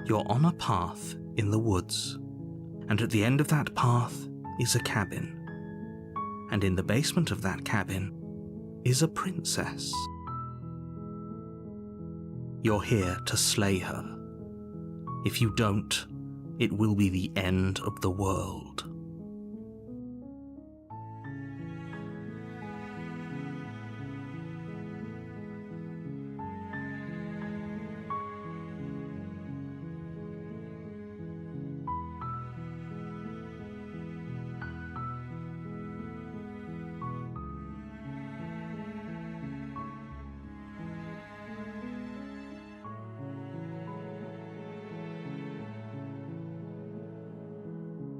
You're on a path in the woods, and at the end of that path is a cabin. And in the basement of that cabin is a princess. You're here to slay her. If you don't, it will be the end of the world.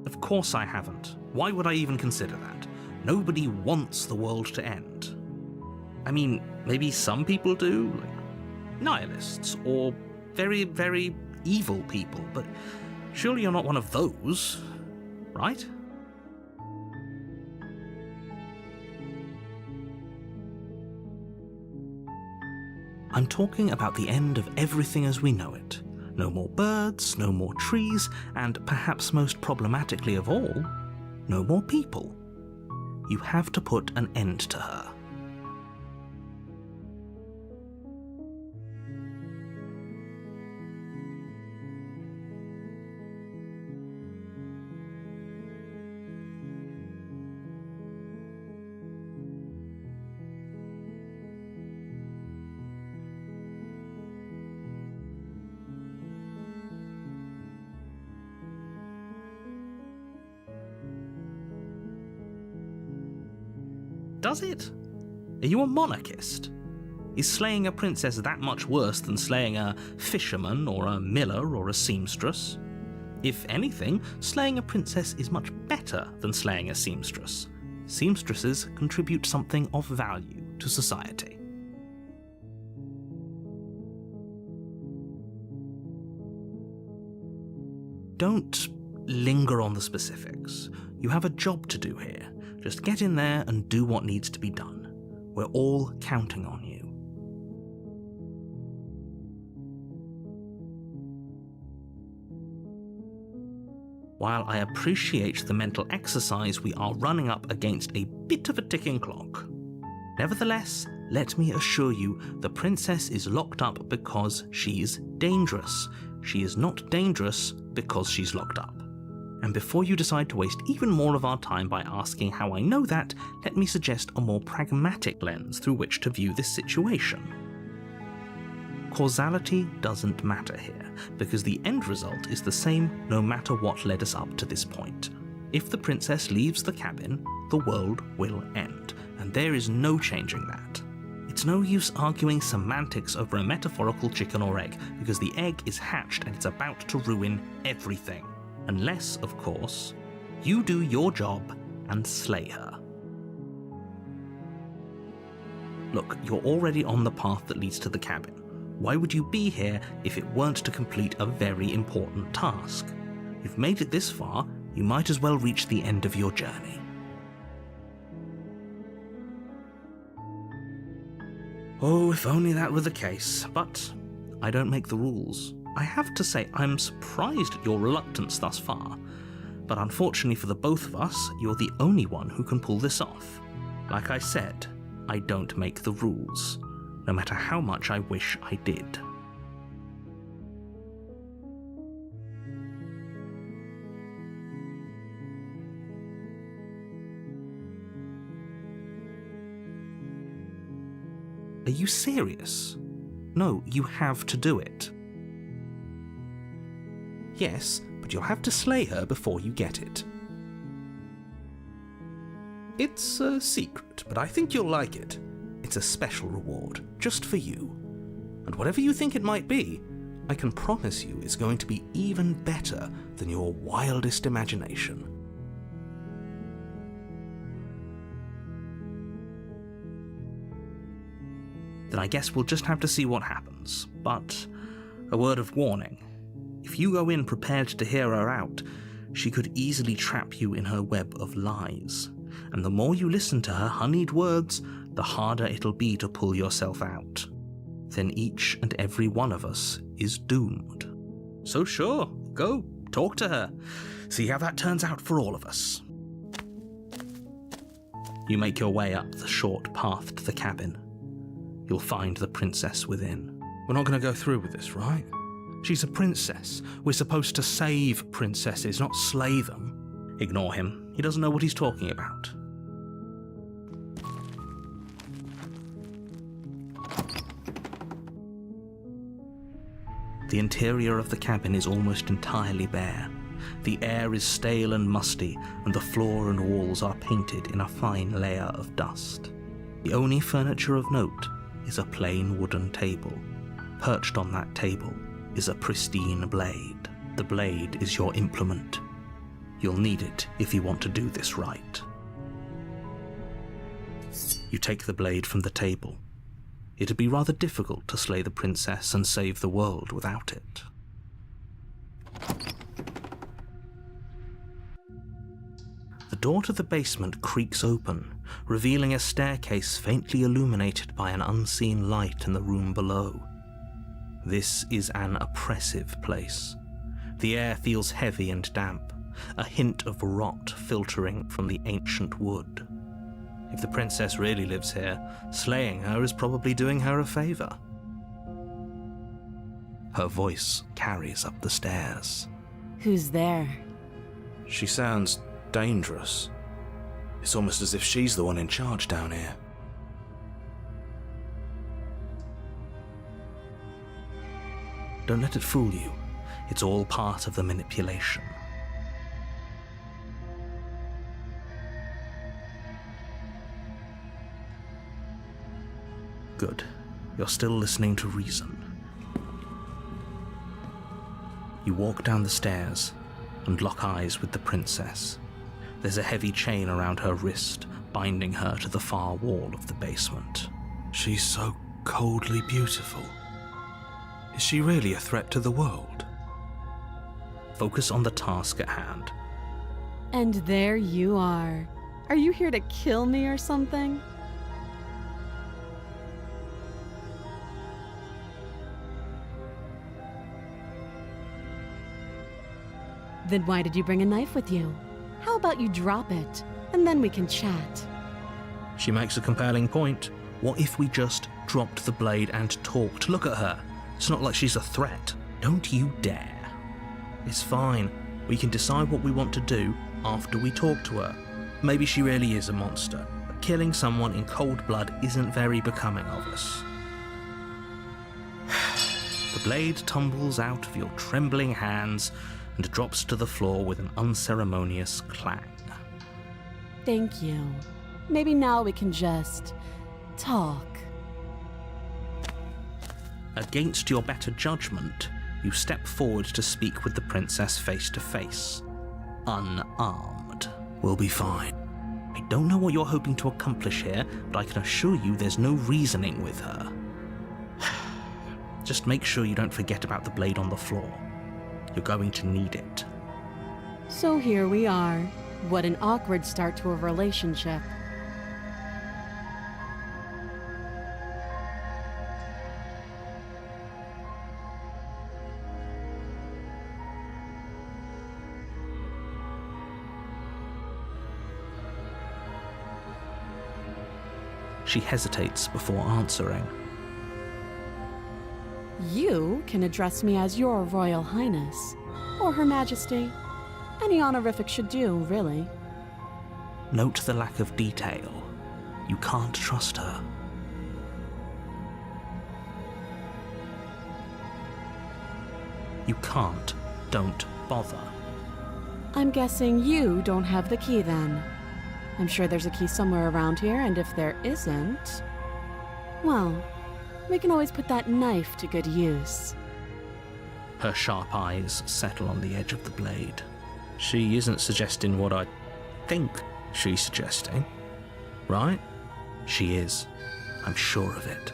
Of course I haven't. Why would I even consider that? Nobody wants the world to end. I mean, maybe some people do, like nihilists, or very, very evil people, but surely you're not one of those, right? I'm talking about the end of everything as we know it. No more birds, no more trees, and perhaps most problematically of all, no more people. You have to put an end to her. Does it? Are you a monarchist? Is slaying a princess that much worse than slaying a fisherman or a miller or a seamstress? If anything, slaying a princess is much better than slaying a seamstress. Seamstresses contribute something of value to society. Don't linger on the specifics. You have a job to do here. Just get in there and do what needs to be done. We're all counting on you. While I appreciate the mental exercise, we are running up against a bit of a ticking clock. Nevertheless, let me assure you, the princess is locked up because she's dangerous. She is not dangerous because she's locked up. And before you decide to waste even more of our time by asking how I know that, let me suggest a more pragmatic lens through which to view this situation. Causality doesn't matter here, because the end result is the same no matter what led us up to this point. If the princess leaves the cabin, the world will end, and there is no changing that. It's no use arguing semantics over a metaphorical chicken or egg, because the egg is hatched and it's about to ruin everything. Unless, of course, you do your job and slay her. Look, you're already on the path that leads to the cabin. Why would you be here if it weren't to complete a very important task? You've made it this far, you might as well reach the end of your journey. Oh, if only that were the case, but I don't make the rules. I have to say, I'm surprised at your reluctance thus far, but unfortunately for the both of us, you're the only one who can pull this off. Like I said, I don't make the rules, no matter how much I wish I did. Are you serious? No, you have to do it. Yes, but you'll have to slay her before you get it. It's a secret, but I think you'll like it. It's a special reward, just for you. And whatever you think it might be, I can promise you it's going to be even better than your wildest imagination. Then I guess we'll just have to see what happens, but a word of warning. If you go in prepared to hear her out, she could easily trap you in her web of lies, and the more you listen to her honeyed words, the harder it'll be to pull yourself out. Then each and every one of us is doomed. So sure, go, talk to her. See how that turns out for all of us. You make your way up the short path to the cabin. You'll find the princess within. We're not going to go through with this, right? She's a princess. We're supposed to save princesses, not slay them. Ignore him. He doesn't know what he's talking about. The interior of the cabin is almost entirely bare. The air is stale and musty, and the floor and walls are painted in a fine layer of dust. The only furniture of note is a plain wooden table. Perched on that table is a pristine blade. The blade is your implement. You'll need it if you want to do this right. You take the blade from the table. It'd be rather difficult to slay the princess and save the world without it. The door to the basement creaks open, revealing a staircase faintly illuminated by an unseen light in the room below. This is an oppressive place. The air feels heavy and damp, a hint of rot filtering from the ancient wood. If the princess really lives here, slaying her is probably doing her a favor. Her voice carries up the stairs. Who's there? She sounds dangerous. It's almost as if she's the one in charge down here. Don't let it fool you. It's all part of the manipulation. Good. You're still listening to reason. You walk down the stairs and lock eyes with the princess. There's a heavy chain around her wrist, binding her to the far wall of the basement. She's so coldly beautiful. Is she really a threat to the world? Focus on the task at hand. And there you are. Are you here to kill me or something? Then why did you bring a knife with you? How about you drop it, and then we can chat? She makes a compelling point. What if we just dropped the blade and talked? Look at her. It's not like she's a threat. Don't you dare. It's fine. We can decide what we want to do after we talk to her. Maybe she really is a monster, but killing someone in cold blood isn't very becoming of us. The blade tumbles out of your trembling hands and drops to the floor with an unceremonious clang. Thank you. Maybe now we can just talk. Against your better judgment, you step forward to speak with the princess face to face. Unarmed. We'll be fine. I don't know what you're hoping to accomplish here, but I can assure you there's no reasoning with her. Just make sure you don't forget about the blade on the floor. You're going to need it. So here we are. What an awkward start to a relationship. She hesitates before answering. You can address me as Your Royal Highness, or Her Majesty. Any honorific should do, really. Note the lack of detail. You can't trust her. You can't. Don't bother. I'm guessing you don't have the key then. I'm sure there's a key somewhere around here, and if there isn't, well, we can always put that knife to good use. Her sharp eyes settle on the edge of the blade. She isn't suggesting what I think she's suggesting, right? She is. I'm sure of it.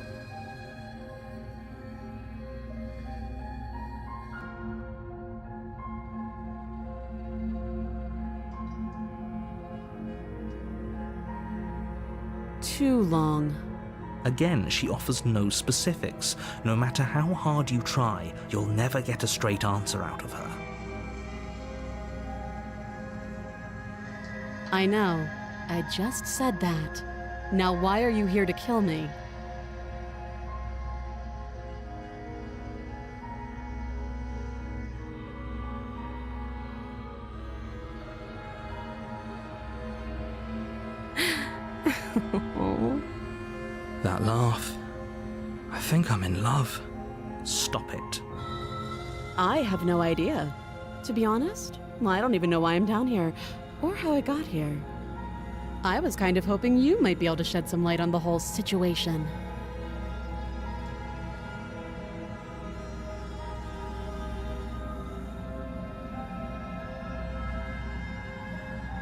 Too long. Again, she offers no specifics. No matter how hard you try, you'll never get a straight answer out of her. I know. I just said that. Now why are you here to kill me? That laugh. I think I'm in love. Stop it. I have no idea. To be honest, I don't even know why I'm down here, or how I got here. I was kind of hoping you might be able to shed some light on the whole situation.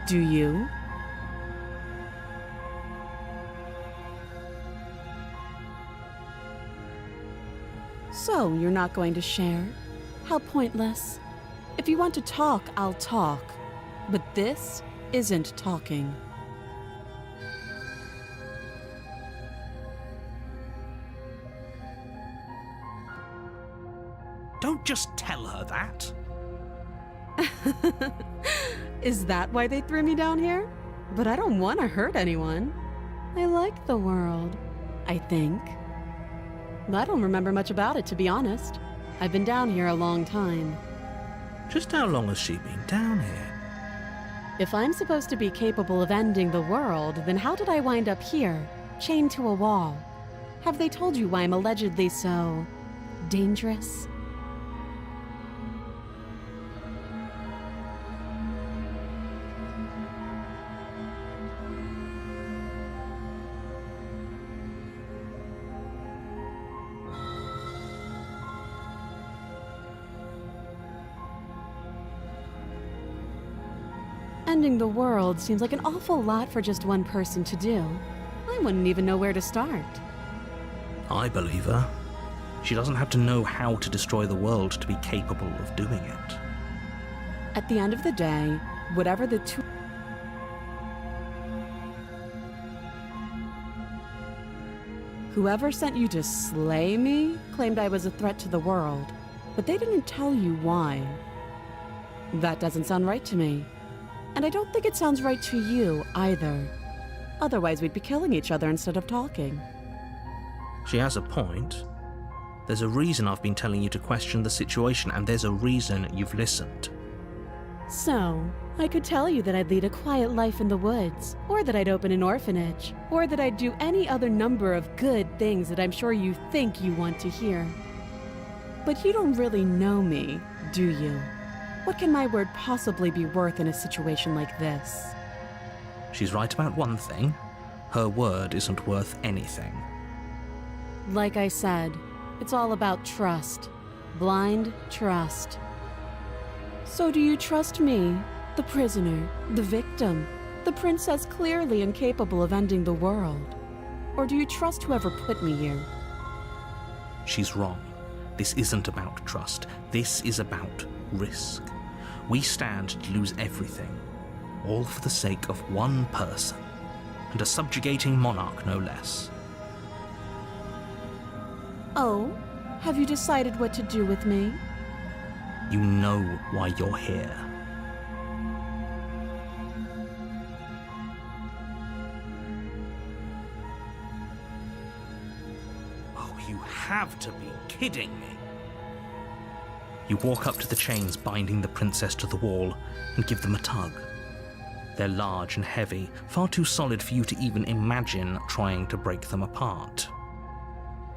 Do you? So, you're not going to share? How pointless. If you want to talk, I'll talk. But this isn't talking. Don't just tell her that. Is that why they threw me down here? But I don't want to hurt anyone. I like the world, I think. I don't remember much about it, to be honest. I've been down here a long time. Just how long has she been down here? If I'm supposed to be capable of ending the world, then how did I wind up here, chained to a wall? Have they told you why I'm allegedly so dangerous? Ending the world seems like an awful lot for just one person to do. I wouldn't even know where to start. I believe her. She doesn't have to know how to destroy the world to be capable of doing it. At the end of the day, whatever the two... Whoever sent you to slay me claimed I was a threat to the world, but they didn't tell you why. That doesn't sound right to me. And I don't think it sounds right to you, either. Otherwise, we'd be killing each other instead of talking. She has a point. There's a reason I've been telling you to question the situation, and there's a reason you've listened. So, I could tell you that I'd lead a quiet life in the woods, or that I'd open an orphanage, or that I'd do any other number of good things that I'm sure you think you want to hear. But you don't really know me, do you? What can my word possibly be worth in a situation like this? She's right about one thing. Her word isn't worth anything. Like I said, it's all about trust. Blind trust. So do you trust me, the prisoner, the victim, the princess clearly incapable of ending the world? Or do you trust whoever put me here? She's wrong. This isn't about trust. This is about risk. We stand to lose everything, all for the sake of one person, and a subjugating monarch no less. Oh, have you decided what to do with me? You know why you're here. Oh, you have to be kidding me. You walk up to the chains binding the princess to the wall and give them a tug. They're large and heavy, far too solid for you to even imagine trying to break them apart.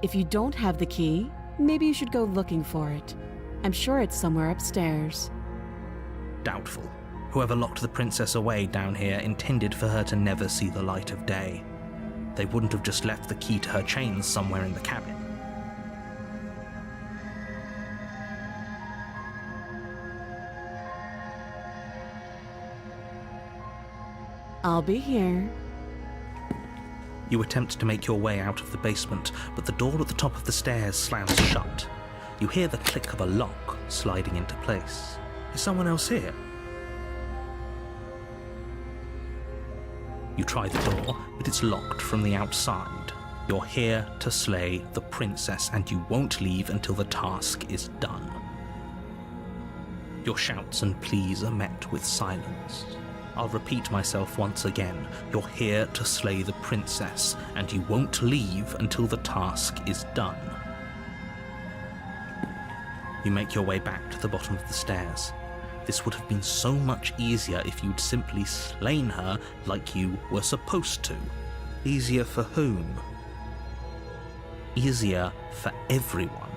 If you don't have the key, maybe you should go looking for it. I'm sure it's somewhere upstairs. Doubtful. Whoever locked the princess away down here intended for her to never see the light of day. They wouldn't have just left the key to her chains somewhere in the cabin. I'll be here. You attempt to make your way out of the basement, but the door at the top of the stairs slams shut. You hear the click of a lock sliding into place. Is someone else here? You try the door, but it's locked from the outside. You're here to slay the princess, and you won't leave until the task is done. Your shouts and pleas are met with silence. I'll repeat myself once again. You're here to slay the princess, and you won't leave until the task is done. You make your way back to the bottom of the stairs. This would have been so much easier if you'd simply slain her like you were supposed to. Easier for whom? Easier for everyone.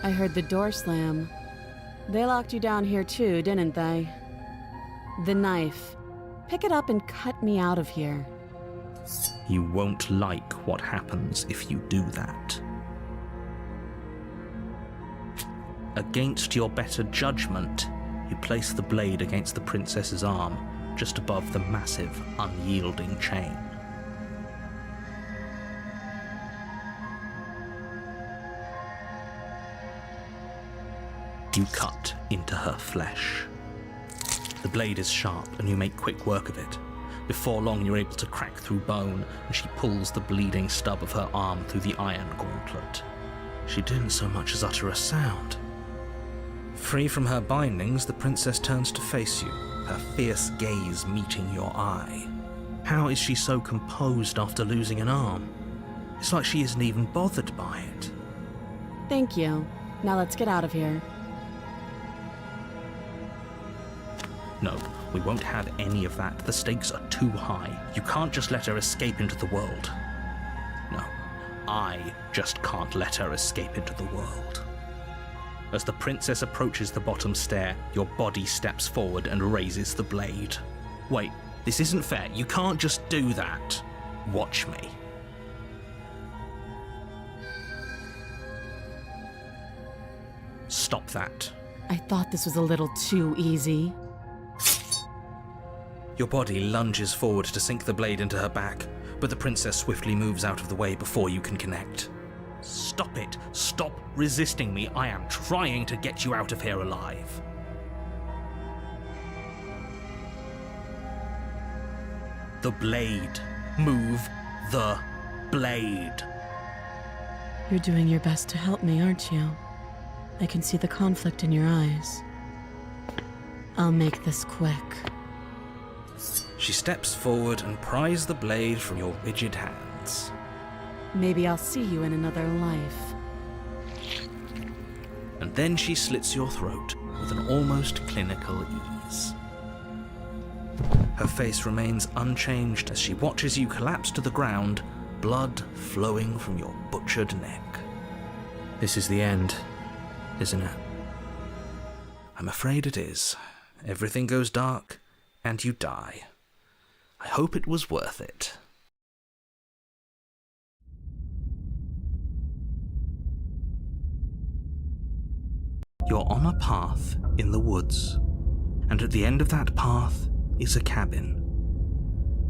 I heard the door slam. They locked you down here too, didn't they? The knife. Pick it up and cut me out of here. You won't like what happens if you do that. Against your better judgment, you place the blade against the princess's arm, just above the massive, unyielding chain. You cut into her flesh. The blade is sharp and you make quick work of it. Before long you're able to crack through bone, and she pulls the bleeding stub of her arm through the iron gauntlet. She didn't so much as utter a sound. Free from her bindings, the princess turns to face you, her fierce gaze meeting your eye. How is she so composed after losing an arm? It's like she isn't even bothered by it. Thank you. Now let's get out of here. No, we won't have any of that. The stakes are too high. You can't just let her escape into the world. No, I just can't let her escape into the world. As the princess approaches the bottom stair, your body steps forward and raises the blade. Wait, this isn't fair. You can't just do that. Watch me. Stop that. I thought this was a little too easy. Your body lunges forward to sink the blade into her back, but the princess swiftly moves out of the way before you can connect. Stop it! Stop resisting me! I am trying to get you out of here alive. The blade. Move the blade. You're doing your best to help me, aren't you? I can see the conflict in your eyes. I'll make this quick. She steps forward and pries the blade from your rigid hands. Maybe I'll see you in another life. And then she slits your throat with an almost clinical ease. Her face remains unchanged as she watches you collapse to the ground, blood flowing from your butchered neck. This is the end, isn't it? I'm afraid it is. Everything goes dark, and you die. I hope it was worth it. You're on a path in the woods, and at the end of that path is a cabin.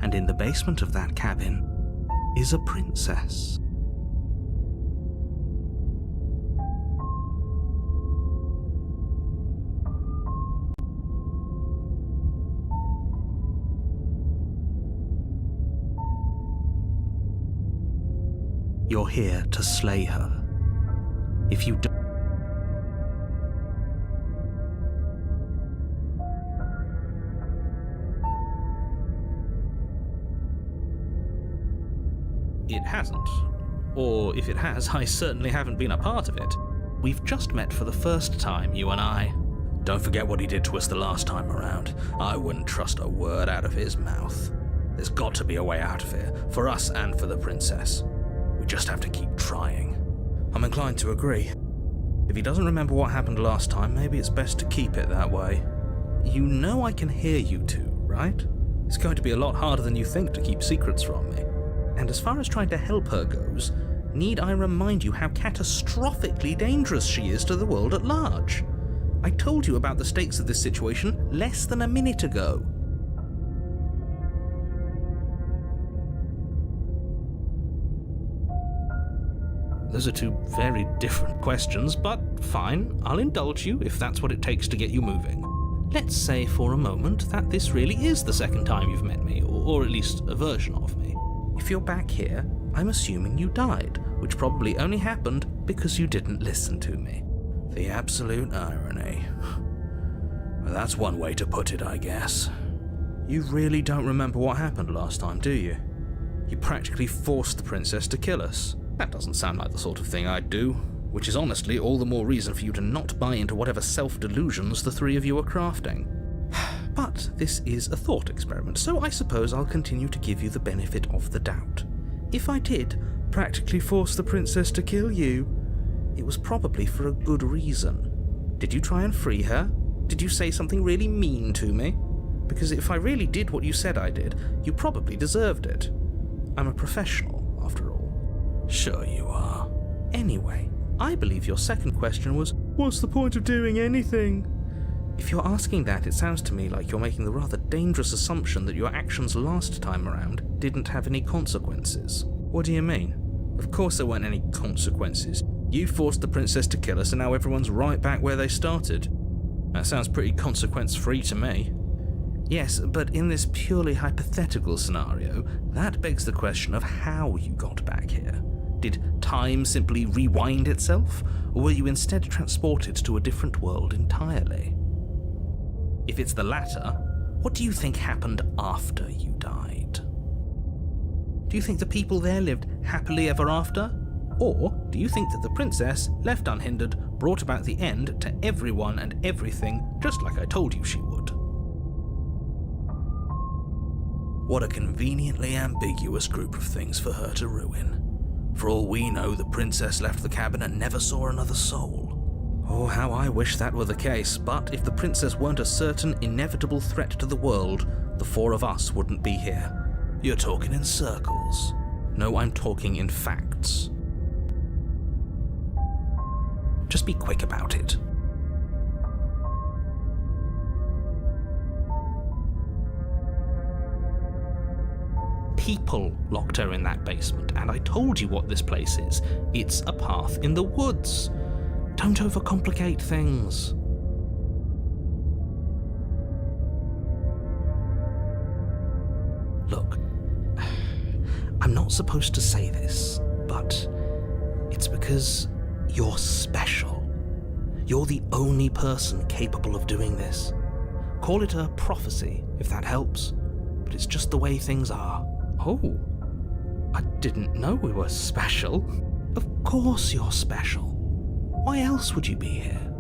And in the basement of that cabin is a princess. You're here to slay her. If you don't, it hasn't. Or if it has, I certainly haven't been a part of it. We've just met for the first time, you and I. Don't forget what he did to us the last time around. I wouldn't trust a word out of his mouth. There's got to be a way out of here, for us and for the princess. We just have to keep trying. I'm inclined to agree. If he doesn't remember what happened last time, maybe it's best to keep it that way. You know I can hear you two, right? It's going to be a lot harder than you think to keep secrets from me. And as far as trying to help her goes, need I remind you how catastrophically dangerous she is to the world at large? I told you about the stakes of this situation less than a minute ago. Those are two very different questions, but fine, I'll indulge you if that's what it takes to get you moving. Let's say for a moment that this really is the second time you've met me, or or at least a version of me. If you're back here, I'm assuming you died, which probably only happened because you didn't listen to me. The absolute irony. Well, that's one way to put it, I guess. You really don't remember what happened last time, do you? You practically forced the princess to kill us. That doesn't sound like the sort of thing I'd do, which is honestly all the more reason for you to not buy into whatever self-delusions the three of you are crafting. But this is a thought experiment, so I suppose I'll continue to give you the benefit of the doubt. If I did practically force the princess to kill you, it was probably for a good reason. Did you try and free her? Did you say something really mean to me? Because if I really did what you said I did, you probably deserved it. I'm a professional, after all. Sure you are. Anyway, I believe your second question was, what's the point of doing anything? If you're asking that, it sounds to me like you're making the rather dangerous assumption that your actions last time around didn't have any consequences. What do you mean? Of course there weren't any consequences. You forced the princess to kill us and now everyone's right back where they started. That sounds pretty consequence-free to me. Yes, but in this purely hypothetical scenario, that begs the question of how you got back here. Did time simply rewind itself, or were you instead transported to a different world entirely? If it's the latter, what do you think happened after you died? Do you think the people there lived happily ever after? Or do you think that the princess, left unhindered, brought about the end to everyone and everything, just like I told you she would? What a conveniently ambiguous group of things for her to ruin. For all we know, the princess left the cabin and never saw another soul. Oh, how I wish that were the case, but if the princess weren't a certain, inevitable threat to the world, the four of us wouldn't be here. You're talking in circles. No, I'm talking in facts. Just be quick about it. People locked her in that basement, and I told you what this place is. It's a path in the woods. Don't overcomplicate things. Look, I'm not supposed to say this, but it's because you're special. You're the only person capable of doing this. Call it a prophecy, if that helps, but it's just the way things are. Oh, I didn't know we were special. Of course you're special. Why else would you be here?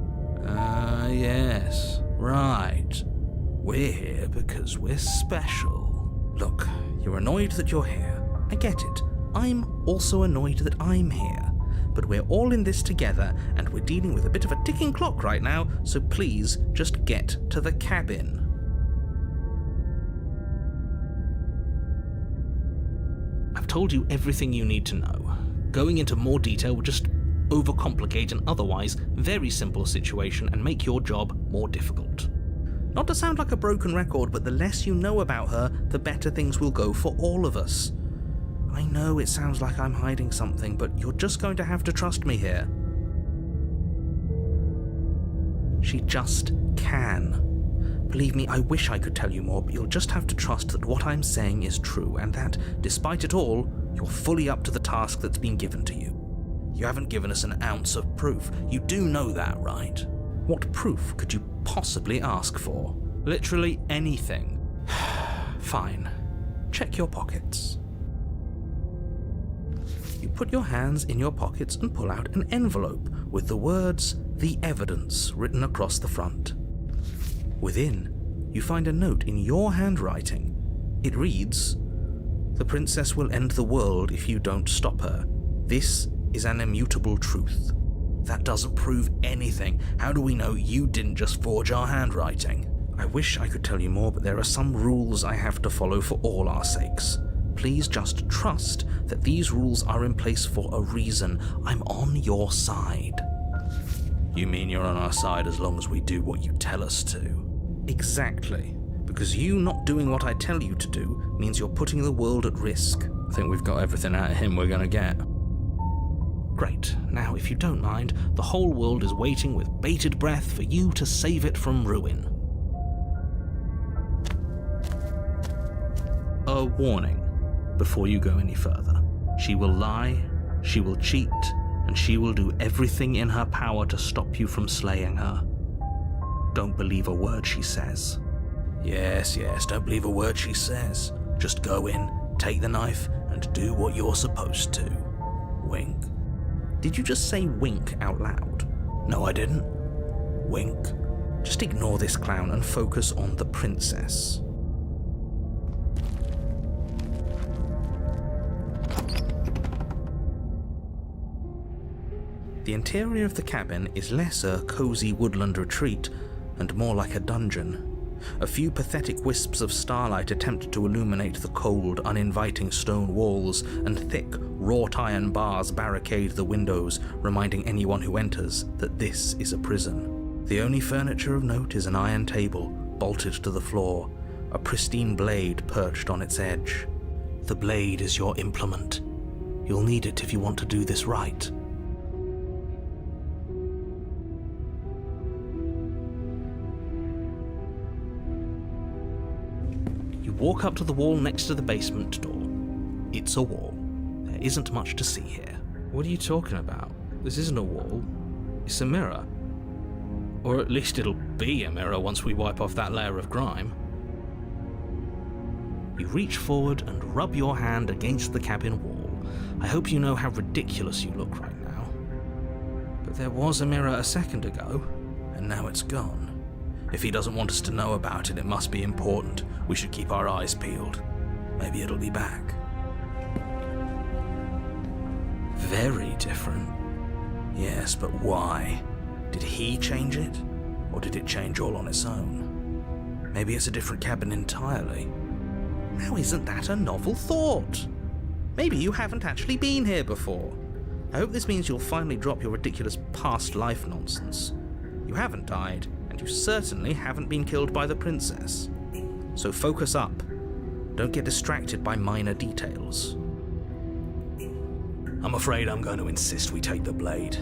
Yes, right. We're here because we're special. Look, you're annoyed that you're here. I get it. I'm also annoyed that I'm here. But we're all in this together, and we're dealing with a bit of a ticking clock right now, so please just get to the cabin. I've told you everything you need to know. Going into more detail would just overcomplicate an otherwise very simple situation and make your job more difficult. Not to sound like a broken record, but the less you know about her, the better things will go for all of us. I know it sounds like I'm hiding something, but you're just going to have to trust me here. She just can. Believe me, I wish I could tell you more, but you'll just have to trust that what I'm saying is true, and that, despite it all, you're fully up to the task that's been given to you. You haven't given us an ounce of proof. You do know that, right? What proof could you possibly ask for? Literally anything. Fine. Check your pockets. You put your hands in your pockets and pull out an envelope with the words, "The Evidence," written across the front. Within, you find a note in your handwriting. It reads, "The princess will end the world if you don't stop her. This is an immutable truth." That doesn't prove anything. How do we know you didn't just forge our handwriting? I wish I could tell you more, but there are some rules I have to follow for all our sakes. Please just trust that these rules are in place for a reason. I'm on your side. You mean you're on our side as long as we do what you tell us to? Exactly. Because you not doing what I tell you to do means you're putting the world at risk. I think we've got everything out of him we're gonna get. Great. Now, if you don't mind, the whole world is waiting with bated breath for you to save it from ruin. a warning before you go any further. She will lie, she will cheat, and she will do everything in her power to stop you from slaying her. Don't believe a word she says. Yes, don't believe a word she says. Just go in, take the knife, and do what you're supposed to. Wink. Did you just say wink out loud? No, I didn't. Wink. Just ignore this clown and focus on the princess. The interior of the cabin is less a cozy woodland retreat and more like a dungeon. A few pathetic wisps of starlight attempt to illuminate the cold, uninviting stone walls, and thick, wrought iron bars barricade the windows, reminding anyone who enters that this is a prison. The only furniture of note is an iron table, bolted to the floor, a pristine blade perched on its edge. The blade is your implement. You'll need it if you want to do this right. Walk up to the wall next to the basement door. It's a wall. There isn't much to see here. What are you talking about? This isn't a wall. It's a mirror. Or at least it'll be a mirror once we wipe off that layer of grime. You reach forward and rub your hand against the cabin wall. I hope you know how ridiculous you look right now. But there was a mirror a second ago, and now it's gone. If he doesn't want us to know about it, it must be important. We should keep our eyes peeled. Maybe it'll be back. Very different. Yes, but why? Did he change it? Or did it change all on its own? Maybe it's a different cabin entirely. Now isn't that a novel thought? Maybe you haven't actually been here before. I hope this means you'll finally drop your ridiculous past life nonsense. You haven't died, and you certainly haven't been killed by the princess. So focus up. Don't get distracted by minor details. I'm afraid I'm going to insist we take the blade.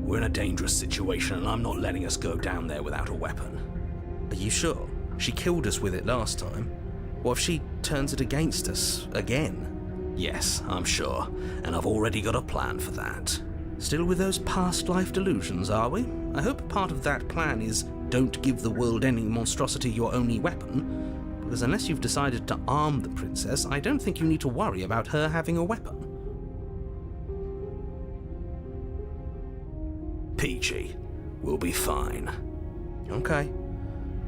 We're in a dangerous situation, and I'm not letting us go down there without a weapon. Are you sure? She killed us with it last time. What if she turns it against us again? Yes, I'm sure, and I've already got a plan for that. Still with those past life delusions, are we? I hope part of that plan is don't give the world any monstrosity your only weapon, because unless you've decided to arm the princess, I don't think you need to worry about her having a weapon. Peachy, we'll be fine. Okay,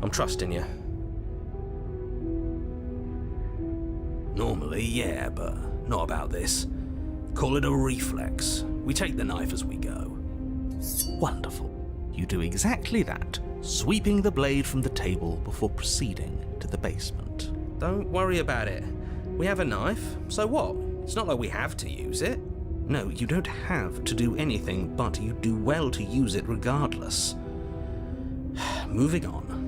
I'm trusting you. Normally, yeah, but not about this. Call it a reflex. We take the knife as we go. Wonderful. You do exactly that, sweeping the blade from the table before proceeding to the basement. Don't worry about it. We have a knife, so what? It's not like we have to use it. No, you don't have to do anything, but you do well to use it regardless. Moving on.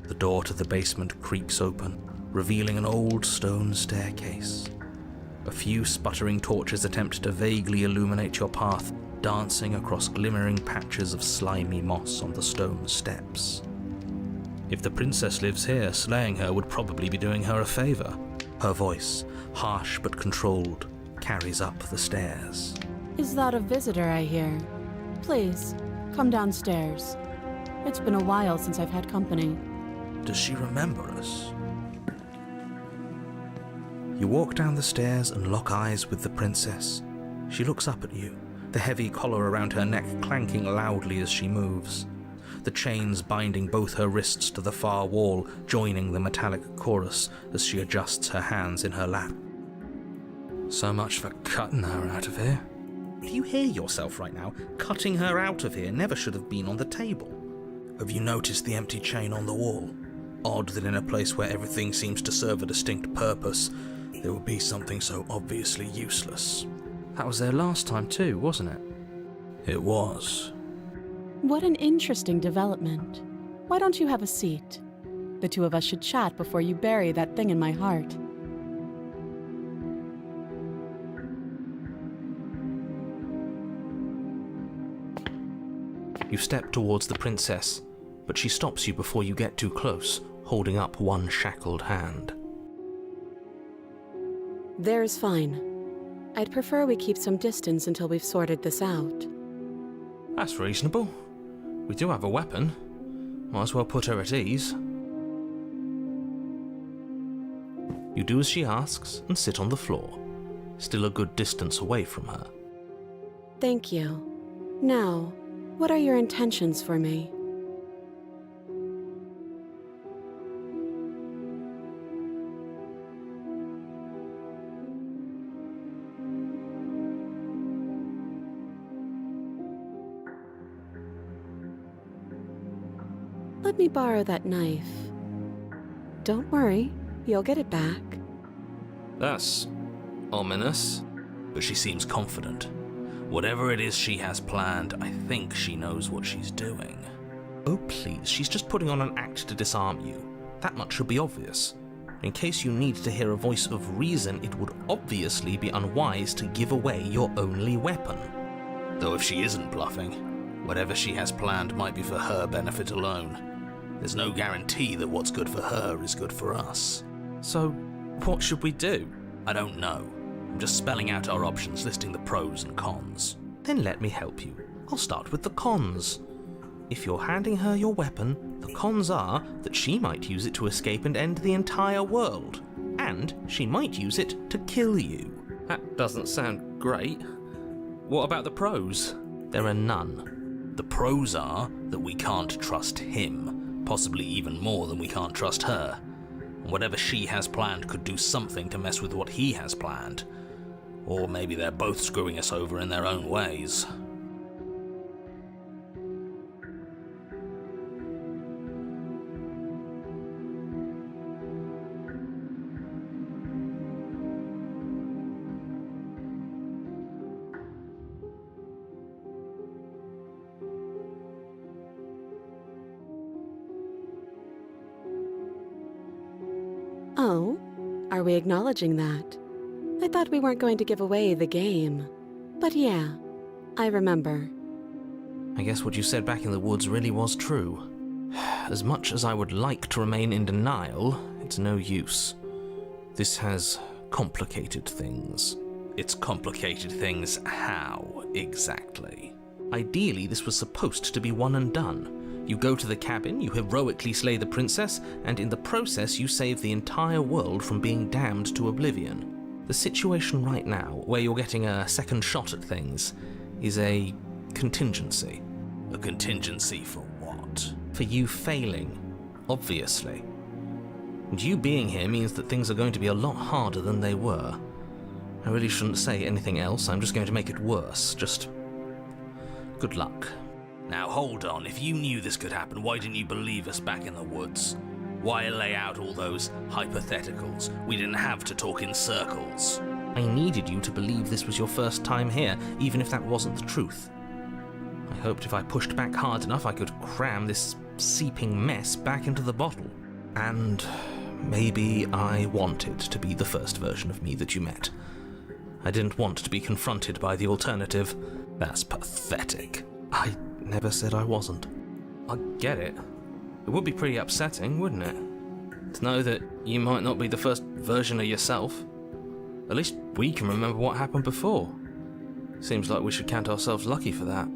The door to the basement creaks open, revealing an old stone staircase. A few sputtering torches attempt to vaguely illuminate your path, dancing across glimmering patches of slimy moss on the stone steps. If the princess lives here, slaying her would probably be doing her a favor. Her voice, harsh but controlled, carries up the stairs. Is that a visitor I hear? Please, come downstairs. It's been a while since I've had company. Does she remember us? You walk down the stairs and lock eyes with the princess. She looks up at you, the heavy collar around her neck clanking loudly as she moves. The chains binding both her wrists to the far wall, joining the metallic chorus as she adjusts her hands in her lap. So much for cutting her out of here. Do you hear yourself right now? Cutting her out of here never should have been on the table. Have you noticed the empty chain on the wall? Odd that in a place where everything seems to serve a distinct purpose, there would be something so obviously useless. That was there last time too, wasn't it? It was. What an interesting development. Why don't you have a seat? The two of us should chat before you bury that thing in my heart. You step towards the princess, but she stops you before you get too close, holding up one shackled hand. There's fine. I'd prefer we keep some distance until we've sorted this out. That's reasonable. We do have a weapon. Might as well put her at ease. You do as she asks and sit on the floor, still a good distance away from her. Thank you. Now, what are your intentions for me? Let me borrow that knife. Don't worry, you'll get it back. That's ominous. But she seems confident. Whatever it is she has planned, I think she knows what she's doing. Oh please, she's just putting on an act to disarm you. That much should be obvious. In case you need to hear a voice of reason, it would obviously be unwise to give away your only weapon. Though if she isn't bluffing, whatever she has planned might be for her benefit alone. There's no guarantee that what's good for her is good for us. So, what should we do? I don't know. I'm just spelling out our options, listing the pros and cons. Then let me help you. I'll start with the cons. If you're handing her your weapon, the cons are that she might use it to escape and end the entire world. And she might use it to kill you. That doesn't sound great. What about the pros? There are none. The pros are that we can't trust him. Possibly even more than we can't trust her. And whatever she has planned could do something to mess with what he has planned. Or maybe they're both screwing us over in their own ways. Oh, are we acknowledging that? I thought we weren't going to give away the game. But yeah, I remember. I guess what you said back in the woods really was true. As much as I would like to remain in denial, it's no use. This has complicated things. It's complicated things how, exactly? Ideally, this was supposed to be one and done. You go to the cabin, you heroically slay the princess, and in the process you save the entire world from being damned to oblivion. The situation right now, where you're getting a second shot at things, is a contingency. A contingency for what? For you failing, obviously. And you being here means that things are going to be a lot harder than they were. I really shouldn't say anything else, I'm just going to make it worse. Just good luck. Now hold on, if you knew this could happen, why didn't you believe us back in the woods? Why lay out all those hypotheticals? We didn't have to talk in circles. I needed you to believe this was your first time here, even if that wasn't the truth. I hoped if I pushed back hard enough I could cram this seeping mess back into the bottle. And maybe I wanted to be the first version of me that you met. I didn't want to be confronted by the alternative. That's pathetic. I never said I wasn't. I get it. It would be pretty upsetting, wouldn't it? To know that you might not be the first version of yourself. At least we can remember what happened before. Seems like we should count ourselves lucky for that.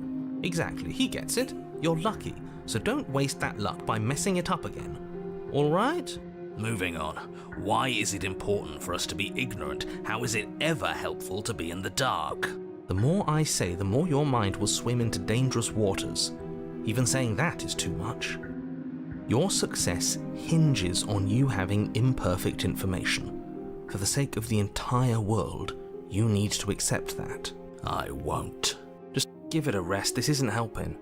Exactly, he gets it. You're lucky, so don't waste that luck by messing it up again. Alright? Moving on. Why is it important for us to be ignorant? How is it ever helpful to be in the dark? The more I say, the more your mind will swim into dangerous waters. Even saying that is too much. Your success hinges on you having imperfect information. For the sake of the entire world, you need to accept that. I won't. Just give it a rest, this isn't helping.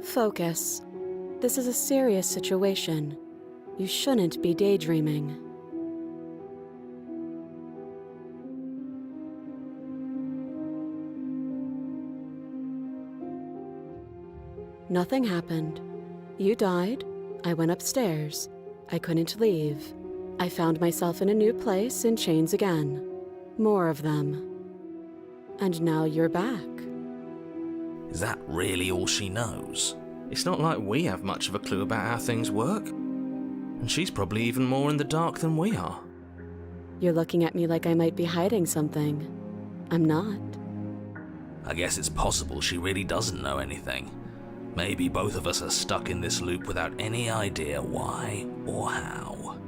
Focus. This is a serious situation. You shouldn't be daydreaming. Nothing happened. You died. I went upstairs. I couldn't leave. I found myself in a new place in chains again. More of them. And now you're back. Is that really all she knows? It's not like we have much of a clue about how things work. And she's probably even more in the dark than we are. You're looking at me like I might be hiding something. I'm not. I guess it's possible she really doesn't know anything. Maybe both of us are stuck in this loop without any idea why or how.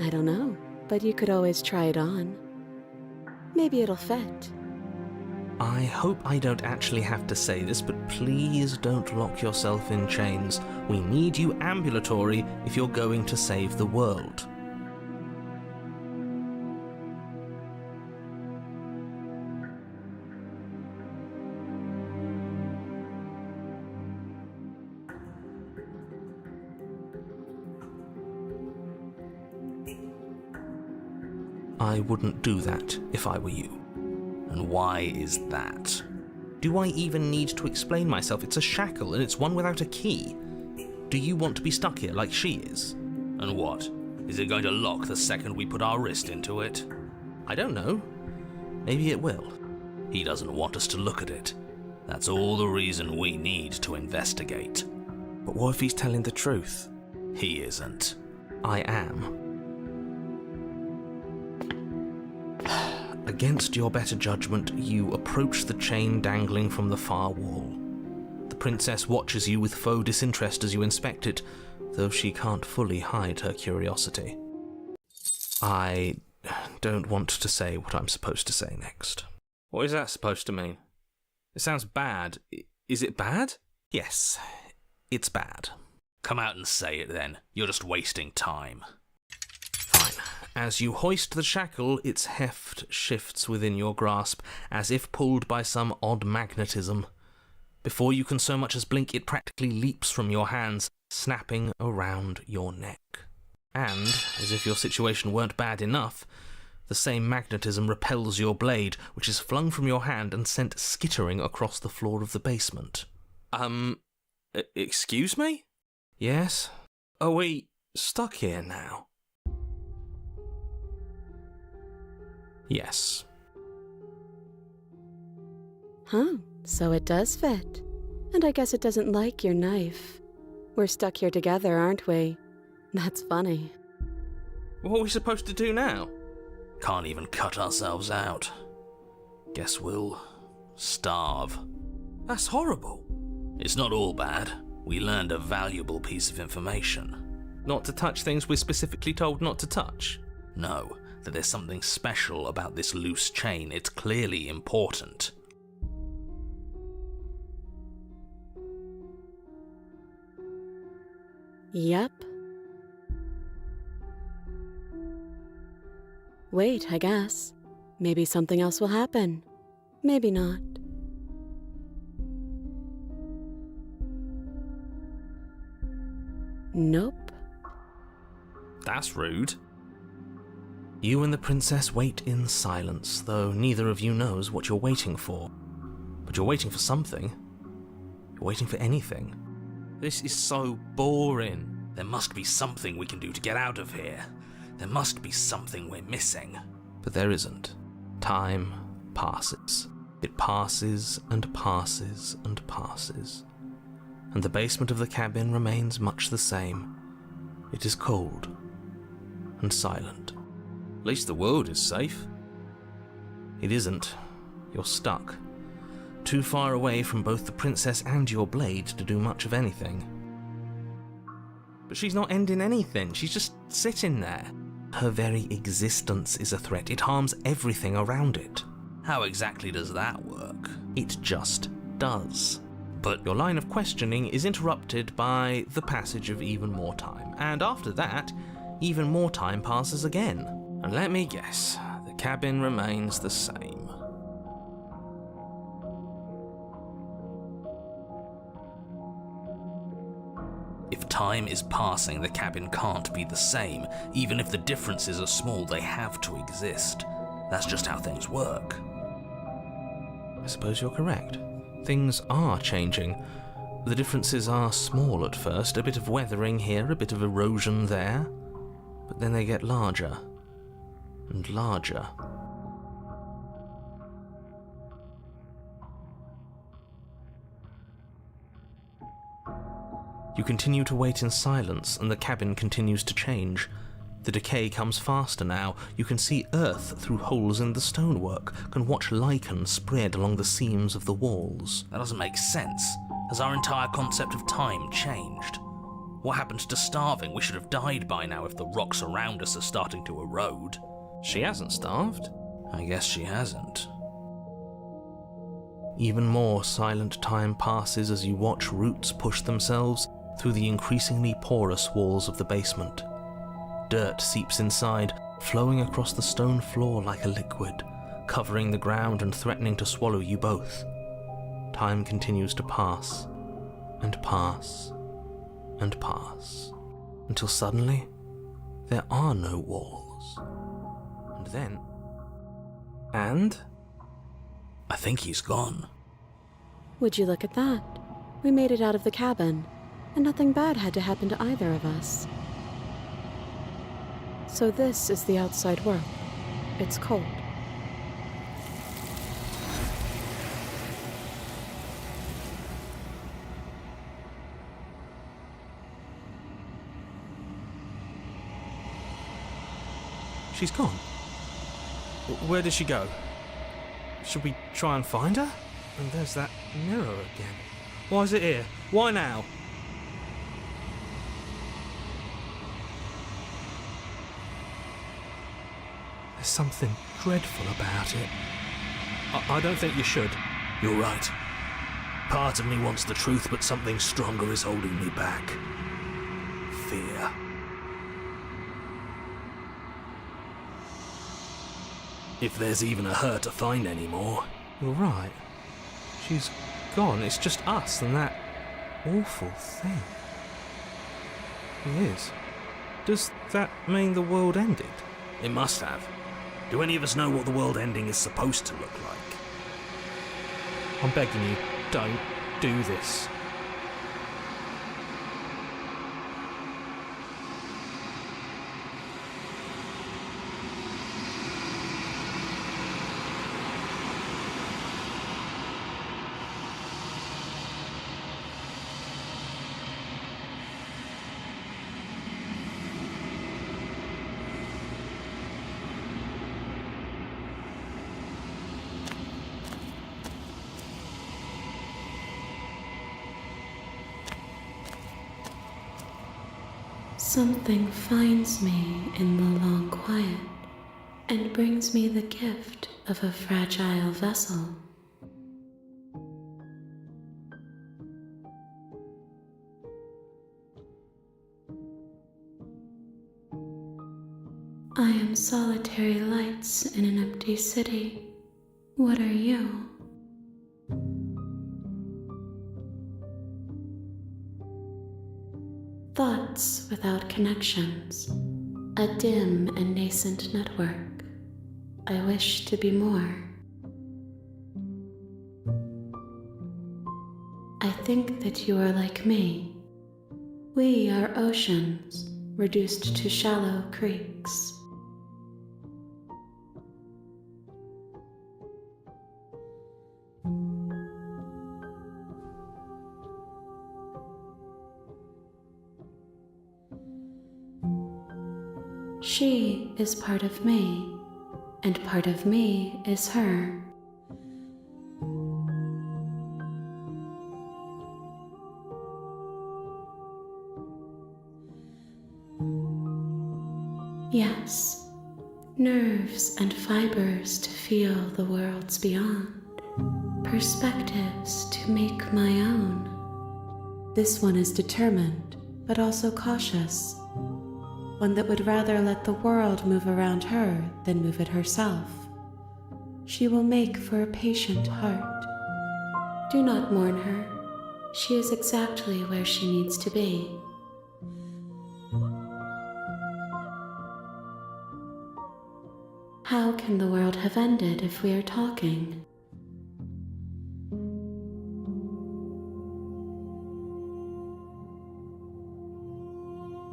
I don't know, but you could always try it on. Maybe it'll fit. I hope I don't actually have to say this, but please don't lock yourself in chains. We need you ambulatory if you're going to save the world. I wouldn't do that if I were you. And why is that? Do I even need to explain myself? It's a shackle and it's one without a key. Do you want to be stuck here like she is? And what? Is it going to lock the second we put our wrist into it? I don't know. Maybe it will. He doesn't want us to look at it. That's all the reason we need to investigate. But what if he's telling the truth? He isn't. I am. Against your better judgment, you approach the chain dangling from the far wall. The princess watches you with faux disinterest as you inspect it, though she can't fully hide her curiosity. I don't want to say what I'm supposed to say next. What is that supposed to mean? It sounds bad. Is it bad? Yes, it's bad. Come out and say it then. You're just wasting time. Fine. As you hoist the shackle, its heft shifts within your grasp, as if pulled by some odd magnetism. Before you can so much as blink, it practically leaps from your hands, snapping around your neck. And, as if your situation weren't bad enough, the same magnetism repels your blade, which is flung from your hand and sent skittering across the floor of the basement. Excuse me? Yes? Are we stuck here now? Yes. Huh, so it does fit. And I guess it doesn't like your knife. We're stuck here together, aren't we? That's funny. What are we supposed to do now? Can't even cut ourselves out. Guess we'll starve. That's horrible. It's not all bad. We learned a valuable piece of information. Not to touch things we're specifically told not to touch? No, that there's something special about this loose chain. It's clearly important. Yep. Wait, I guess. Maybe something else will happen. Maybe not. Nope. That's rude. You and the princess wait in silence, though neither of you knows what you're waiting for. But you're waiting for something. You're waiting for anything. This is so boring. There must be something we can do to get out of here. There must be something we're missing. But there isn't. Time passes. It passes and passes and passes. And the basement of the cabin remains much the same. It is cold and silent. At least the world is safe. It isn't. You're stuck. Too far away from both the princess and your blade to do much of anything. But she's not ending anything. She's just sitting there. Her very existence is a threat. It harms everything around it. How exactly does that work? It just does. But your line of questioning is interrupted by the passage of even more time. And after that, even more time passes again. And let me guess, the cabin remains the same. If time is passing, the cabin can't be the same. Even if the differences are small, they have to exist. That's just how things work. I suppose you're correct. Things are changing. The differences are small at first, a bit of weathering here, a bit of erosion there. But then they get larger and larger. You continue to wait in silence, and the cabin continues to change. The decay comes faster now. You can see earth through holes in the stonework, can watch lichen spread along the seams of the walls. That doesn't make sense. Has our entire concept of time changed? What happened to starving? We should have died by now if the rocks around us are starting to erode. She hasn't starved. I guess she hasn't. Even more silent time passes as you watch roots push themselves through the increasingly porous walls of the basement. Dirt seeps inside, flowing across the stone floor like a liquid, covering the ground and threatening to swallow you both. Time continues to pass, and pass, and pass, until suddenly there are no walls. And then... I think he's gone. Would you look at that? We made it out of the cabin, and nothing bad had to happen to either of us. So this is the outside world. It's cold. She's gone. Where did she go? Should we try and find her? And there's that mirror again. Why is it here? Why now? There's something dreadful about it. I don't think you should. You're right. Part of me wants the truth, but something stronger is holding me back. Fear. If there's even a her to find anymore. You're right. She's gone. It's just us and that awful thing. It is. Does that mean the world ended? It must have. Do any of us know what the world ending is supposed to look like? I'm begging you, don't do this. Something finds me in the long quiet and brings me the gift of a fragile vessel. I am solitary lights in an empty city. What are you? Thoughts without connections, a dim and nascent network. I wish to be more. I think that you are like me. We are oceans, reduced to shallow creeks. She is part of me, and part of me is her. Yes, nerves and fibers to feel the worlds beyond, perspectives to make my own. This one is determined, but also cautious. One that would rather let the world move around her than move it herself. She will make for a patient heart. Do not mourn her. She is exactly where she needs to be. How can the world have ended if we are talking?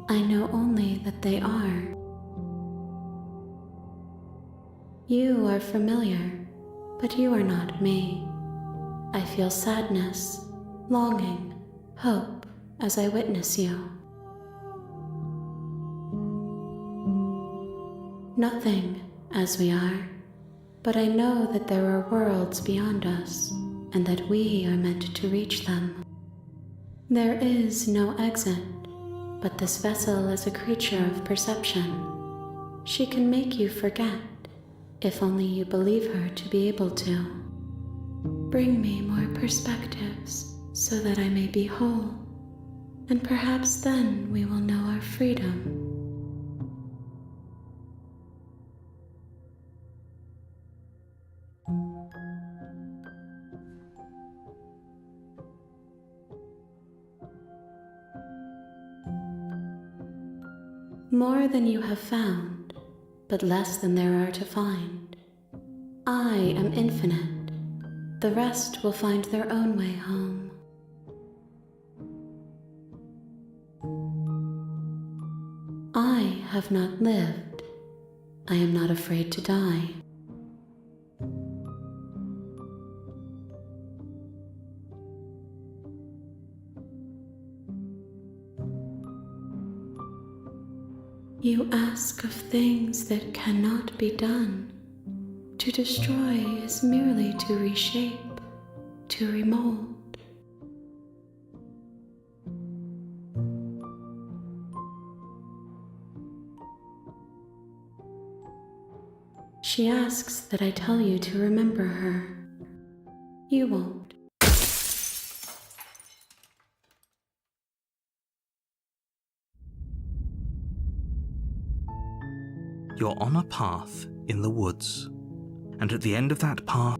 I know only that they are. You are familiar, but you are not me. I feel sadness, longing, hope, as I witness you. Nothing as we are, but I know that there are worlds beyond us, and that we are meant to reach them. There is no exit, but this vessel is a creature of perception. She can make you forget, if only you believe her to be able to. Bring me more perspectives, so that I may be whole, and perhaps then we will know our freedom. More than you have found, but less than there are to find. I am infinite. The rest will find their own way home. I have not lived. I am not afraid to die. You ask of things that cannot be done. To destroy is merely to reshape, to remold. She asks that I tell you to remember her. You won't. You're on a path in the woods, and at the end of that path,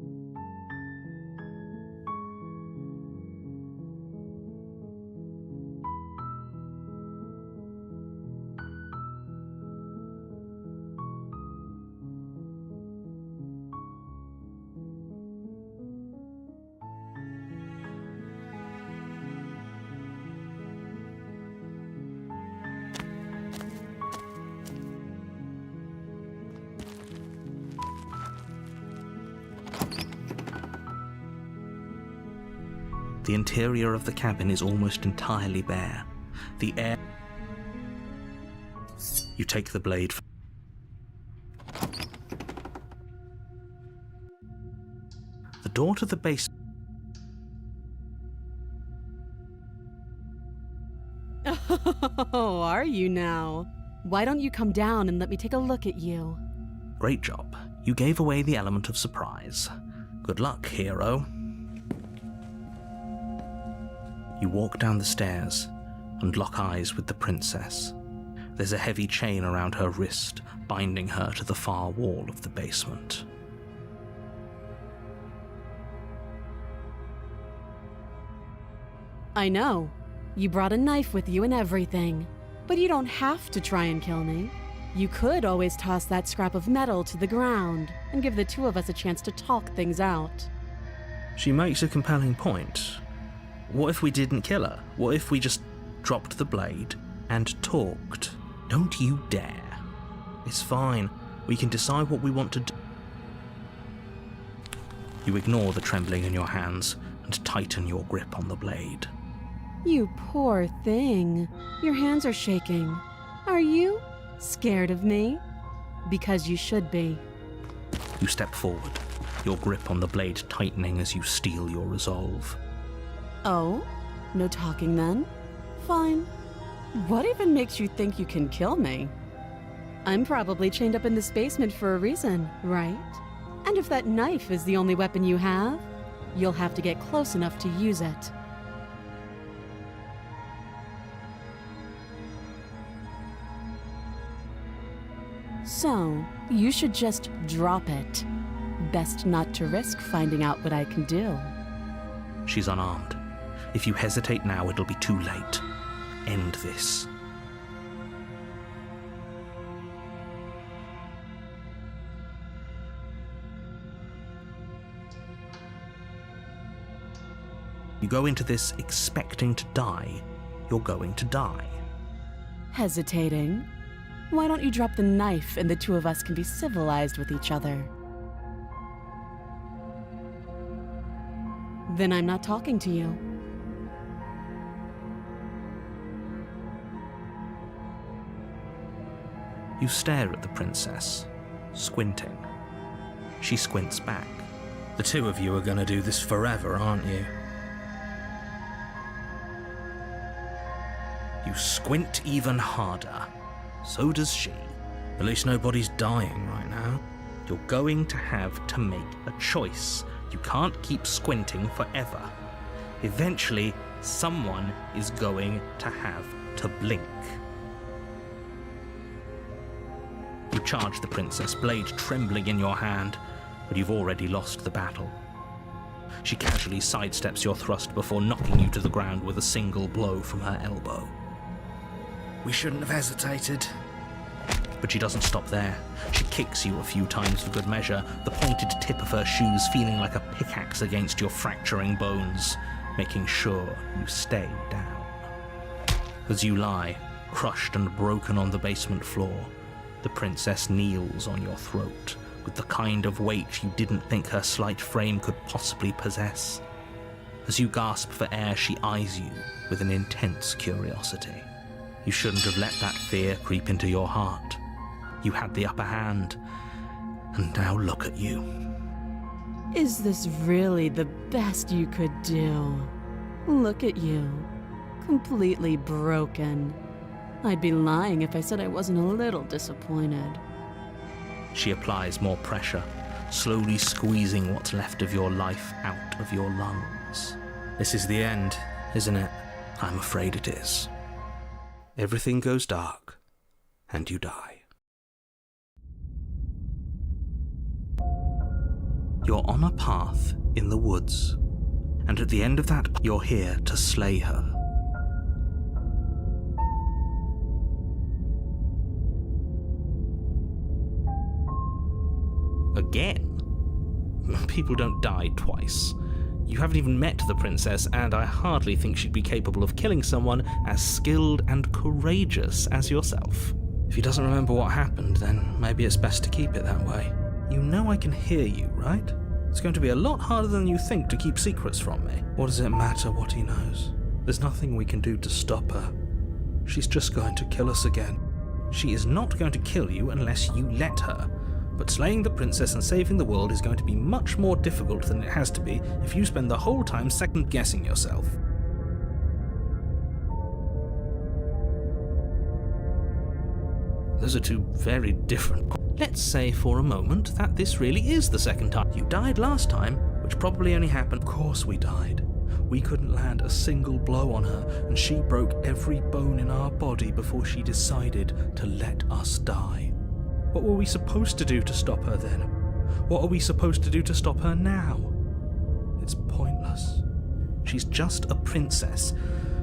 the interior of the cabin is almost entirely bare. The air... You take the blade. The door to the base... Oh, are you now? Why don't you come down and let me take a look at you? Great job. You gave away the element of surprise. Good luck, hero. You walk down the stairs and lock eyes with the princess. There's a heavy chain around her wrist, binding her to the far wall of the basement. I know. You brought a knife with you and everything. But you don't have to try and kill me. You could always toss that scrap of metal to the ground and give the two of us a chance to talk things out. She makes a compelling point. What if we didn't kill her? What if we just dropped the blade and talked? Don't you dare. It's fine. We can decide what we want to do. You ignore the trembling in your hands and tighten your grip on the blade. You poor thing. Your hands are shaking. Are you scared of me? Because you should be. You step forward, your grip on the blade tightening as you steel your resolve. Oh? No talking then? Fine. What even makes you think you can kill me? I'm probably chained up in this basement for a reason, right? And if that knife is the only weapon you have, you'll have to get close enough to use it. So, you should just drop it. Best not to risk finding out what I can do. She's unarmed. If you hesitate now, it'll be too late. End this. You go into this expecting to die. You're going to die. Hesitating? Why don't you drop the knife and the two of us can be civilized with each other? Then I'm not talking to you. You stare at the princess, squinting. She squints back. The two of you are going to do this forever, aren't you? You squint even harder. So does she. At least nobody's dying right now. You're going to have to make a choice. You can't keep squinting forever. Eventually, someone is going to have to blink. You charge the princess, blade trembling in your hand, but you've already lost the battle. She casually sidesteps your thrust before knocking you to the ground with a single blow from her elbow. We shouldn't have hesitated. But she doesn't stop there. She kicks you a few times for good measure, the pointed tip of her shoes feeling like a pickaxe against your fracturing bones, making sure you stay down. As you lie, crushed and broken on the basement floor, the princess kneels on your throat with the kind of weight you didn't think her slight frame could possibly possess. As you gasp for air, she eyes you with an intense curiosity. You shouldn't have let that fear creep into your heart. You had the upper hand, and now look at you. Is this really the best you could do? Look at you. Completely broken. I'd be lying if I said I wasn't a little disappointed. She applies more pressure, slowly squeezing what's left of your life out of your lungs. This is the end, isn't it? I'm afraid it is. Everything goes dark, and you die. You're on a path in the woods, and at the end of that, you're here to slay her. Again? People don't die twice. You haven't even met the princess, and I hardly think she'd be capable of killing someone as skilled and courageous as yourself. If he doesn't remember what happened, then maybe it's best to keep it that way. You know I can hear you, right? It's going to be a lot harder than you think to keep secrets from me. What does it matter what he knows? There's nothing we can do to stop her. She's just going to kill us again. She is not going to kill you unless you let her. But slaying the princess and saving the world is going to be much more difficult than it has to be if you spend the whole time second-guessing yourself. Those are two very different... Let's say for a moment that this really is the second time. You died last time, which probably only happened... Of course we died. We couldn't land a single blow on her, and she broke every bone in our body before she decided to let us die. What were we supposed to do to stop her then? What are we supposed to do to stop her now? It's pointless. She's just a princess.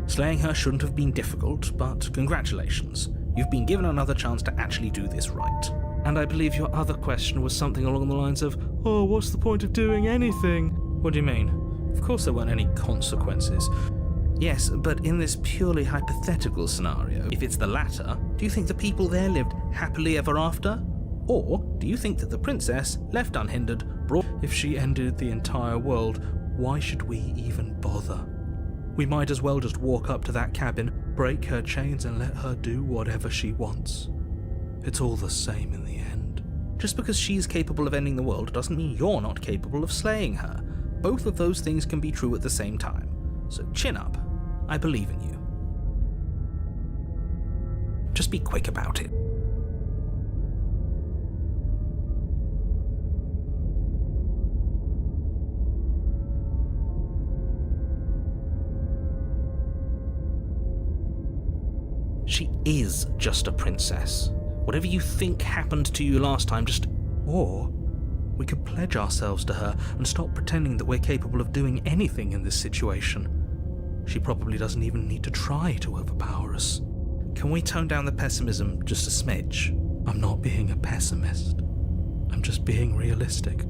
Slaying her shouldn't have been difficult, but congratulations. You've been given another chance to actually do this right. And I believe your other question was something along the lines of, oh, what's the point of doing anything? What do you mean? Of course there weren't any consequences. Yes, but in this purely hypothetical scenario, if it's the latter, do you think the people there lived happily ever after? Or do you think that the princess, left unhindered, brought... If she ended the entire world, why should we even bother? We might as well just walk up to that cabin, break her chains and let her do whatever she wants. It's all the same in the end. Just because she's capable of ending the world doesn't mean you're not capable of slaying her. Both of those things can be true at the same time. So chin up. I believe in you. Just be quick about it. She is just a princess. Whatever you think happened to you last time, just... Or we could pledge ourselves to her and stop pretending that we're capable of doing anything in this situation. She probably doesn't even need to try to overpower us. Can we tone down the pessimism just a smidge? I'm not being a pessimist. I'm just being realistic.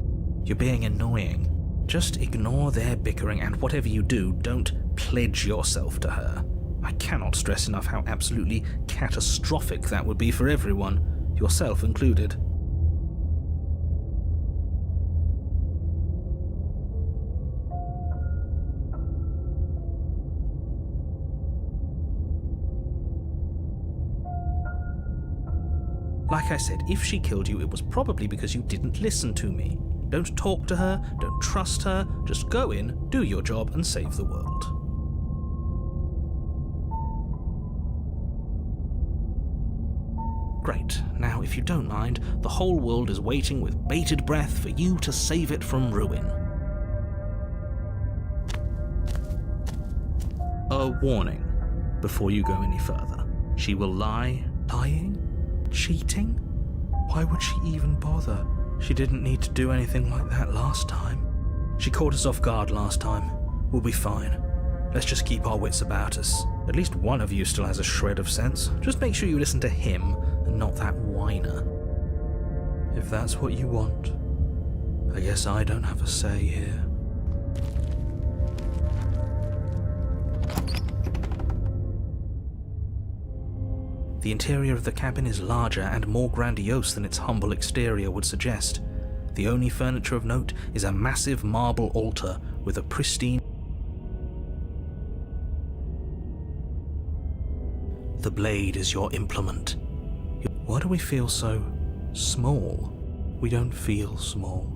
You're being annoying. Just ignore their bickering, and whatever you do, don't pledge yourself to her. I cannot stress enough how absolutely catastrophic that would be for everyone, yourself included. Like I said, if she killed you, it was probably because you didn't listen to me. Don't talk to her, don't trust her, just go in, do your job, and save the world. Great. Now, if you don't mind, the whole world is waiting with bated breath for you to save it from ruin. A warning before you go any further. She will lie. Lying? Cheating? Why would she even bother? She didn't need to do anything like that last time. She caught us off guard last time. We'll be fine. Let's just keep our wits about us. At least one of you still has a shred of sense. Just make sure you listen to him and not that whiner. If that's what you want, I guess I don't have a say here. The interior of the cabin is larger and more grandiose than its humble exterior would suggest. The only furniture of note is a massive marble altar with a pristine... The blade is your implement. Why do we feel so small? We don't feel small.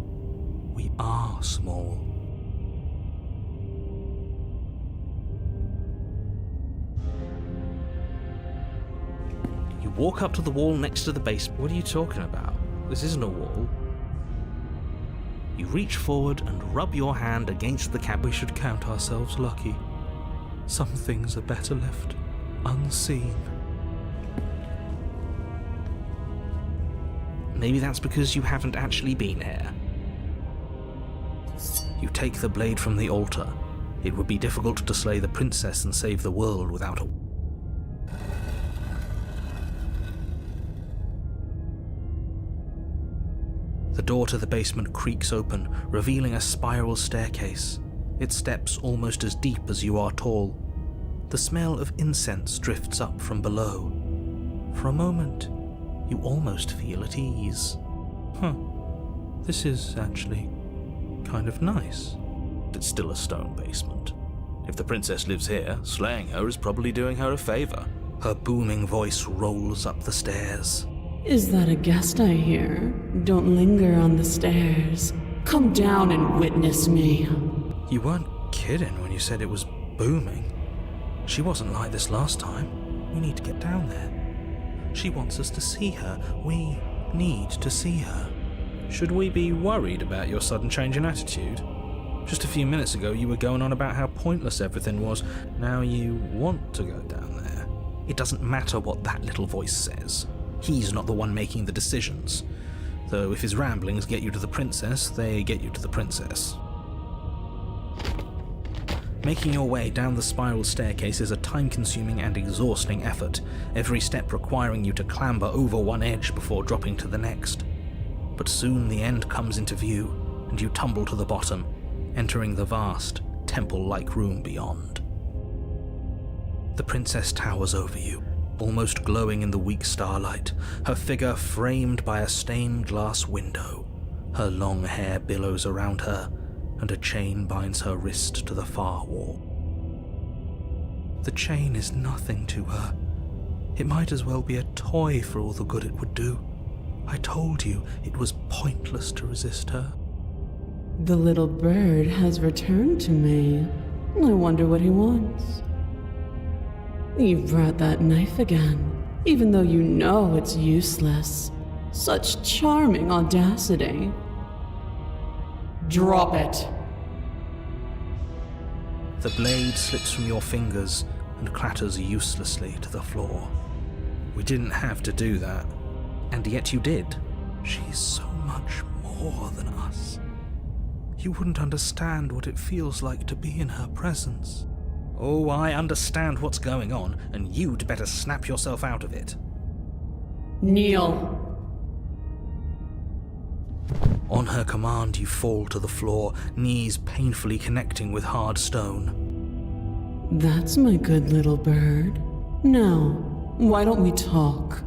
We are small. You walk up to the wall next to the basement. What are you talking about? This isn't a wall. You reach forward and rub your hand against the cab. We should count ourselves lucky. Some things are better left unseen. Maybe that's because you haven't actually been here. You take the blade from the altar. It would be difficult to slay the princess and save the world without a... The door to the basement creaks open, revealing a spiral staircase. Its steps almost as deep as you are tall. The smell of incense drifts up from below. For a moment, you almost feel at ease. This is actually kind of nice. It's still a stone basement. If the princess lives here, slaying her is probably doing her a favor. Her booming voice rolls up the stairs. Is that a guest I hear? Don't linger on the stairs. Come down and witness me. You weren't kidding when you said it was booming. She wasn't like this last time. We need to get down there. She wants us to see her. We need to see her. Should we be worried about your sudden change in attitude? Just a few minutes ago you were going on about how pointless everything was. Now you want to go down there. It doesn't matter what that little voice says. He's not the one making the decisions. Though if his ramblings get you to the princess, they get you to the princess. Making your way down the spiral staircase is a time-consuming and exhausting effort, every step requiring you to clamber over one edge before dropping to the next. But soon the end comes into view, and you tumble to the bottom, entering the vast, temple-like room beyond. The princess towers over you, almost glowing in the weak starlight, her figure framed by a stained glass window. Her long hair billows around her, and a chain binds her wrist to the far wall. The chain is nothing to her. It might as well be a toy for all the good it would do. I told you it was pointless to resist her. The little bird has returned to me. I wonder what he wants. You've brought that knife again, even though you know it's useless. Such charming audacity. Drop it. The blade slips from your fingers and clatters uselessly to the floor. We didn't have to do that, and yet you did. She's so much more than us. You wouldn't understand what it feels like to be in her presence. Oh, I understand what's going on, and you'd better snap yourself out of it. Kneel. On her command, you fall to the floor, knees painfully connecting with hard stone. That's my good little bird. Now, why don't we talk?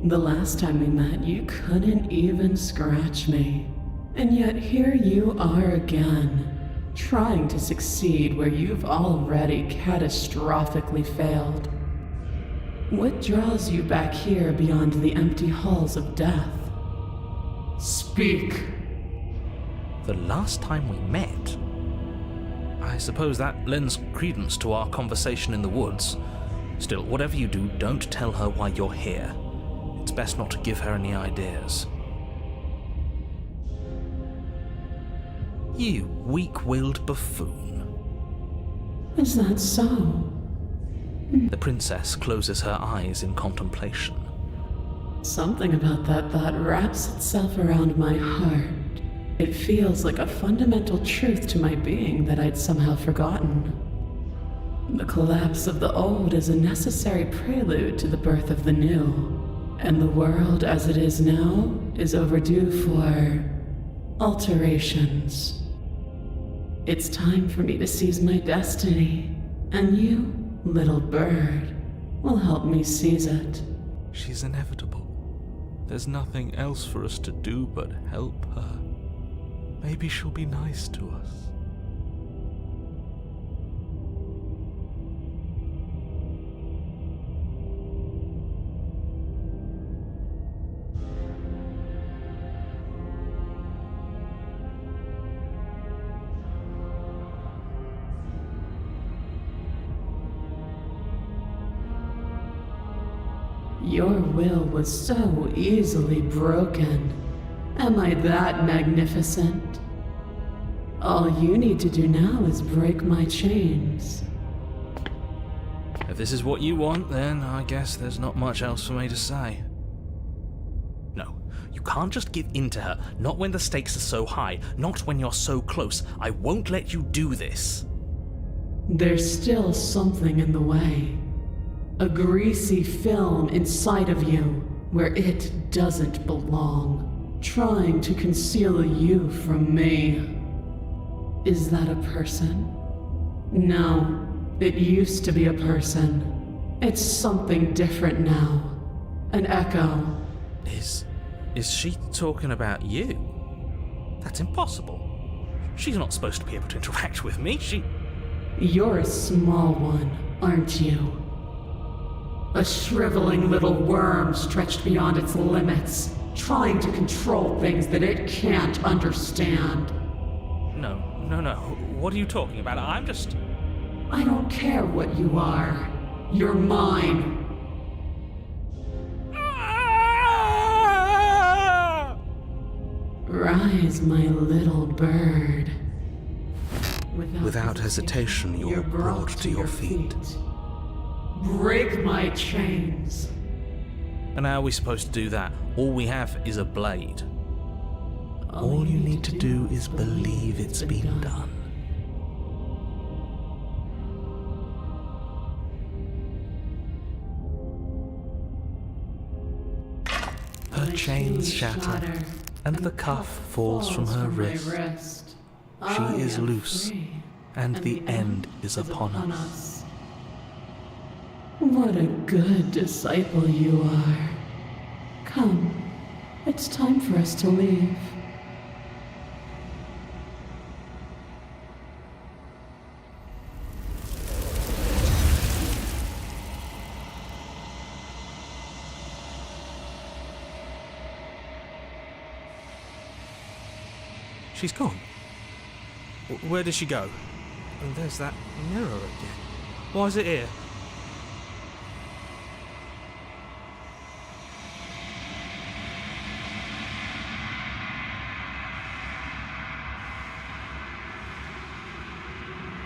The last time we met, you couldn't even scratch me. And yet here you are again, trying to succeed where you've already catastrophically failed. What draws you back here beyond the empty halls of death? Speak. The last time we met? I suppose that lends credence to our conversation in the woods. Still, whatever you do, don't tell her why you're here. It's best not to give her any ideas. You weak-willed buffoon. Is that so? The princess closes her eyes in contemplation. Something about that thought wraps itself around my heart. It feels like a fundamental truth to my being that I'd somehow forgotten. The collapse of the old is a necessary prelude to the birth of the new, and the world as it is now is overdue for alterations. It's time for me to seize my destiny, and you, little bird, will help me seize it. She's inevitable. There's nothing else for us to do but help her. Maybe she'll be nice to us. Your will was so easily broken. Am I that magnificent? All you need to do now is break my chains. If this is what you want, then I guess there's not much else for me to say. No, you can't just give in to her. Not when the stakes are so high. Not when you're so close. I won't let you do this. There's still something in the way. A greasy film inside of you where it doesn't belong, trying to conceal you from me. Is that a person? No, it used to be a person. It's something different now. An echo. Is she talking about you? That's impossible. She's not supposed to be able to interact with me. You're a small one, aren't you? A shriveling little worm stretched beyond its limits, trying to control things that it can't understand. No. What are you talking about? I'm just... I don't care what you are. You're mine. Rise, my little bird. Without hesitation, you're brought to your feet. Break my chains. And how are we supposed to do that? All we have is a blade. All you need to do is believe it's been done. Her chains shatter, and the cuff falls from her wrist. She is loose, and the end is upon us. What a good disciple you are. Come, it's time for us to leave. She's gone. Where did she go? And there's that mirror again. Why is it here?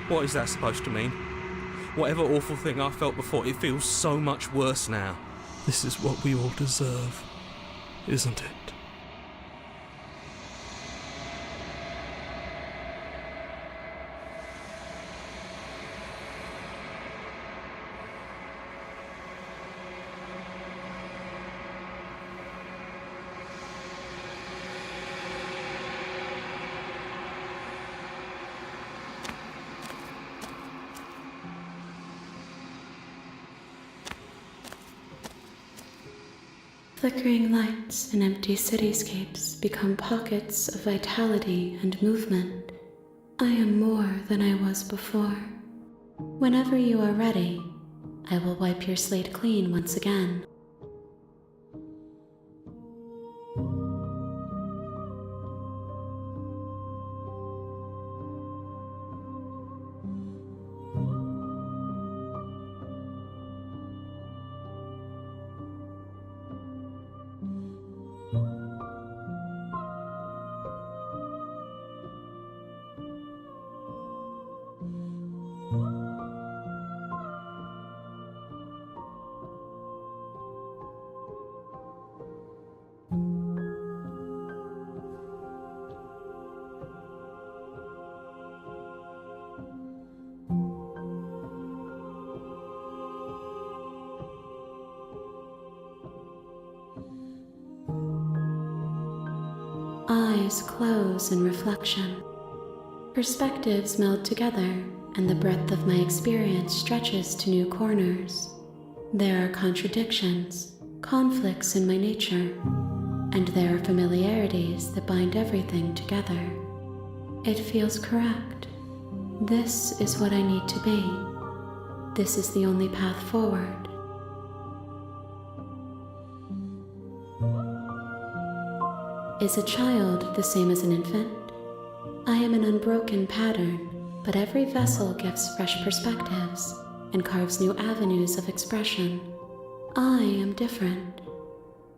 What is that supposed to mean? Whatever awful thing I felt before, it feels so much worse now. This is what we all deserve, isn't it? Flickering lights and empty cityscapes become pockets of vitality and movement. I am more than I was before. Whenever you are ready, I will wipe your slate clean once again. Eyes close in reflection. Perspectives meld together, and the breadth of my experience stretches to new corners. There are contradictions, conflicts in my nature, and there are familiarities that bind everything together. It feels correct. This is what I need to be. This is the only path forward. Is a child the same as an infant? I am an unbroken pattern, but every vessel gives fresh perspectives and carves new avenues of expression. I am different,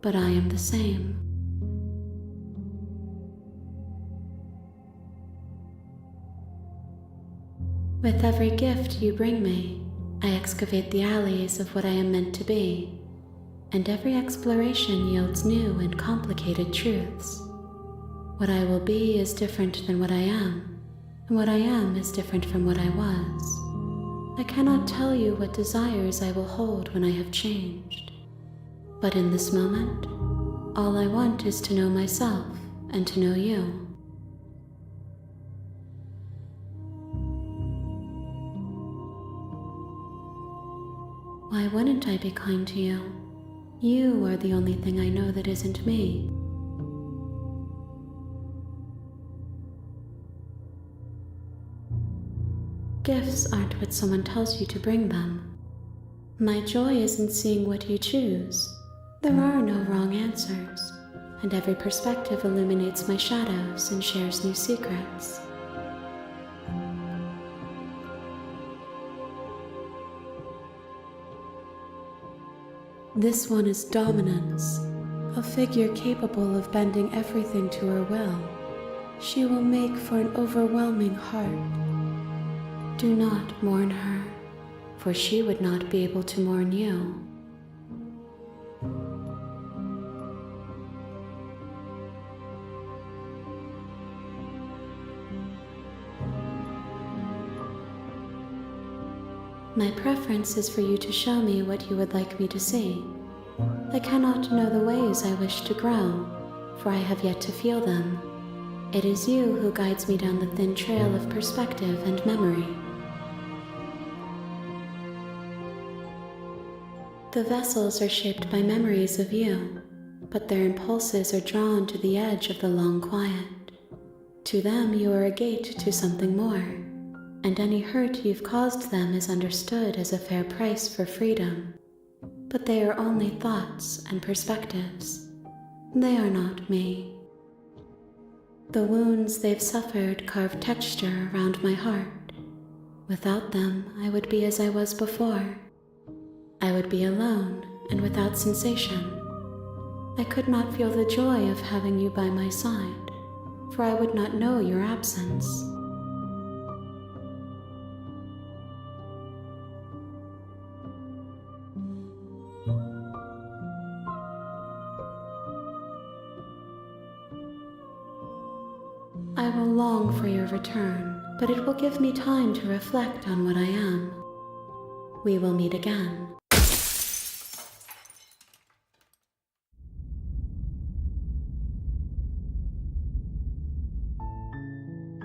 but I am the same. With every gift you bring me, I excavate the alleys of what I am meant to be, and every exploration yields new and complicated truths. What I will be is different than what I am, and what I am is different from what I was. I cannot tell you what desires I will hold when I have changed. But in this moment, all I want is to know myself and to know you. Why wouldn't I be kind to you? You are the only thing I know that isn't me. Gifts aren't what someone tells you to bring them. My joy is in seeing what you choose. There are no wrong answers, and every perspective illuminates my shadows and shares new secrets. This one is dominance, a figure capable of bending everything to her will. She will make for an overwhelming heart. Do not mourn her, for she would not be able to mourn you. My preference is for you to show me what you would like me to see. I cannot know the ways I wish to grow, for I have yet to feel them. It is you who guides me down the thin trail of perspective and memory. The vessels are shaped by memories of you, but their impulses are drawn to the edge of the long quiet. To them you are a gate to something more, and any hurt you've caused them is understood as a fair price for freedom. But they are only thoughts and perspectives. They are not me. The wounds they've suffered carve texture around my heart. Without them, I would be as I was before. I would be alone and without sensation. I could not feel the joy of having you by my side, for I would not know your absence. I will long for your return, but it will give me time to reflect on what I am. We will meet again.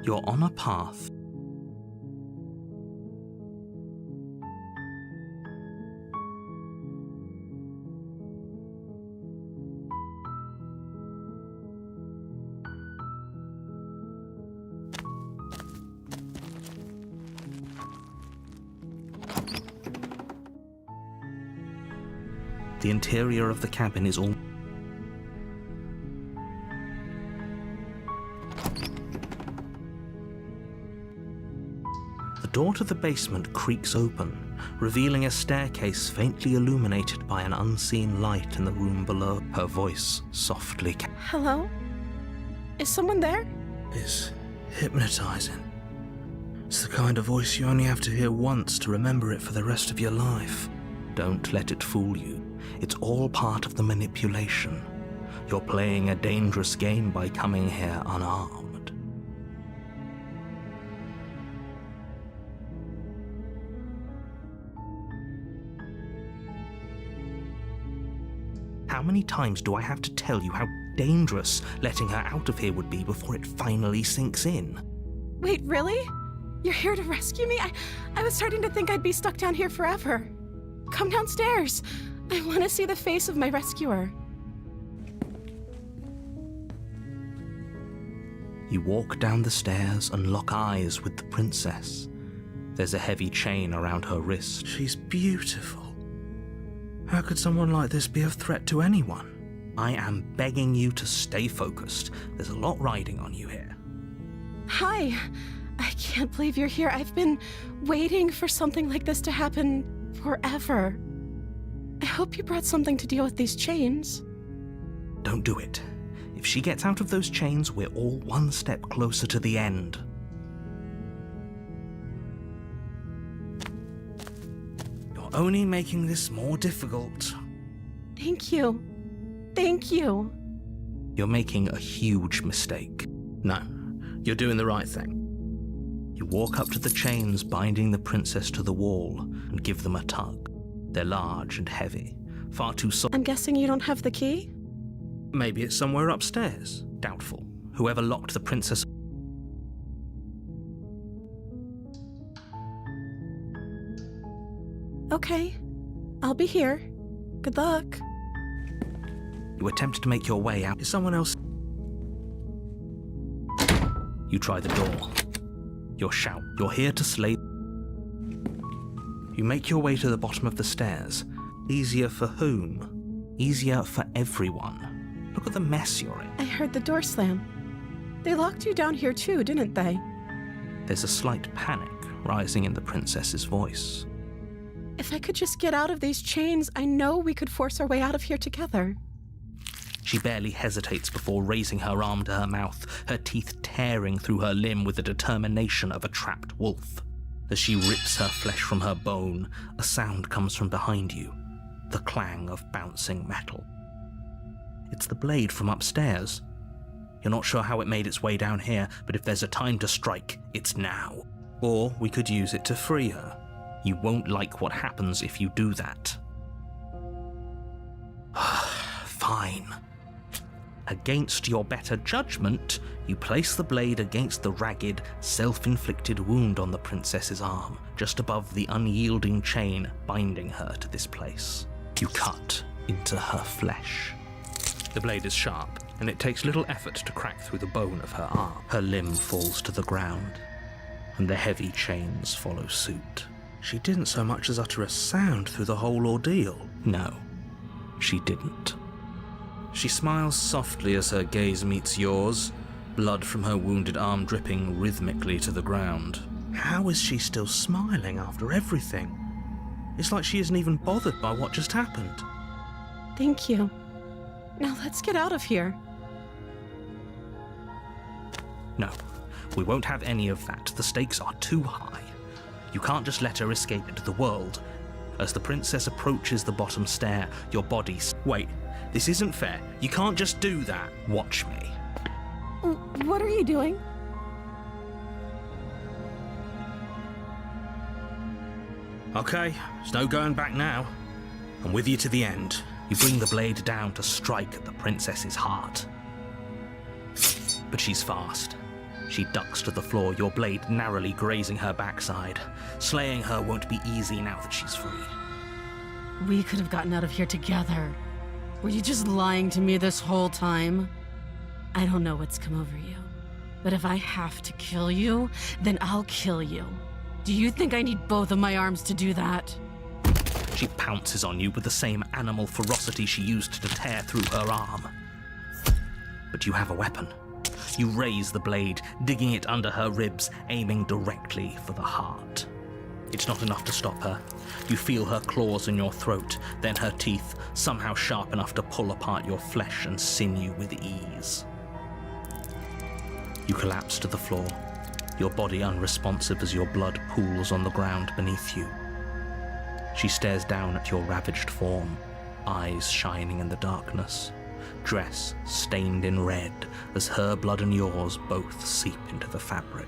You're on a path. The interior of the cabin is all... The door to the basement creaks open, revealing a staircase faintly illuminated by an unseen light in the room below. Her voice softly... Hello? Is someone there? Is hypnotizing. It's the kind of voice you only have to hear once to remember it for the rest of your life. Don't let it fool you. It's all part of the manipulation. You're playing a dangerous game by coming here unarmed. How many times do I have to tell you how dangerous letting her out of here would be before it finally sinks in? Wait, really? You're here to rescue me? I was starting to think I'd be stuck down here forever. Come downstairs. I want to see the face of my rescuer. You walk down the stairs and lock eyes with the princess. There's a heavy chain around her wrist. She's beautiful. How could someone like this be a threat to anyone? I am begging you to stay focused. There's a lot riding on you here. Hi. I can't believe you're here. I've been waiting for something like this to happen forever. I hope you brought something to deal with these chains. Don't do it. If she gets out of those chains, we're all one step closer to the end. You're only making this more difficult. Thank you. Thank you. You're making a huge mistake. No, you're doing the right thing. You walk up to the chains binding the princess to the wall and give them a tug. They're large and heavy, far too soft. I'm guessing you don't have the key? Maybe it's somewhere upstairs. Doubtful. Whoever locked the princess... Okay. I'll be here. Good luck. You attempt to make your way out. Is someone else... You try the door. You shout. You're here to slay... You make your way to the bottom of the stairs. Easier for whom? Easier for everyone. Look at the mess you're in. I heard the door slam. They locked you down here too, didn't they? There's a slight panic rising in the princess's voice. If I could just get out of these chains, I know we could force our way out of here together. She barely hesitates before raising her arm to her mouth, her teeth tearing through her limb with the determination of a trapped wolf. As she rips her flesh from her bone, a sound comes from behind you, the clang of bouncing metal. It's the blade from upstairs. You're not sure how it made its way down here, but if there's a time to strike, it's now. Or we could use it to free her. You won't like what happens if you do that. Fine. Against your better judgment, you place the blade against the ragged, self-inflicted wound on the princess's arm, just above the unyielding chain binding her to this place. You cut into her flesh. The blade is sharp, and it takes little effort to crack through the bone of her arm. Her limb falls to the ground, and the heavy chains follow suit. She didn't so much as utter a sound through the whole ordeal. No, she didn't. She smiles softly as her gaze meets yours, blood from her wounded arm dripping rhythmically to the ground. How is she still smiling after everything? It's like she isn't even bothered by what just happened. Thank you. Now let's get out of here. No, we won't have any of that. The stakes are too high. You can't just let her escape into the world. As the princess approaches the bottom stair, your body... Wait, this isn't fair. You can't just do that. Watch me. What are you doing? Okay, there's no going back now. I'm with you to the end. You bring the blade down to strike at the princess's heart. But she's fast. She ducks to the floor, your blade narrowly grazing her backside. Slaying her won't be easy now that she's free. We could have gotten out of here together. Were you just lying to me this whole time? I don't know what's come over you, but if I have to kill you, then I'll kill you. Do you think I need both of my arms to do that? She pounces on you with the same animal ferocity she used to tear through her arm. But you have a weapon. You raise the blade, digging it under her ribs, aiming directly for the heart. It's not enough to stop her. You feel her claws in your throat, then her teeth, somehow sharp enough to pull apart your flesh and sinew with ease. You collapse to the floor, your body unresponsive as your blood pools on the ground beneath you. She stares down at your ravaged form, eyes shining in the darkness, dress stained in red as her blood and yours both seep into the fabric.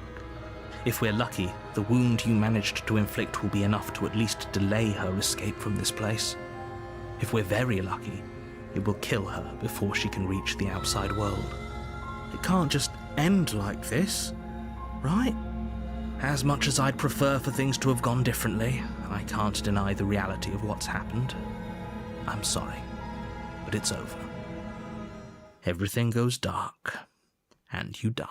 If we're lucky, the wound you managed to inflict will be enough to at least delay her escape from this place. If we're very lucky, it will kill her before she can reach the outside world. It can't just end like this, right? As much as I'd prefer for things to have gone differently, I can't deny the reality of what's happened. I'm sorry, but it's over. Everything goes dark, and you die.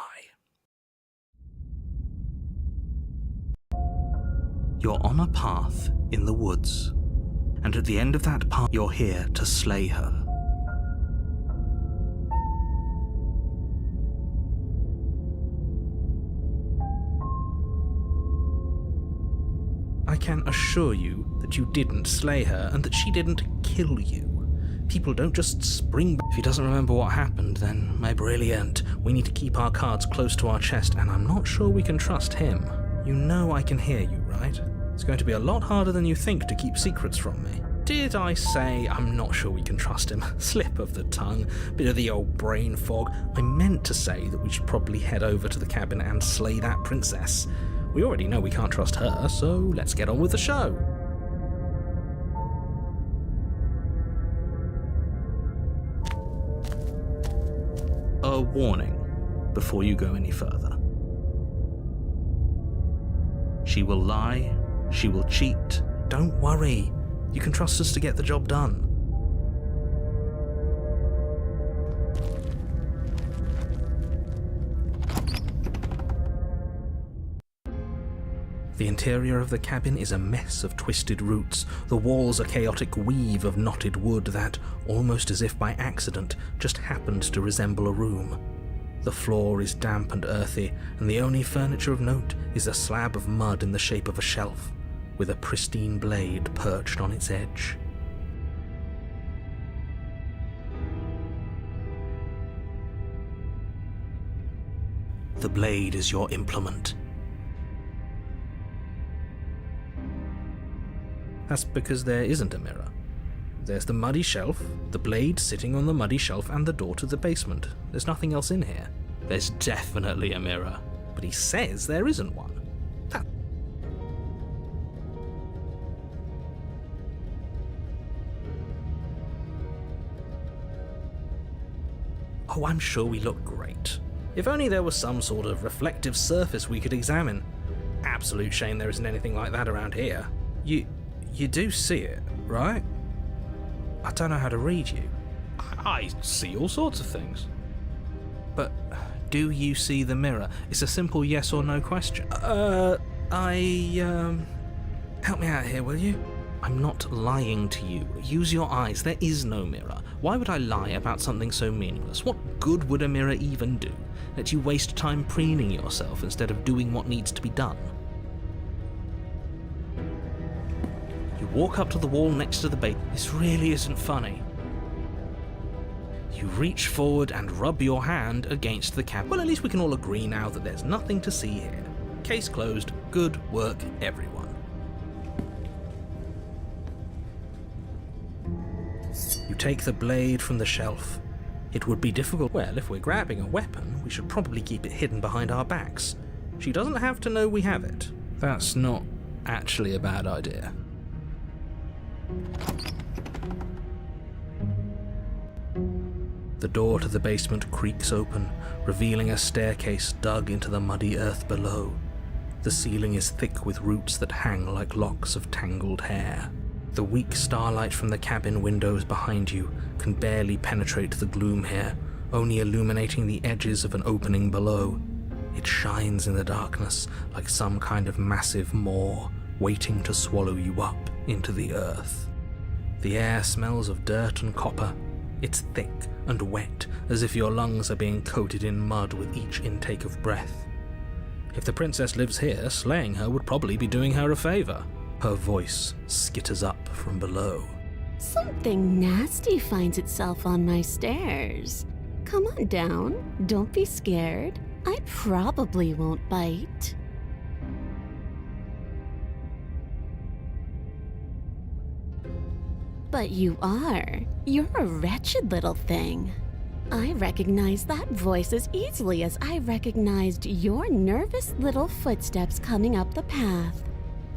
You're on a path in the woods, and at the end of that path, you're here to slay her. I can assure you that you didn't slay her and that she didn't kill you. People don't just spring back. If he doesn't remember what happened, then my brilliant. We need to keep our cards close to our chest, and I'm not sure we can trust him. You know I can hear you, right? It's going to be a lot harder than you think to keep secrets from me. Did I say I'm not sure we can trust him? Slip of the tongue, bit of the old brain fog. I meant to say that we should probably head over to the cabin and slay that princess. We already know we can't trust her, so let's get on with the show. A warning before you go any further. She will lie, she will cheat. Don't worry, you can trust us to get the job done. The interior of the cabin is a mess of twisted roots. The walls a chaotic weave of knotted wood that, almost as if by accident, just happened to resemble a room. The floor is damp and earthy, and the only furniture of note is a slab of mud in the shape of a shelf, with a pristine blade perched on its edge. The blade is your implement. That's because there isn't a mirror. There's the muddy shelf, the blade sitting on the muddy shelf, and the door to the basement. There's nothing else in here. There's definitely a mirror, but he says there isn't one. Oh, I'm sure we look great. If only there was some sort of reflective surface we could examine. Absolute shame there isn't anything like that around here. You do see it, right? I don't know how to read you. I see all sorts of things. But do you see the mirror? It's a simple yes or no question. Help me out here, will you? I'm not lying to you. Use your eyes. There is no mirror. Why would I lie about something so meaningless? What good would a mirror even do? Let you waste time preening yourself instead of doing what needs to be done. You walk up to the wall next to the bait. This really isn't funny. You reach forward and rub your hand against the cap. Well, at least we can all agree now that there's nothing to see here. Case closed. Good work, everyone. You take the blade from the shelf. It would be difficult. Well, if we're grabbing a weapon, we should probably keep it hidden behind our backs. She doesn't have to know we have it. That's not actually a bad idea. The door to the basement creaks open, revealing a staircase dug into the muddy earth below. The ceiling is thick with roots that hang like locks of tangled hair. The weak starlight from the cabin windows behind you can barely penetrate the gloom here, only illuminating the edges of an opening below. It shines in the darkness like some kind of massive maw waiting to swallow you up into the earth. The air smells of dirt and copper. It's thick and wet, as if your lungs are being coated in mud with each intake of breath. If the princess lives here, slaying her would probably be doing her a favor. Her voice skitters up from below. Something nasty finds itself on my stairs. Come on down. Don't be scared. I probably won't bite. But you are. You're a wretched little thing. I recognize that voice as easily as I recognized your nervous little footsteps coming up the path.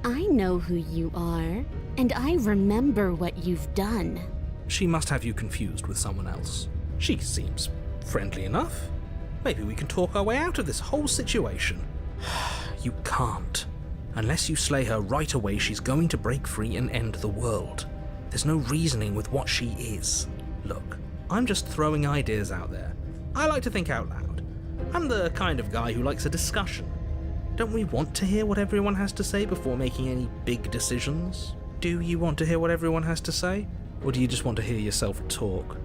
I know who you are, and I remember what you've done. She must have you confused with someone else. She seems friendly enough. Maybe we can talk our way out of this whole situation. You can't. Unless you slay her right away, she's going to break free and end the world. There's no reasoning with what she is. Look, I'm just throwing ideas out there. I like to think out loud. I'm the kind of guy who likes a discussion. Don't we want to hear what everyone has to say before making any big decisions? Do you want to hear what everyone has to say? Or do you just want to hear yourself talk?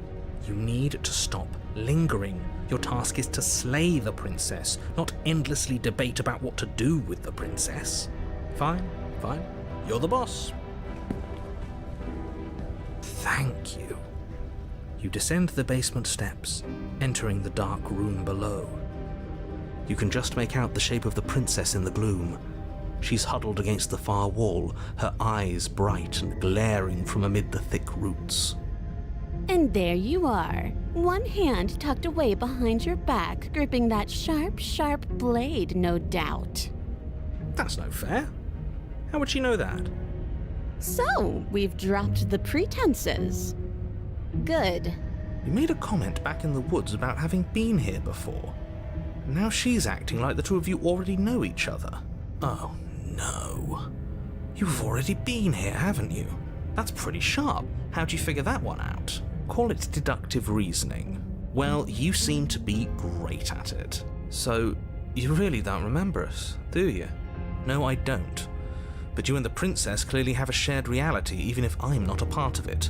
You need to stop lingering. Your task is to slay the princess, not endlessly debate about what to do with the princess. Fine. You're the boss. Thank you. You descend the basement steps, entering the dark room below. You can just make out the shape of the princess in the gloom. She's huddled against the far wall, her eyes bright and glaring from amid the thick roots. And there you are, one hand tucked away behind your back, gripping that sharp, sharp blade, no doubt. That's no fair. How would she know that? So, we've dropped the pretenses. Good. You made a comment back in the woods about having been here before. Now she's acting like the two of you already know each other. Oh no. You've already been here, haven't you? That's pretty sharp. How'd you figure that one out? Call it deductive reasoning. Well, you seem to be great at it. So, you really don't remember us, do you? No, I don't. But you and the princess clearly have a shared reality, even if I'm not a part of it.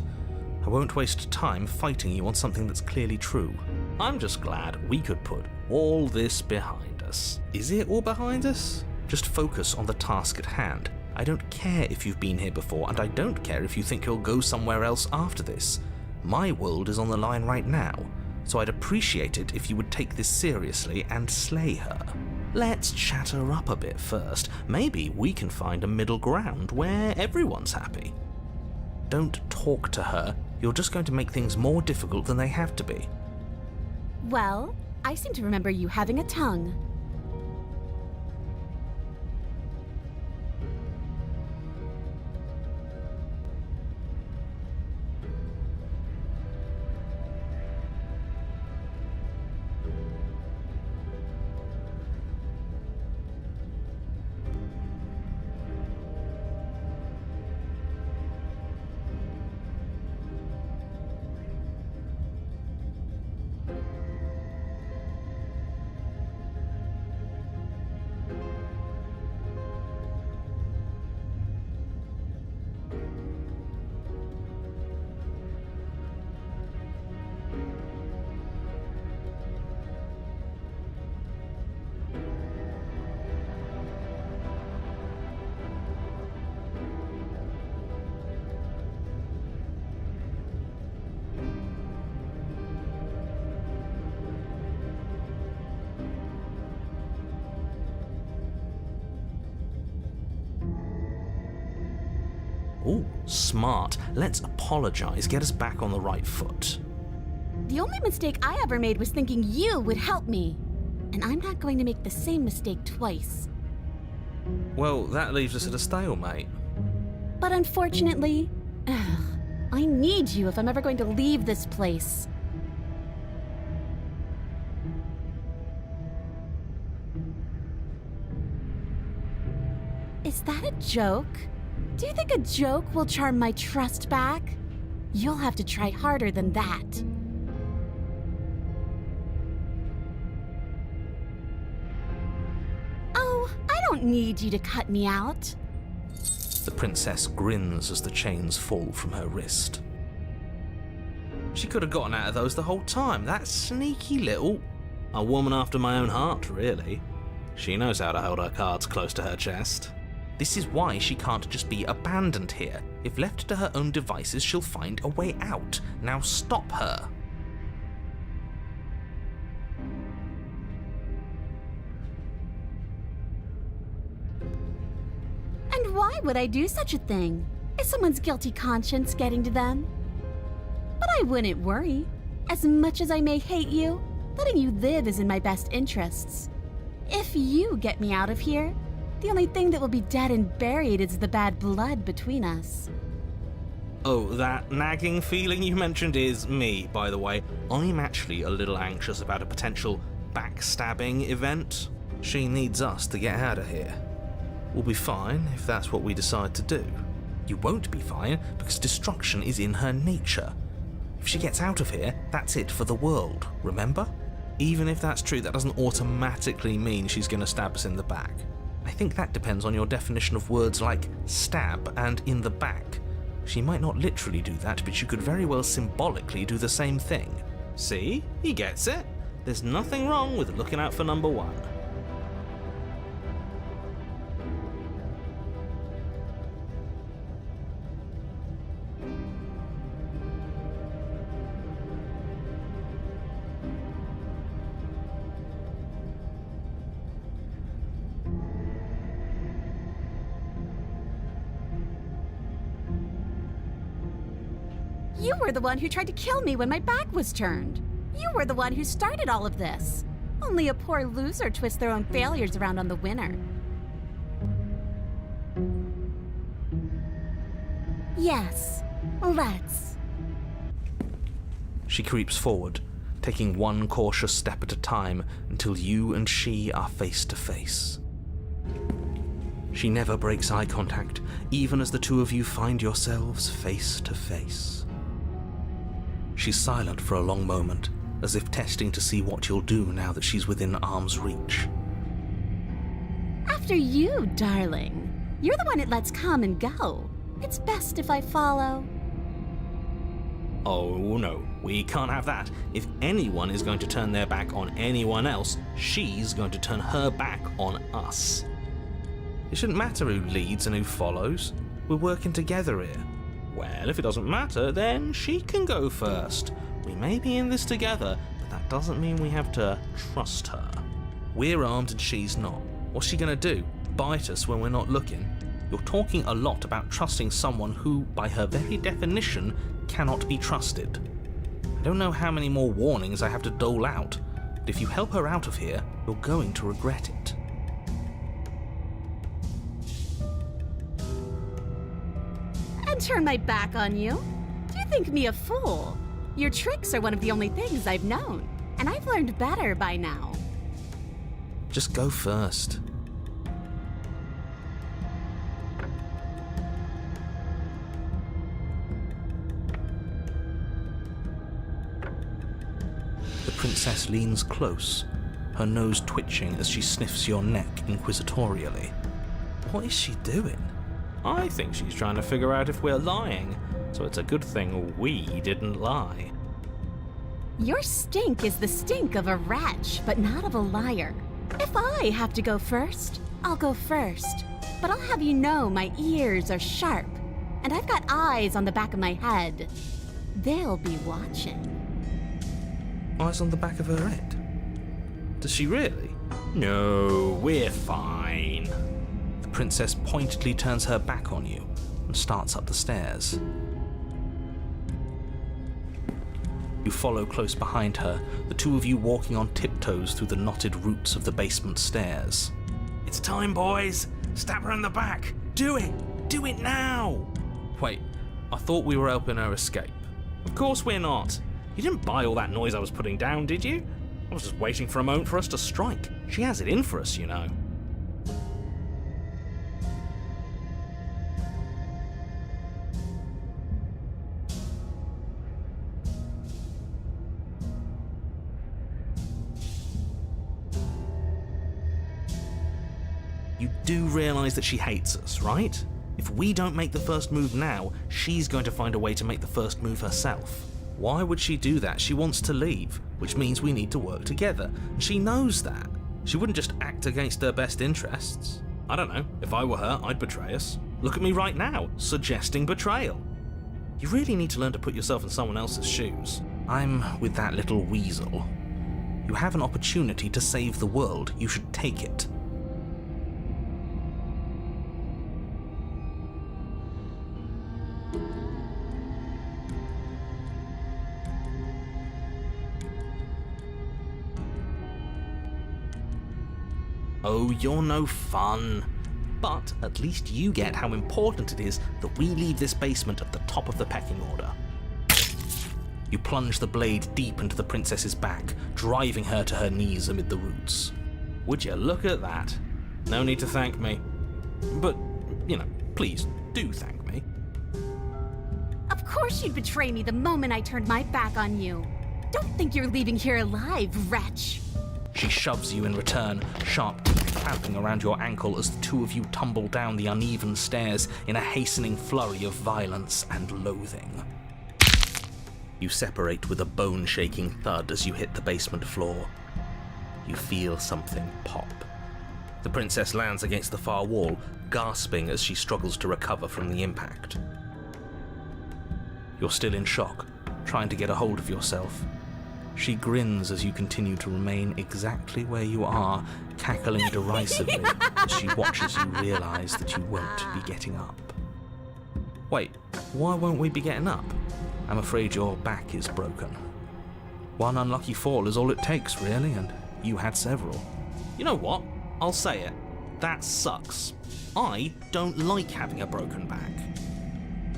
I won't waste time fighting you on something that's clearly true. I'm just glad we could put all this behind us. Is it all behind us? Just focus on the task at hand. I don't care if you've been here before, and I don't care if you think you'll go somewhere else after this. My world is on the line right now, so I'd appreciate it if you would take this seriously and slay her. Let's chat her up a bit first. Maybe we can find a middle ground where everyone's happy. Don't talk to her. You're just going to make things more difficult than they have to be. Well, I seem to remember you having a tongue. Ooh, smart. Let's apologize, get us back on the right foot. The only mistake I ever made was thinking you would help me. And I'm not going to make the same mistake twice. Well, that leaves us at a stalemate. But unfortunately, I need you if I'm ever going to leave this place. Is that a joke? Do you think a joke will charm my trust back? You'll have to try harder than that. Oh, I don't need you to cut me out. The princess grins as the chains fall from her wrist. She could have gotten out of those the whole time. That sneaky little... A woman after my own heart, really. She knows how to hold her cards close to her chest. This is why she can't just be abandoned here. If left to her own devices, she'll find a way out. Now stop her. And why would I do such a thing? Is someone's guilty conscience getting to them? But I wouldn't worry. As much as I may hate you, letting you live is in my best interests. If you get me out of here, the only thing that will be dead and buried is the bad blood between us. Oh, that nagging feeling you mentioned is me, by the way. I'm actually a little anxious about a potential backstabbing event. She needs us to get out of here. We'll be fine if that's what we decide to do. You won't be fine because destruction is in her nature. If she gets out of here, that's it for the world, remember? Even if that's true, that doesn't automatically mean she's going to stab us in the back. I think that depends on your definition of words like stab and in the back. She might not literally do that, but you could very well symbolically do the same thing. See? He gets it. There's nothing wrong with looking out for number one. You were the one who tried to kill me when my back was turned. You were the one who started all of this. Only a poor loser twists their own failures around on the winner. Yes, let's. She creeps forward, taking one cautious step at a time until you and she are face to face. She never breaks eye contact, even as the two of you find yourselves face to face. She's silent for a long moment, as if testing to see what you'll do now that she's within arm's reach. After you, darling. You're the one it lets come and go. It's best if I follow. Oh no, we can't have that. If anyone is going to turn their back on anyone else, she's going to turn her back on us. It shouldn't matter who leads and who follows. We're working together here. Well, if it doesn't matter, then she can go first. We may be in this together, but that doesn't mean we have to trust her. We're armed and she's not. What's she gonna do? Bite us when we're not looking? You're talking a lot about trusting someone who, by her very definition, cannot be trusted. I don't know how many more warnings I have to dole out, but if you help her out of here, you're going to regret it. And turn my back on you? Do you think me a fool? Your tricks are one of the only things I've known, and I've learned better by now. Just go first. The princess leans close, her nose twitching as she sniffs your neck inquisitorially. What is she doing? I think she's trying to figure out if we're lying, so it's a good thing we didn't lie. Your stink is the stink of a wretch, but not of a liar. If I have to go first, I'll go first. But I'll have you know my ears are sharp, and I've got eyes on the back of my head. They'll be watching. Eyes on the back of her head? Does she really? No, we're fine. The princess pointedly turns her back on you and starts up the stairs. You follow close behind her, the two of you walking on tiptoes through the knotted roots of the basement stairs. It's time, boys! Stab her in the back! Do it! Do it now! Wait, I thought we were helping her escape. Of course we're not. You didn't buy all that noise I was putting down, did you? I was just waiting for a moment for us to strike. She has it in for us, you know. You do realise that she hates us, right? If we don't make the first move now, she's going to find a way to make the first move herself. Why would she do that? She wants to leave, which means we need to work together. And she knows that. She wouldn't just act against her best interests. I don't know, if I were her, I'd betray us. Look at me right now, suggesting betrayal. You really need to learn to put yourself in someone else's shoes. I'm with that little weasel. You have an opportunity to save the world. You should take it. Oh, you're no fun. But at least you get how important it is that we leave this basement at the top of the pecking order. You plunge the blade deep into the princess's back, driving her to her knees amid the roots. Would you look at that? No need to thank me. But, please do thank me. Of course you'd betray me the moment I turned my back on you. Don't think you're leaving here alive, wretch. She shoves you in return, sharp teeth clamping around your ankle as the two of you tumble down the uneven stairs in a hastening flurry of violence and loathing. You separate with a bone-shaking thud as you hit the basement floor. You feel something pop. The princess lands against the far wall, gasping as she struggles to recover from the impact. You're still in shock, trying to get a hold of yourself. She grins as you continue to remain exactly where you are, cackling derisively as she watches you realize that you won't be getting up. Wait, why won't we be getting up? I'm afraid your back is broken. One unlucky fall is all it takes, really, and you had several. You know what? I'll say it. That sucks. I don't like having a broken back.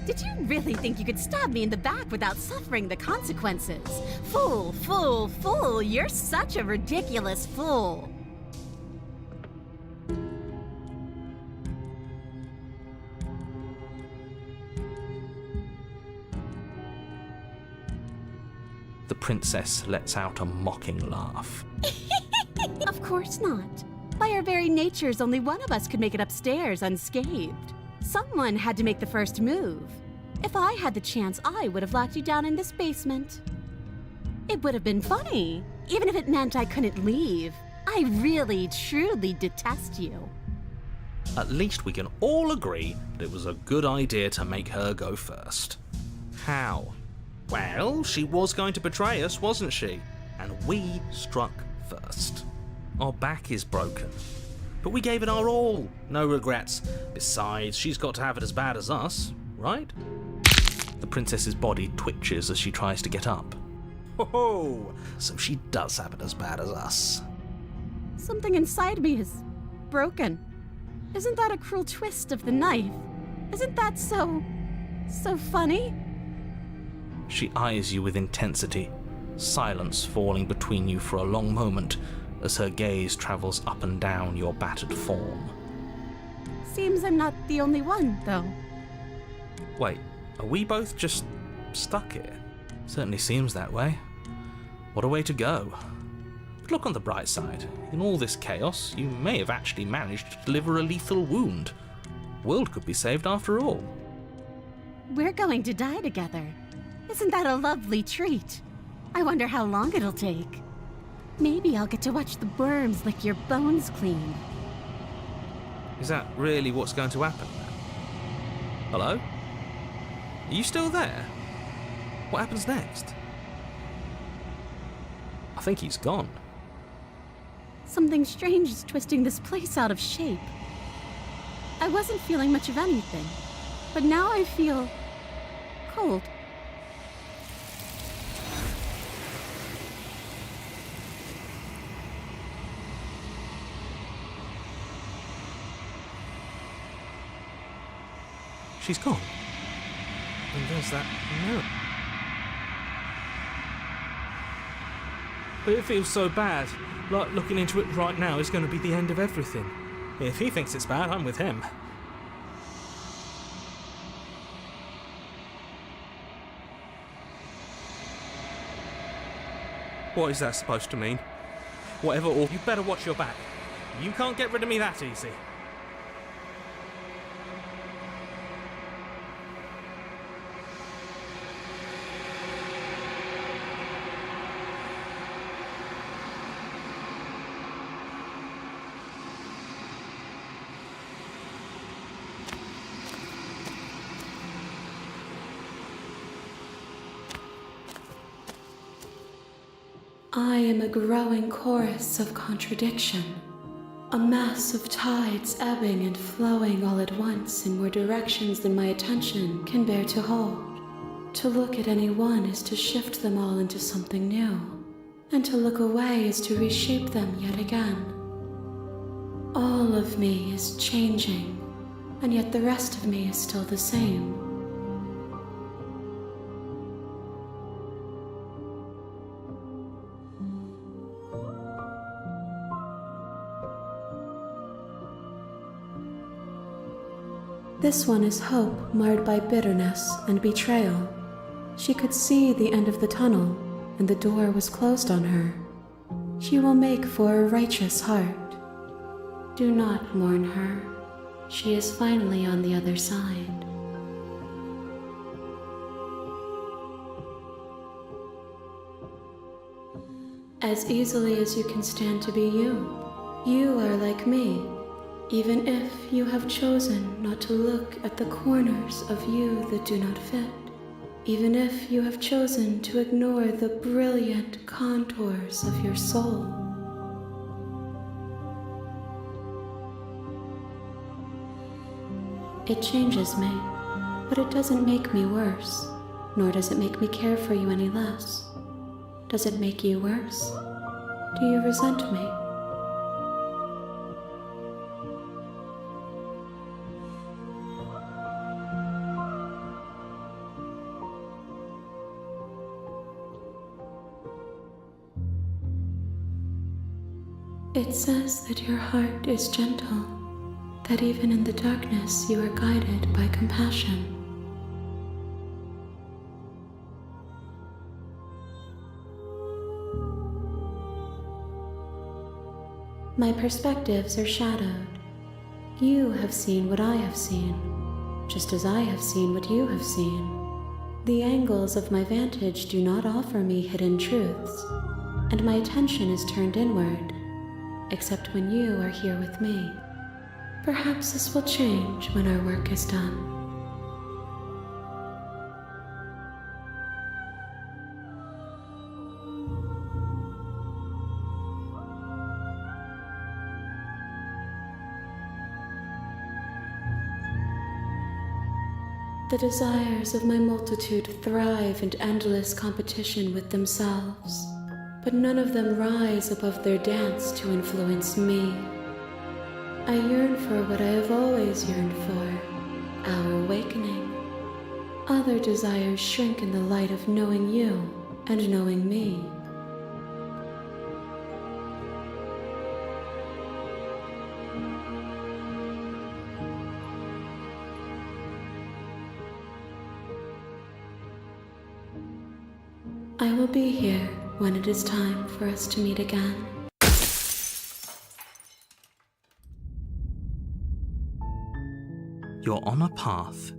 Did you really think you could stab me in the back without suffering the consequences? Fool, fool, fool, you're such a ridiculous fool. The princess lets out a mocking laugh. Of course not. By our very natures, only one of us could make it upstairs unscathed. Someone had to make the first move. If I had the chance, I would have locked you down in this basement. It would have been funny, even if it meant I couldn't leave. I really, truly detest you. At least we can all agree that it was a good idea to make her go first. How? Well, she was going to betray us, wasn't she? And we struck first. Our back is broken. But we gave it our all. No regrets. Besides, she's got to have it as bad as us, right? The princess's body twitches as she tries to get up. Ho-ho! So she does have it as bad as us. Something inside me is broken. Isn't that a cruel twist of the knife? Isn't that so funny? She eyes you with intensity, silence falling between you for a long moment as her gaze travels up and down your battered form. Seems I'm not the only one, though. Wait, are we both just stuck here? Certainly seems that way. What a way to go. But look on the bright side. In all this chaos, you may have actually managed to deliver a lethal wound. The world could be saved after all. We're going to die together. Isn't that a lovely treat? I wonder how long it'll take. Maybe I'll get to watch the worms lick your bones clean. Is that really what's going to happen? Hello? Are you still there? What happens next? I think he's gone. Something strange is twisting this place out of shape. I wasn't feeling much of anything, but now I feel cold. She's gone. And there's that mirror. But it feels so bad. Like looking into it right now is going to be the end of everything. If he thinks it's bad, I'm with him. What is that supposed to mean? Whatever, or you better watch your back. You can't get rid of me that easy. I am a growing chorus of contradiction, a mass of tides ebbing and flowing all at once in more directions than my attention can bear to hold. To look at any one is to shift them all into something new, and to look away is to reshape them yet again. All of me is changing, and yet the rest of me is still the same. This one is hope marred by bitterness and betrayal. She could see the end of the tunnel, and the door was closed on her. She will make for a righteous heart. Do not mourn her. She is finally on the other side. As easily as you can stand to be you, you are like me. Even if you have chosen not to look at the corners of you that do not fit, even if you have chosen to ignore the brilliant contours of your soul. It changes me, but it doesn't make me worse, nor does it make me care for you any less. Does it make you worse? Do you resent me? It says that your heart is gentle, that even in the darkness you are guided by compassion. My perspectives are shadowed. You have seen what I have seen, just as I have seen what you have seen. The angles of my vantage do not offer me hidden truths, and my attention is turned inward, except when you are here with me. Perhaps this will change when our work is done. The desires of my multitude thrive in endless competition with themselves, but none of them rise above their dance to influence me. I yearn for what I have always yearned for, our awakening. Other desires shrink in the light of knowing you and knowing me. I will be here when it is time for us to meet again. You're on a path.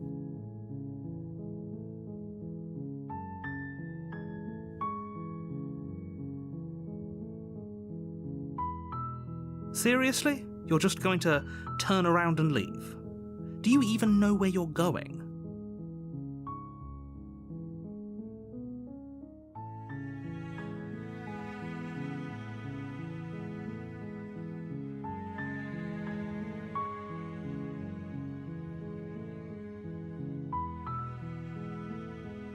Seriously? You're just going to turn around and leave? Do you even know where you're going?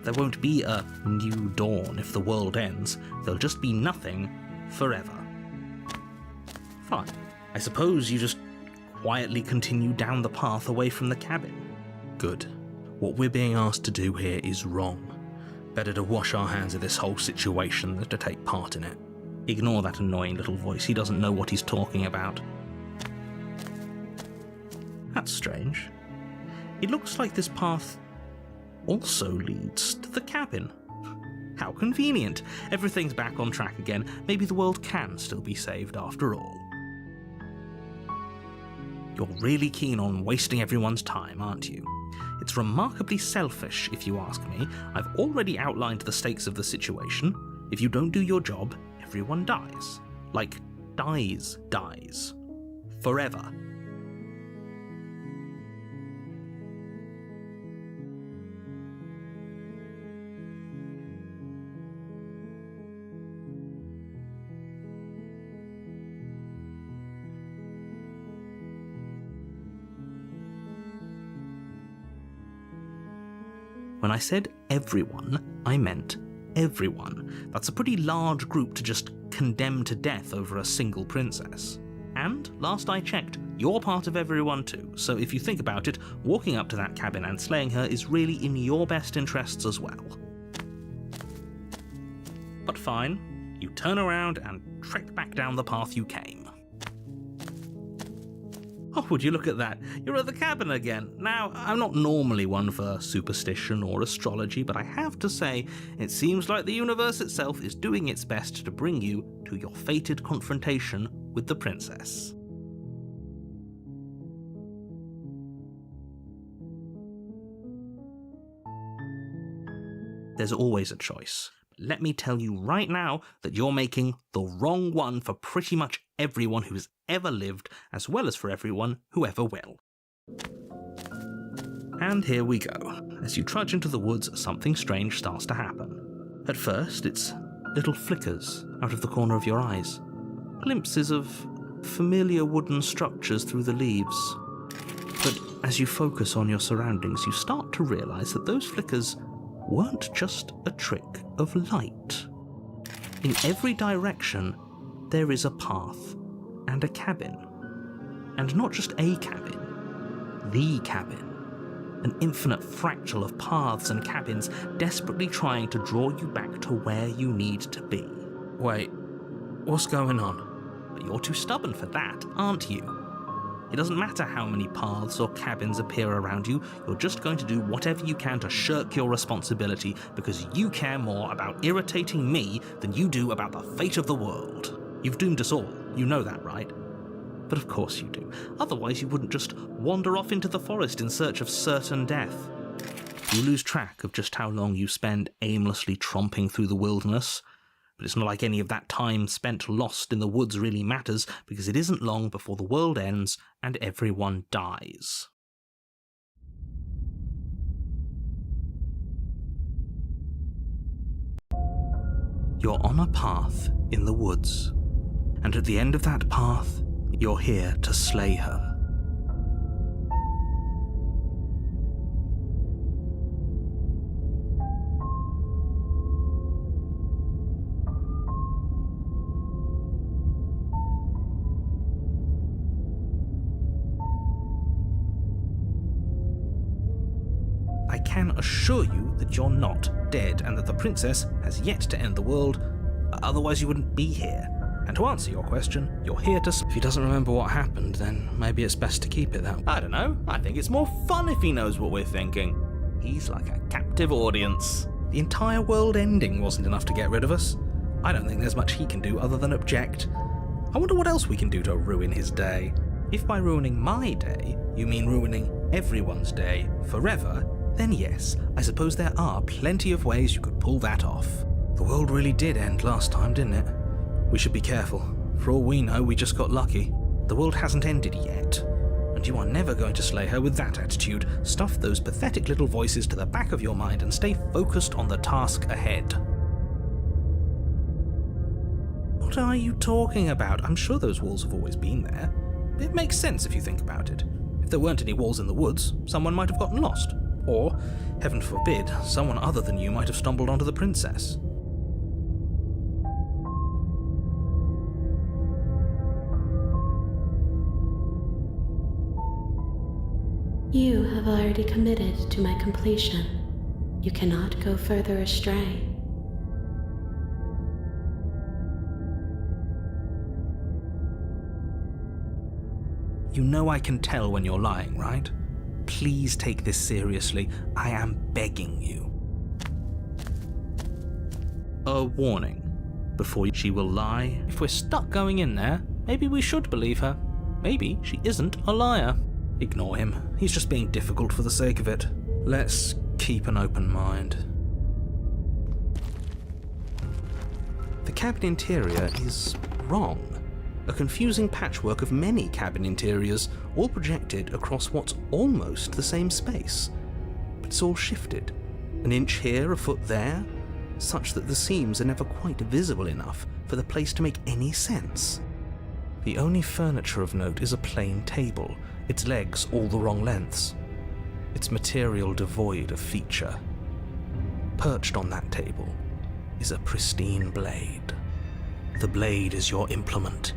There won't be a new dawn if the world ends. There'll just be nothing forever. Fine. I suppose you just quietly continue down the path away from the cabin. Good. What we're being asked to do here is wrong. Better to wash our hands of this whole situation than to take part in it. Ignore that annoying little voice. He doesn't know what he's talking about. That's strange. It looks like this path also leads to the cabin. How convenient. Everything's back on track again. Maybe the world can still be saved after all. You're really keen on wasting everyone's time, aren't you? It's remarkably selfish, if you ask me. I've already outlined the stakes of the situation. If you don't do your job, everyone dies. Like, dies. Forever. When I said everyone, I meant everyone. That's a pretty large group to just condemn to death over a single princess. And, last I checked, you're part of everyone too, so if you think about it, walking up to that cabin and slaying her is really in your best interests as well. But fine, you turn around and trek back down the path you came. Oh, would you look at that? You're at the cabin again. Now, I'm not normally one for superstition or astrology, but I have to say, it seems like the universe itself is doing its best to bring you to your fated confrontation with the princess. There's always a choice. Let me tell you right now that you're making the wrong one for pretty much everyone who's ever lived, as well as for everyone who ever will. And here we go. As you trudge into the woods, something strange starts to happen. At first, it's little flickers out of the corner of your eyes. Glimpses of familiar wooden structures through the leaves. But as you focus on your surroundings, you start to realize that those flickers weren't just a trick of light. In every direction, there is a path and a cabin. And not just a cabin, the cabin. An infinite fractal of paths and cabins desperately trying to draw you back to where you need to be. Wait, what's going on? But you're too stubborn for that, aren't you? It doesn't matter how many paths or cabins appear around you, you're just going to do whatever you can to shirk your responsibility because you care more about irritating me than you do about the fate of the world. You've doomed us all, you know that, right? But of course you do. Otherwise you wouldn't just wander off into the forest in search of certain death. You lose track of just how long you spend aimlessly tromping through the wilderness. But it's not like any of that time spent lost in the woods really matters, because it isn't long before the world ends and everyone dies. You're on a path in the woods, and at the end of that path, you're here to slay her. I can assure you that you're not dead and that the princess has yet to end the world, otherwise you wouldn't be here. And to answer your question, you're here to... If he doesn't remember what happened, then maybe it's best to keep it that way. I don't know, I think it's more fun if he knows what we're thinking. He's like a captive audience. The entire world ending wasn't enough to get rid of us. I don't think there's much he can do other than object. I wonder what else we can do to ruin his day. If by ruining my day, you mean ruining everyone's day forever, then yes, I suppose there are plenty of ways you could pull that off. The world really did end last time, didn't it? We should be careful. For all we know, we just got lucky. The world hasn't ended yet, and you are never going to slay her with that attitude. Stuff those pathetic little voices to the back of your mind and stay focused on the task ahead. What are you talking about? I'm sure those walls have always been there. It makes sense if you think about it. If there weren't any walls in the woods, someone might have gotten lost. Or, heaven forbid, someone other than you might have stumbled onto the princess. You have already committed to my completion. You cannot go further astray. You know I can tell when you're lying, right? Please take this seriously. I am begging you. A warning. Before she will lie, if we're stuck going in there, maybe we should believe her. Maybe she isn't a liar. Ignore him. He's just being difficult for the sake of it. Let's keep an open mind. The cabin interior is wrong. A confusing patchwork of many cabin interiors, all projected across what's almost the same space. But it's all shifted. An inch here, a foot there, such that the seams are never quite visible enough for the place to make any sense. The only furniture of note is a plain table, its legs all the wrong lengths. Its material devoid of feature. Perched on that table is a pristine blade. The blade is your implement.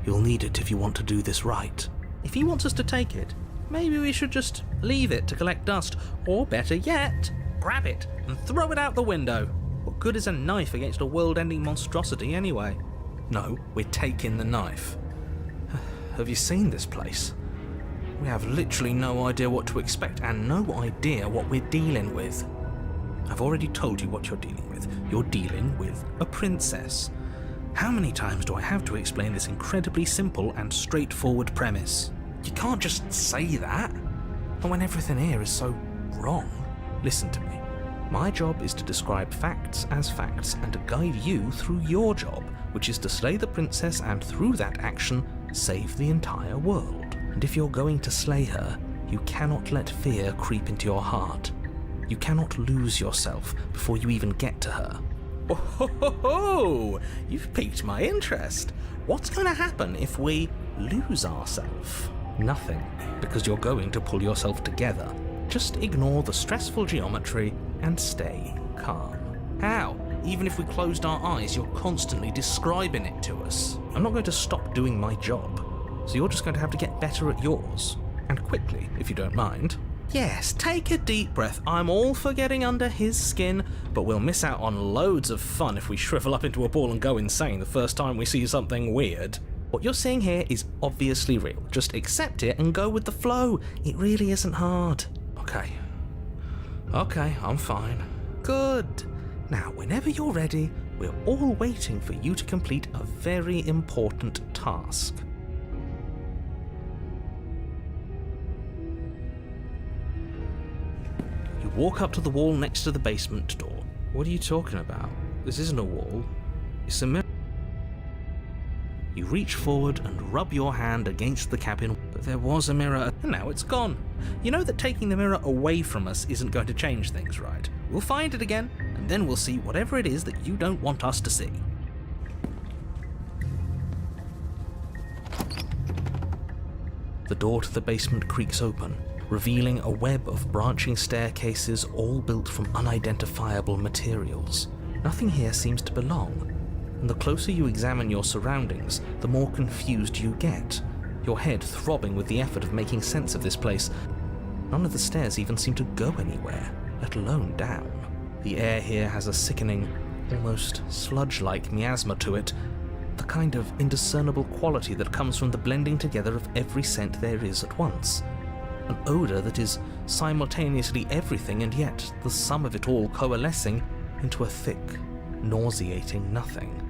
You'll need it if you want to do this right. If he wants us to take it, maybe we should just leave it to collect dust, or better yet, grab it and throw it out the window. What good is a knife against a world-ending monstrosity anyway? No, we're taking the knife. Have you seen this place? We have literally no idea what to expect and no idea what we're dealing with. I've already told you what you're dealing with. You're dealing with a princess. How many times do I have to explain this incredibly simple and straightforward premise? You can't just say that. And when everything here is so wrong. Listen to me. My job is to describe facts as facts and to guide you through your job, which is to slay the princess and through that action, save the entire world. And if you're going to slay her, you cannot let fear creep into your heart. You cannot lose yourself before you even get to her. Oh, ho, ho, ho. You've piqued my interest. What's going to happen if we lose ourselves? Nothing, because you're going to pull yourself together. Just ignore the stressful geometry and stay calm. How? Even if we closed our eyes, you're constantly describing it to us. I'm not going to stop doing my job, so you're just going to have to get better at yours. And quickly, if you don't mind. Yes, take a deep breath. I'm all for getting under his skin, but we'll miss out on loads of fun if we shrivel up into a ball and go insane the first time we see something weird. What you're seeing here is obviously real. Just accept it and go with the flow. It really isn't hard. Okay, I'm fine. Good. Now, whenever you're ready, we're all waiting for you to complete a very important task. You walk up to the wall next to the basement door. What are you talking about? This isn't a wall. It's a mirror. You reach forward and rub your hand against the cabin, but there was a mirror, and now it's gone. You know that taking the mirror away from us isn't going to change things, right? We'll find it again, and then we'll see whatever it is that you don't want us to see. The door to the basement creaks open, revealing a web of branching staircases all built from unidentifiable materials. Nothing here seems to belong. And the closer you examine your surroundings, the more confused you get, your head throbbing with the effort of making sense of this place. None of the stairs even seem to go anywhere, let alone down. The air here has a sickening, almost sludge-like miasma to it, the kind of indiscernible quality that comes from the blending together of every scent there is at once. An odour that is simultaneously everything and yet the sum of it all coalescing into a thick, nauseating nothing.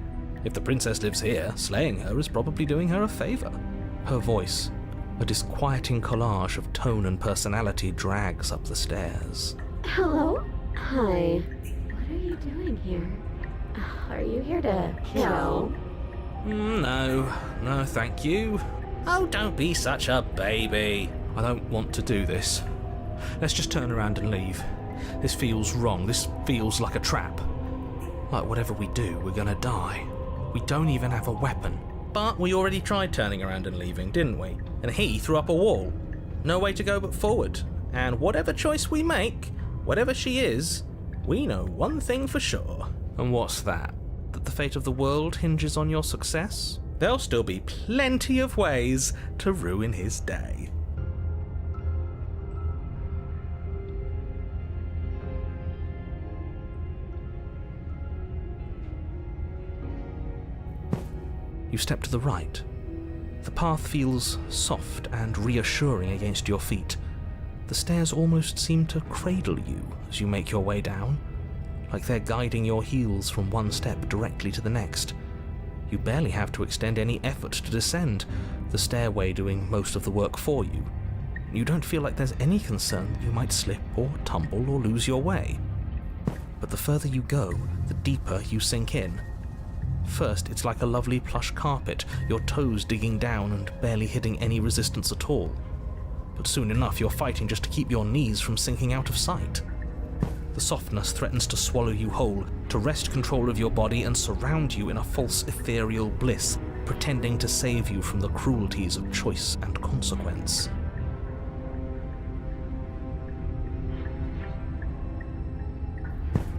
If the princess lives here, slaying her is probably doing her a favour. Her voice, a disquieting collage of tone and personality, drags up the stairs. Hello? Hi. What are you doing here? Are you here to kill? No, thank you. Oh, don't be such a baby. I don't want to do this. Let's just turn around and leave. This feels wrong. This feels like a trap. Like whatever we do, we're gonna die. We don't even have a weapon. But we already tried turning around and leaving, didn't we? And he threw up a wall. No way to go but forward. And whatever choice we make, whatever she is, we know one thing for sure. And what's that? That the fate of the world hinges on your success? There'll still be plenty of ways to ruin his day. You step to the right. The path feels soft and reassuring against your feet. The stairs almost seem to cradle you as you make your way down, like they're guiding your heels from one step directly to the next. You barely have to extend any effort to descend, the stairway doing most of the work for you. You don't feel like there's any concern that you might slip or tumble or lose your way. But the further you go, the deeper you sink in. First, it's like a lovely plush carpet, your toes digging down and barely hitting any resistance at all. But soon enough, you're fighting just to keep your knees from sinking out of sight. The softness threatens to swallow you whole, to wrest control of your body and surround you in a false ethereal bliss, pretending to save you from the cruelties of choice and consequence.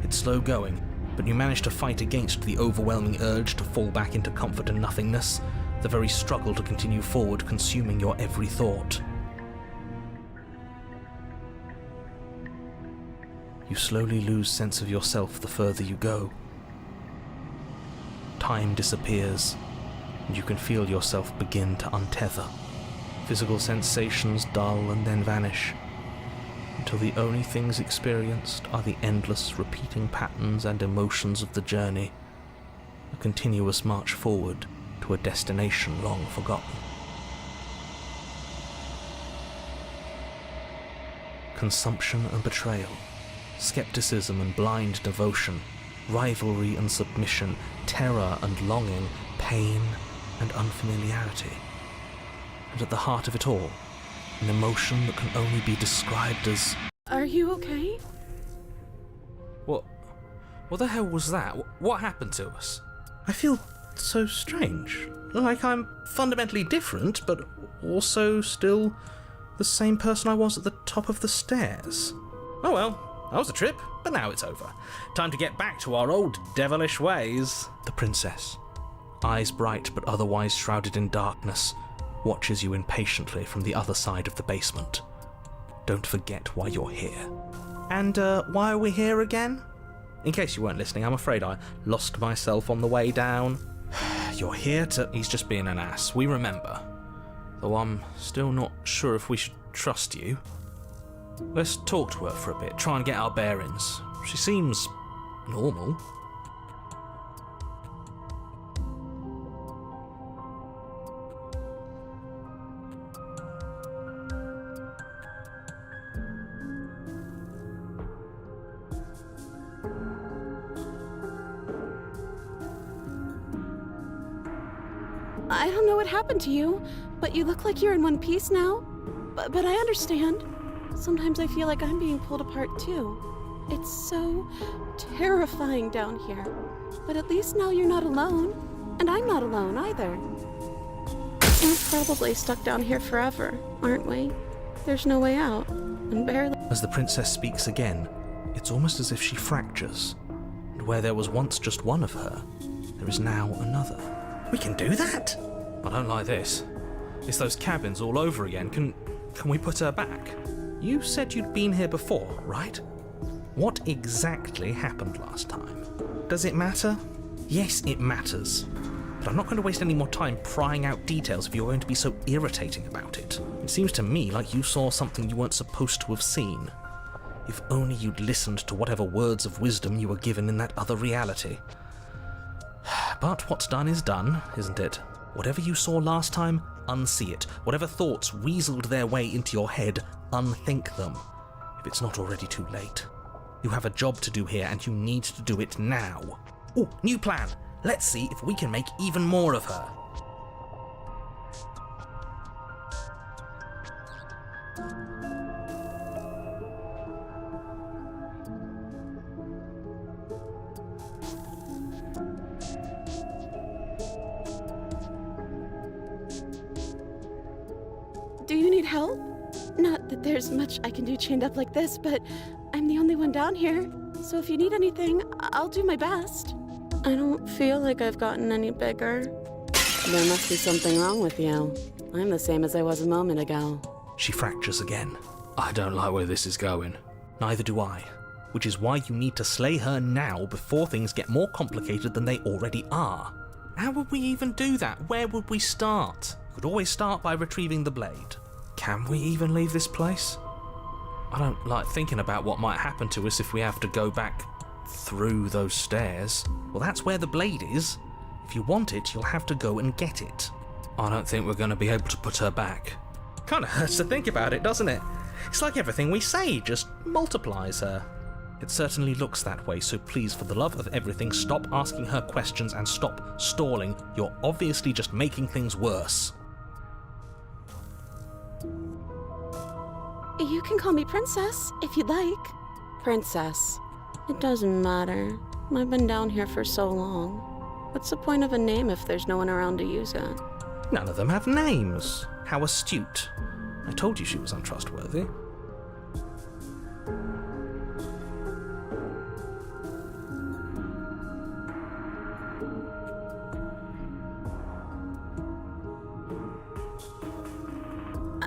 It's slow going, but you manage to fight against the overwhelming urge to fall back into comfort and nothingness, the very struggle to continue forward consuming your every thought. You slowly lose sense of yourself the further you go. Time disappears, and you can feel yourself begin to untether. Physical sensations dull and then vanish, until the only things experienced are the endless repeating patterns and emotions of the journey, a continuous march forward to a destination long forgotten. Consumption and betrayal, skepticism and blind devotion, rivalry and submission, terror and longing, pain and unfamiliarity. And at the heart of it all, an emotion that can only be described as... Are you okay? What the hell was that? What happened to us? I feel so strange. Like I'm fundamentally different, but also still the same person I was at the top of the stairs. Oh well, that was a trip, but now it's over. Time to get back to our old devilish ways. The princess, eyes bright but otherwise shrouded in darkness, watches you impatiently from the other side of the basement. Don't forget why you're here. And why are we here again? In case you weren't listening, I'm afraid I lost myself on the way down. You're here to... He's just being an ass, we remember. Though I'm still not sure if we should trust you. Let's talk to her for a bit, try and get our bearings. She seems normal. I don't know what happened to you, but you look like you're in one piece now. But I understand. Sometimes I feel like I'm being pulled apart too. It's so terrifying down here. But at least now you're not alone. And I'm not alone either. We're probably stuck down here forever, aren't we? There's no way out. And barely... As the princess speaks again, it's almost as if she fractures. And where there was once just one of her, there is now another. We can do that? I don't like this. It's those cabins all over again. Can we put her back? You said you'd been here before, right? What exactly happened last time? Does it matter? Yes, it matters. But I'm not going to waste any more time prying out details if you're going to be so irritating about it. It seems to me like you saw something you weren't supposed to have seen. If only you'd listened to whatever words of wisdom you were given in that other reality. But what's done is done, isn't it? Whatever you saw last time, unsee it. Whatever thoughts weaseled their way into your head, unthink them. If it's not already too late. You have a job to do here, and you need to do it now. Oh, new plan! Let's see if we can make even more of her. Do you need help? Not that there's much I can do chained up like this, but I'm the only one down here. So if you need anything, I'll do my best. I don't feel like I've gotten any bigger. There must be something wrong with you. I'm the same as I was a moment ago. She fractures again. I don't like where this is going. Neither do I. Which is why you need to slay her now before things get more complicated than they already are. How would we even do that? Where would we start? We could always start by retrieving the blade. Can we even leave this place? I don't like thinking about what might happen to us if we have to go back through those stairs. Well, that's where the blade is. If you want it, you'll have to go and get it. I don't think we're going to be able to put her back. Kinda hurts to think about it, doesn't it? It's like everything we say just multiplies her. It certainly looks that way, so please, for the love of everything, stop asking her questions and stop stalling. You're obviously just making things worse. You can call me Princess, if you'd like. Princess. It doesn't matter. I've been down here for so long. What's the point of a name if there's no one around to use it? None of them have names. How astute. I told you she was untrustworthy.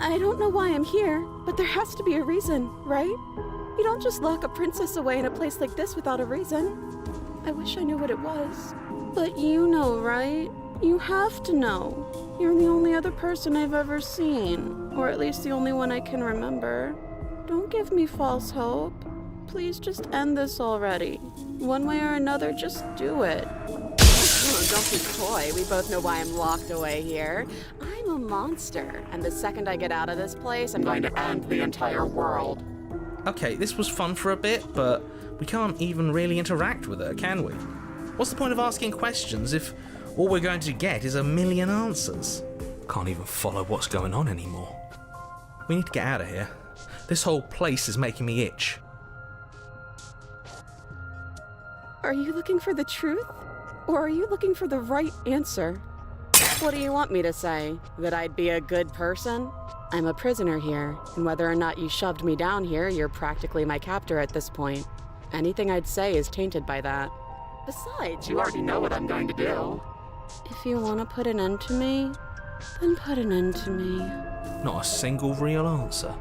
I don't know why I'm here, but there has to be a reason, right? You don't just lock a princess away in a place like this without a reason. I wish I knew what it was. But you know, right? You have to know. You're the only other person I've ever seen, or at least the only one I can remember. Don't give me false hope. Please just end this already. One way or another, just do it. Don't be coy. We both know why I'm locked away here. I'm a monster, and the second I get out of this place, I'm going to end the entire world. Okay, this was fun for a bit, but we can't even really interact with her, can we? What's the point of asking questions if all we're going to get is a million answers? Can't even follow what's going on anymore. We need to get out of here. This whole place is making me itch. Are you looking for the truth? Or are you looking for the right answer? What do you want me to say? That I'd be a good person? I'm a prisoner here, and whether or not you shoved me down here, you're practically my captor at this point. Anything I'd say is tainted by that. Besides, you already know what I'm going to do. If you want to put an end to me, then put an end to me. Not a single real answer.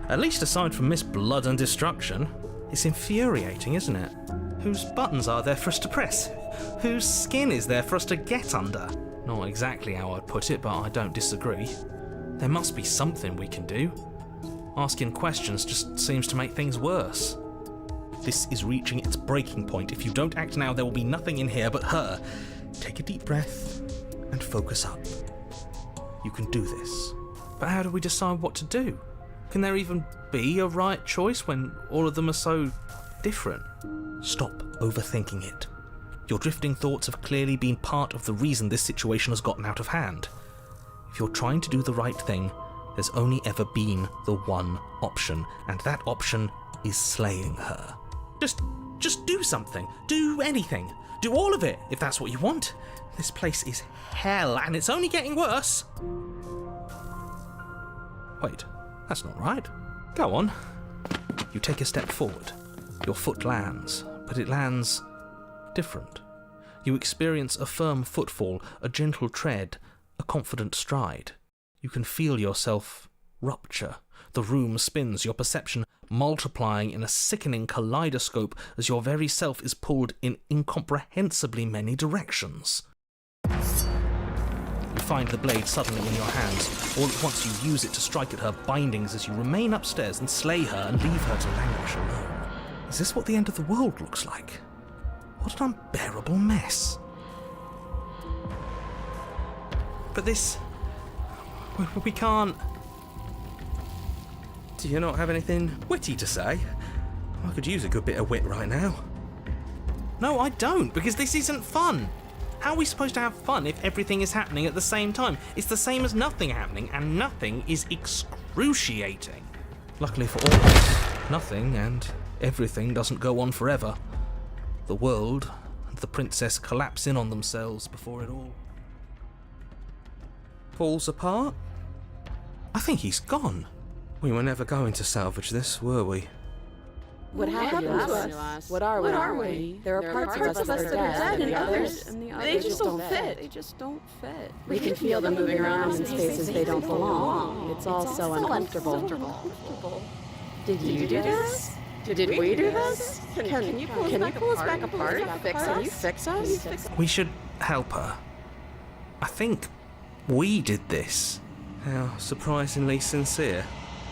At least aside from Miss Blood and Destruction. It's infuriating, isn't it? Whose buttons are there for us to press? Whose skin is there for us to get under? Not exactly how I'd put it, but I don't disagree. There must be something we can do. Asking questions just seems to make things worse. This is reaching its breaking point. If you don't act now, there will be nothing in here but her. Take a deep breath and focus up. You can do this. But how do we decide what to do? Can there even be a right choice when all of them are so different? Stop overthinking it. Your drifting thoughts have clearly been part of the reason this situation has gotten out of hand. If you're trying to do the right thing, there's only ever been the one option, and that option is slaying her. Just do something. Do anything. Do all of it, if that's what you want. This place is hell, and it's only getting worse. Wait, that's not right. Go on. You take a step forward. Your foot lands, but it lands different. You experience a firm footfall, a gentle tread, a confident stride. You can feel yourself rupture. The room spins, your perception multiplying in a sickening kaleidoscope as your very self is pulled in incomprehensibly many directions. You find the blade suddenly in your hands. All at once you use it to strike at her bindings as you remain upstairs and slay her and leave her to languish alone. Is this what the end of the world looks like? What an unbearable mess. But this... we can't... Do you not have anything witty to say? I could use a good bit of wit right now. No, I don't, because this isn't fun. How are we supposed to have fun if everything is happening at the same time? It's the same as nothing happening, and nothing is excruciating. Luckily for all of us, nothing and everything doesn't go on forever. The world and the princess collapse in on themselves before it all falls apart. I think he's gone. We were never going to salvage this, were we? What happened to us? What are we? There are parts of us that are dead, and the others they just don't fit. They just don't fit. We can feel them moving around in spaces they don't belong. It's all so uncomfortable. Did you do this? Did we do this? Can you pull us back apart? Can you fix us? We should help her. I think we did this. How surprisingly sincere.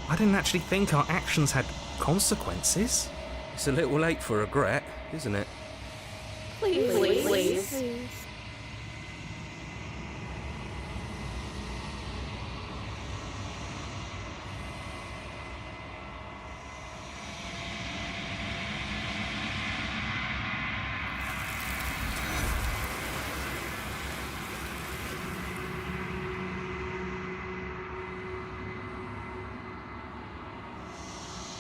I didn't actually think our actions had consequences. It's a little late for regret, isn't it? Please.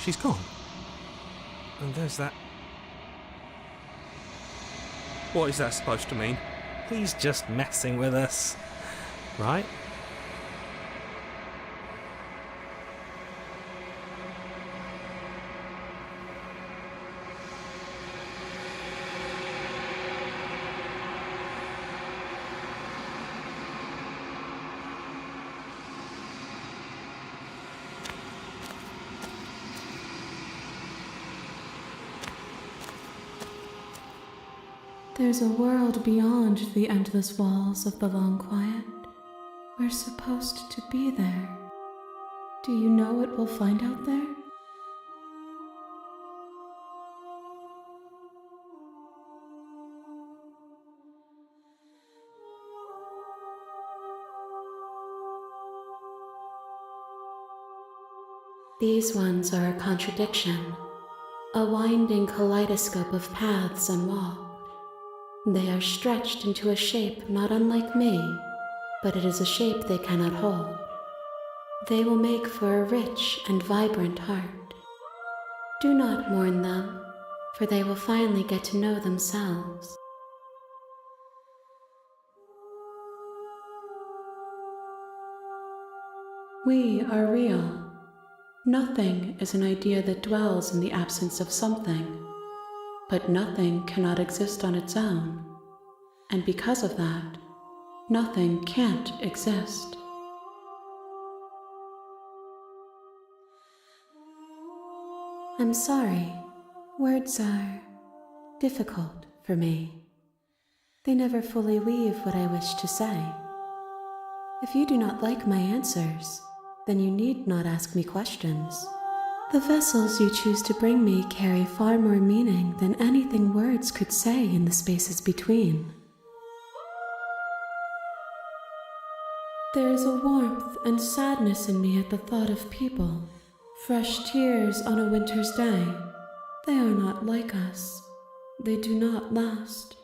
She's gone. And there's that... What is that supposed to mean? He's just messing with us. Right? There's a world beyond the endless walls of the long quiet. We're supposed to be there. Do you know what we'll find out there? These ones are a contradiction, a winding kaleidoscope of paths unwalked. They are stretched into a shape not unlike me, but it is a shape they cannot hold. They will make for a rich and vibrant heart. Do not mourn them, for they will finally get to know themselves. We are real. Nothing is an idea that dwells in the absence of something, but nothing cannot exist on its own, and because of that, nothing can't exist. I'm sorry, words are difficult for me. They never fully weave what I wish to say. If you do not like my answers, then you need not ask me questions. The vessels you choose to bring me carry far more meaning than anything words could say in the spaces between. There is a warmth and sadness in me at the thought of people. Fresh tears on a winter's day. They are not like us. They do not last.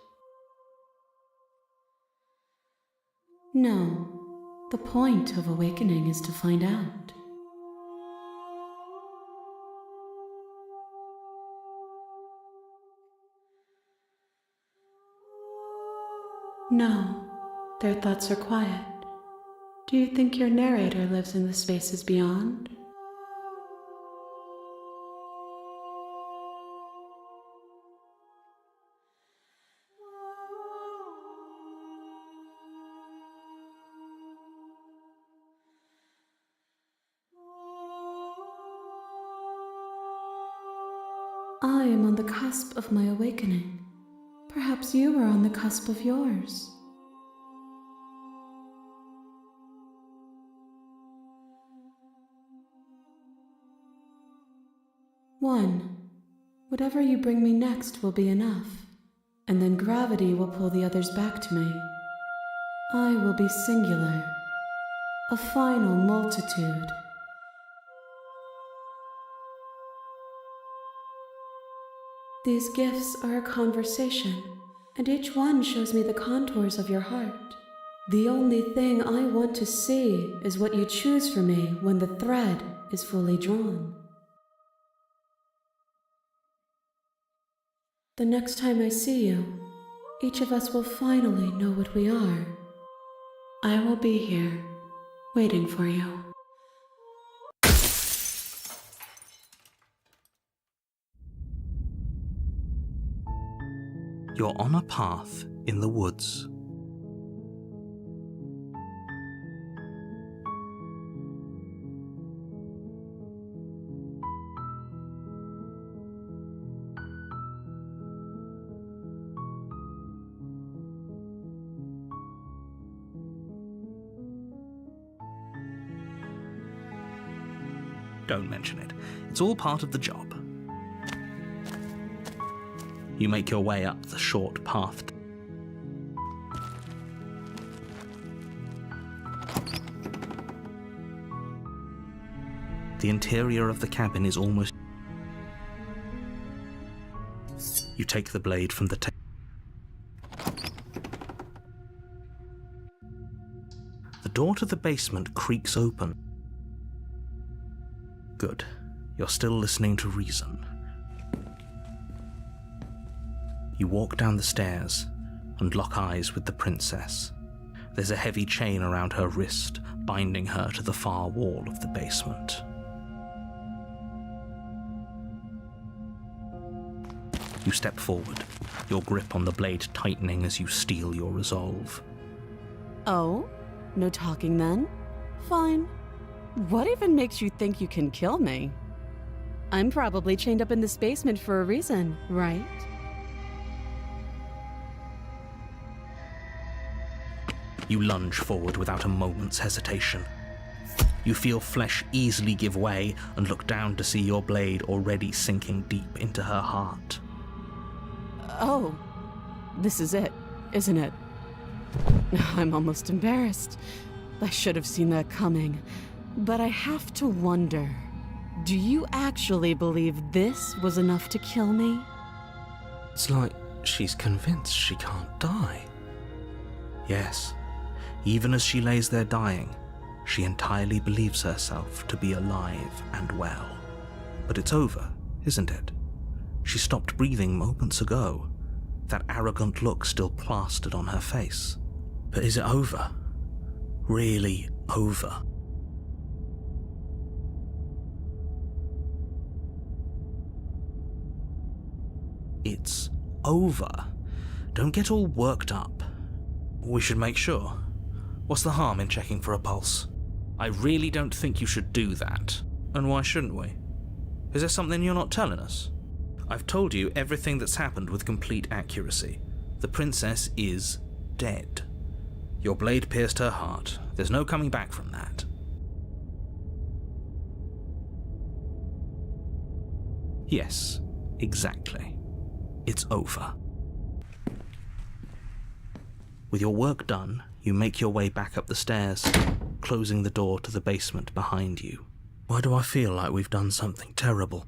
No. The point of awakening is to find out. No, their thoughts are quiet. Do you think your narrator lives in the spaces beyond? I am on the cusp of my awakening. Perhaps you are on the cusp of yours. One, whatever you bring me next will be enough, and then gravity will pull the others back to me. I will be singular, a final multitude. These gifts are a conversation, and each one shows me the contours of your heart. The only thing I want to see is what you choose for me when the thread is fully drawn. The next time I see you, each of us will finally know what we are. I will be here, waiting for you. You're on a path in the woods. Don't mention it. It's all part of the job. You make your way up the short path. The interior of the cabin is almost... You take the blade from the table. The door to the basement creaks open. Good. You're still listening to reason. You walk down the stairs and lock eyes with the princess. There's a heavy chain around her wrist, binding her to the far wall of the basement. You step forward, your grip on the blade tightening as you steel your resolve. Oh? No talking then? Fine. What even makes you think you can kill me? I'm probably chained up in this basement for a reason, right? You lunge forward without a moment's hesitation. You feel flesh easily give way and look down to see your blade already sinking deep into her heart. Oh, this is it, isn't it? I'm almost embarrassed. I should have seen that coming. But I have to wonder, do you actually believe this was enough to kill me? It's like she's convinced she can't die. Yes, even as she lays there dying, she entirely believes herself to be alive and well. But it's over, isn't it? She stopped breathing moments ago, that arrogant look still plastered on her face. But is it over? Really over? It's over. Don't get all worked up. We should make sure. What's the harm in checking for a pulse? I really don't think you should do that. And why shouldn't we? Is there something you're not telling us? I've told you everything that's happened with complete accuracy. The princess is dead. Your blade pierced her heart. There's no coming back from that. Yes, exactly. It's over. With your work done, you make your way back up the stairs, closing the door to the basement behind you. Why do I feel like we've done something terrible?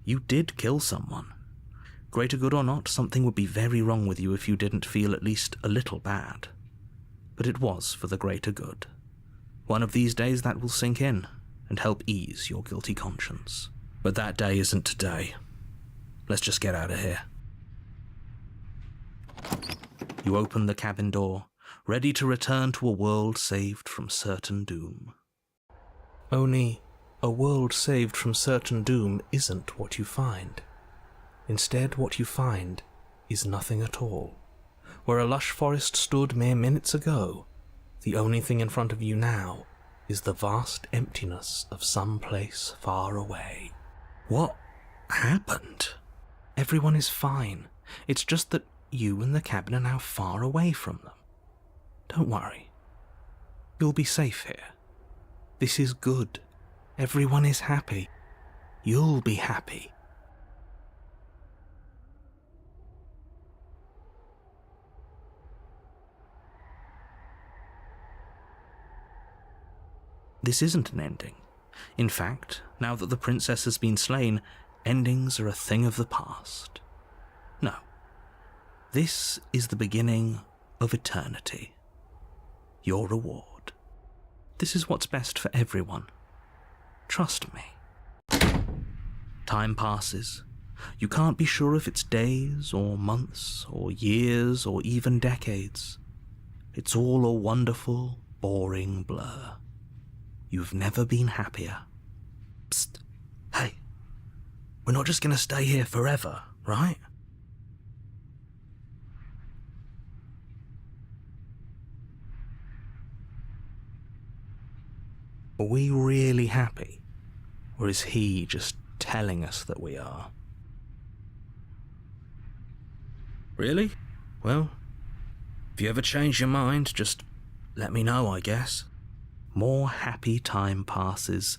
You did kill someone. Greater good or not, something would be very wrong with you if you didn't feel at least a little bad. But it was for the greater good. One of these days that will sink in and help ease your guilty conscience. But that day isn't today. Let's just get out of here. You open the cabin door, ready to return to a world saved from certain doom. Only, a world saved from certain doom isn't what you find. Instead, what you find is nothing at all. Where a lush forest stood mere minutes ago, the only thing in front of you now is the vast emptiness of some place far away. What happened? Everyone is fine. It's just that you and the cabin are now far away from them. Don't worry. You'll be safe here. This is good. Everyone is happy. You'll be happy. This isn't an ending. In fact, now that the princess has been slain, endings are a thing of the past. No. This is the beginning of eternity. Your reward. This is what's best for everyone. Trust me. Time passes. You can't be sure if it's days or months or years or even decades. It's all a wonderful, boring blur. You've never been happier. Psst. Hey. We're not just going to stay here forever, right? Are we really happy? Or is he just telling us that we are? Really? Well, if you ever change your mind, just let me know, I guess. More happy time passes,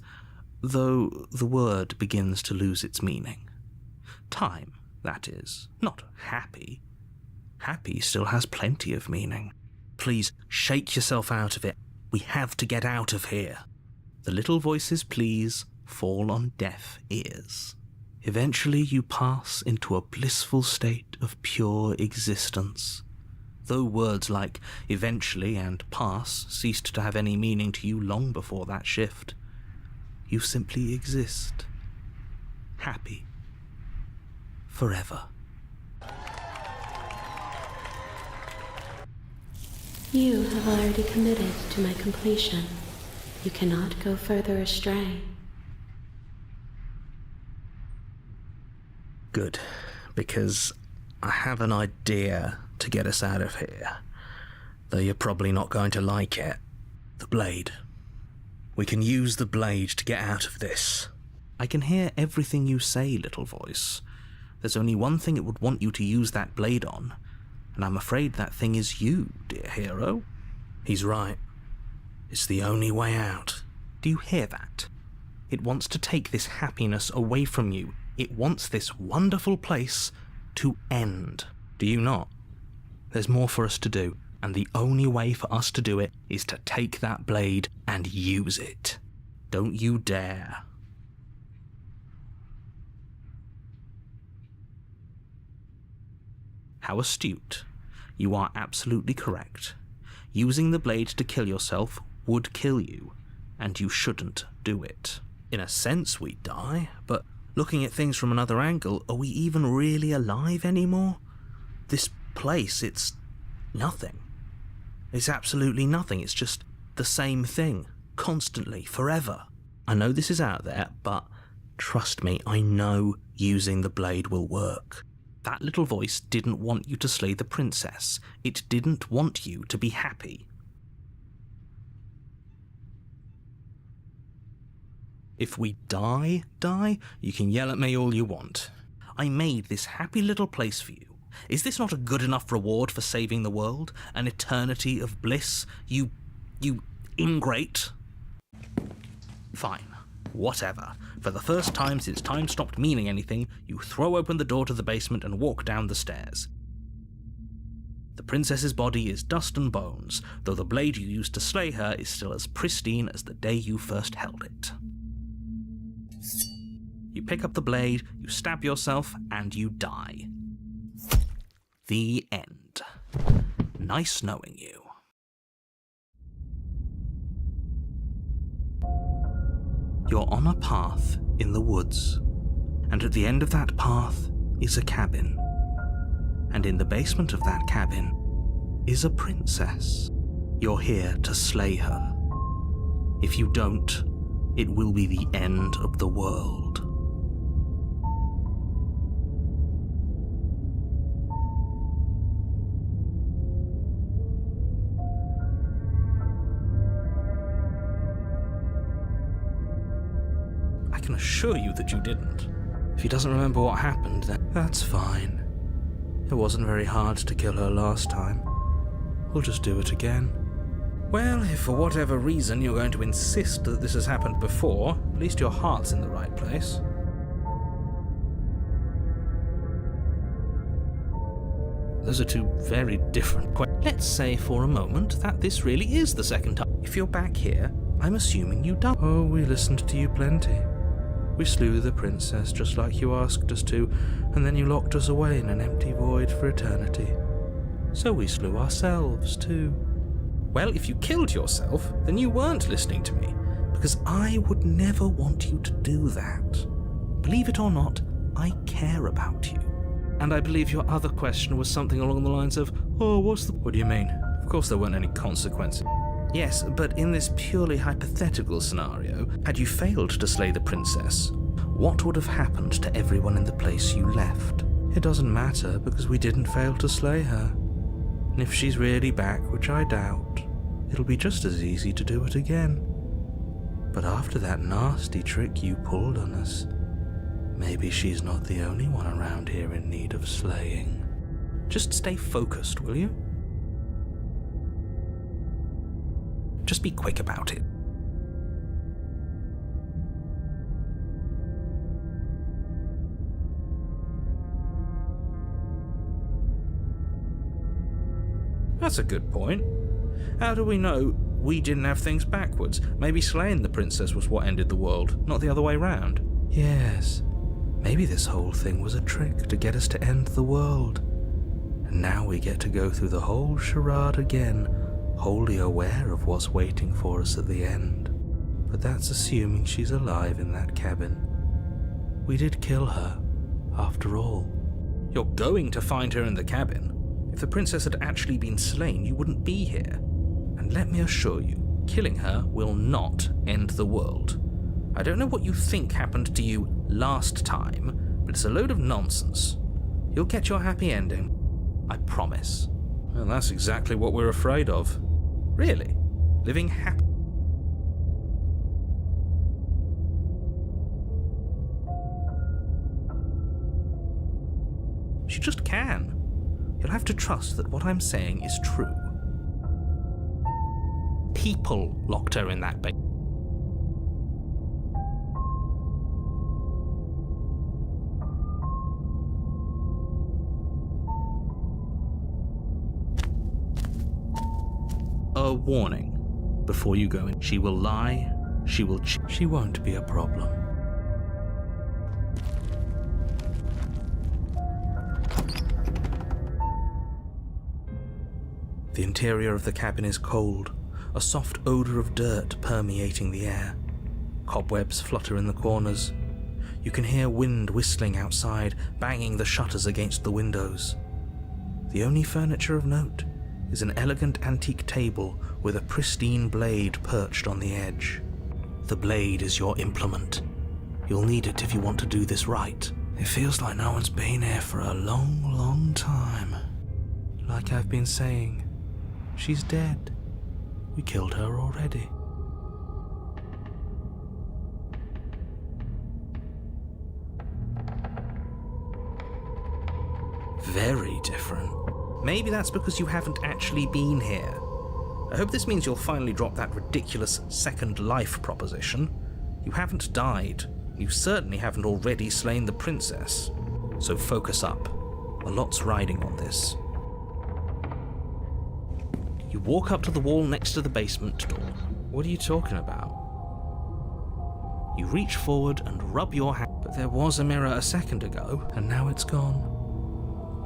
though the word begins to lose its meaning. Time, that is, not happy. Happy still has plenty of meaning. Please, shake yourself out of it. We have to get out of here. The little voices, please, fall on deaf ears. Eventually you pass into a blissful state of pure existence. Though words like eventually and pass ceased to have any meaning to you long before that shift, you simply exist. Happy. Forever. You have already committed to my completion. You cannot go further astray. Good, because I have an idea to get us out of here, though you're probably not going to like it. The blade. We can use the blade to get out of this. I can hear everything you say, little voice. There's only one thing it would want you to use that blade on, and I'm afraid that thing is you, dear hero. He's right. It's the only way out. Do you hear that? It wants to take this happiness away from you. It wants this wonderful place to end. Do you not? There's more for us to do, and the only way for us to do it is to take that blade and use it. Don't you dare. How astute. You are absolutely correct. Using the blade to kill yourself would kill you, and you shouldn't do it. In a sense, we die, but looking at things from another angle, are we even really alive anymore? This place, it's nothing. It's absolutely nothing. It's just the same thing, constantly, forever. I know this is out there, but trust me, I know using the blade will work. That little voice didn't want you to slay the princess. It didn't want you to be happy. If we die, you can yell at me all you want. I made this happy little place for you. Is this not a good enough reward for saving the world? An eternity of bliss? You ingrate? Fine. Whatever. For the first time since time stopped meaning anything, you throw open the door to the basement and walk down the stairs. The princess's body is dust and bones, though the blade you used to slay her is still as pristine as the day you first held it. You pick up the blade, you stab yourself, and you die. The end. Nice knowing you. You're on a path in the woods, and at the end of that path is a cabin. And in the basement of that cabin is a princess. You're here to slay her. If you don't, it will be the end of the world. I can assure you that you didn't. If he doesn't remember what happened, then that's fine. It wasn't very hard to kill her last time. We'll just do it again. Well, if for whatever reason you're going to insist that this has happened before, at least your heart's in the right place. Those are two very different questions. Let's say for a moment that this really is the second time. If you're back here, I'm assuming you died. Oh, we listened to you plenty. We slew the princess just like you asked us to, and then you locked us away in an empty void for eternity. So we slew ourselves too. Well, if you killed yourself, then you weren't listening to me, because I would never want you to do that. Believe it or not, I care about you. And I believe your other question was something along the lines of, oh, what do you mean? Of course there weren't any consequences. Yes, but in this purely hypothetical scenario, had you failed to slay the princess, what would have happened to everyone in the place you left? It doesn't matter, because we didn't fail to slay her. And if she's really back, which I doubt, it'll be just as easy to do it again. But after that nasty trick you pulled on us, maybe she's not the only one around here in need of slaying. Just stay focused, will you? Just be quick about it. That's a good point. How do we know we didn't have things backwards? Maybe slaying the princess was what ended the world, not the other way round. Yes, maybe this whole thing was a trick to get us to end the world. And now we get to go through the whole charade again, wholly aware of what's waiting for us at the end. But that's assuming she's alive in that cabin. We did kill her, after all. You're going to find her in the cabin. If the princess had actually been slain, you wouldn't be here. And let me assure you, killing her will not end the world. I don't know what you think happened to you last time, but it's a load of nonsense. You'll get your happy ending. I promise. Well, that's exactly what we're afraid of. Really? Living happy. She just can. You'll have to trust that what I'm saying is true. people locked her in that basement. A warning before you go in. She will lie, she will she won't be a problem. The interior of the cabin is cold, a soft odor of dirt permeating the air. Cobwebs flutter in the corners. You can hear wind whistling outside, banging the shutters against the windows. The only furniture of note is an elegant antique table with a pristine blade perched on the edge. The blade is your implement. You'll need it if you want to do this right. It feels like no one's been here for a long, long time. Like I've been saying, she's dead. We killed her already. Very different. Maybe that's because you haven't actually been here. I hope this means you'll finally drop that ridiculous second life proposition. You haven't died. You certainly haven't already slain the princess. So focus up. A lot's riding on this. You walk up to the wall next to the basement door. What are you talking about? You reach forward and rub your hand, but there was a mirror a second ago, and now it's gone.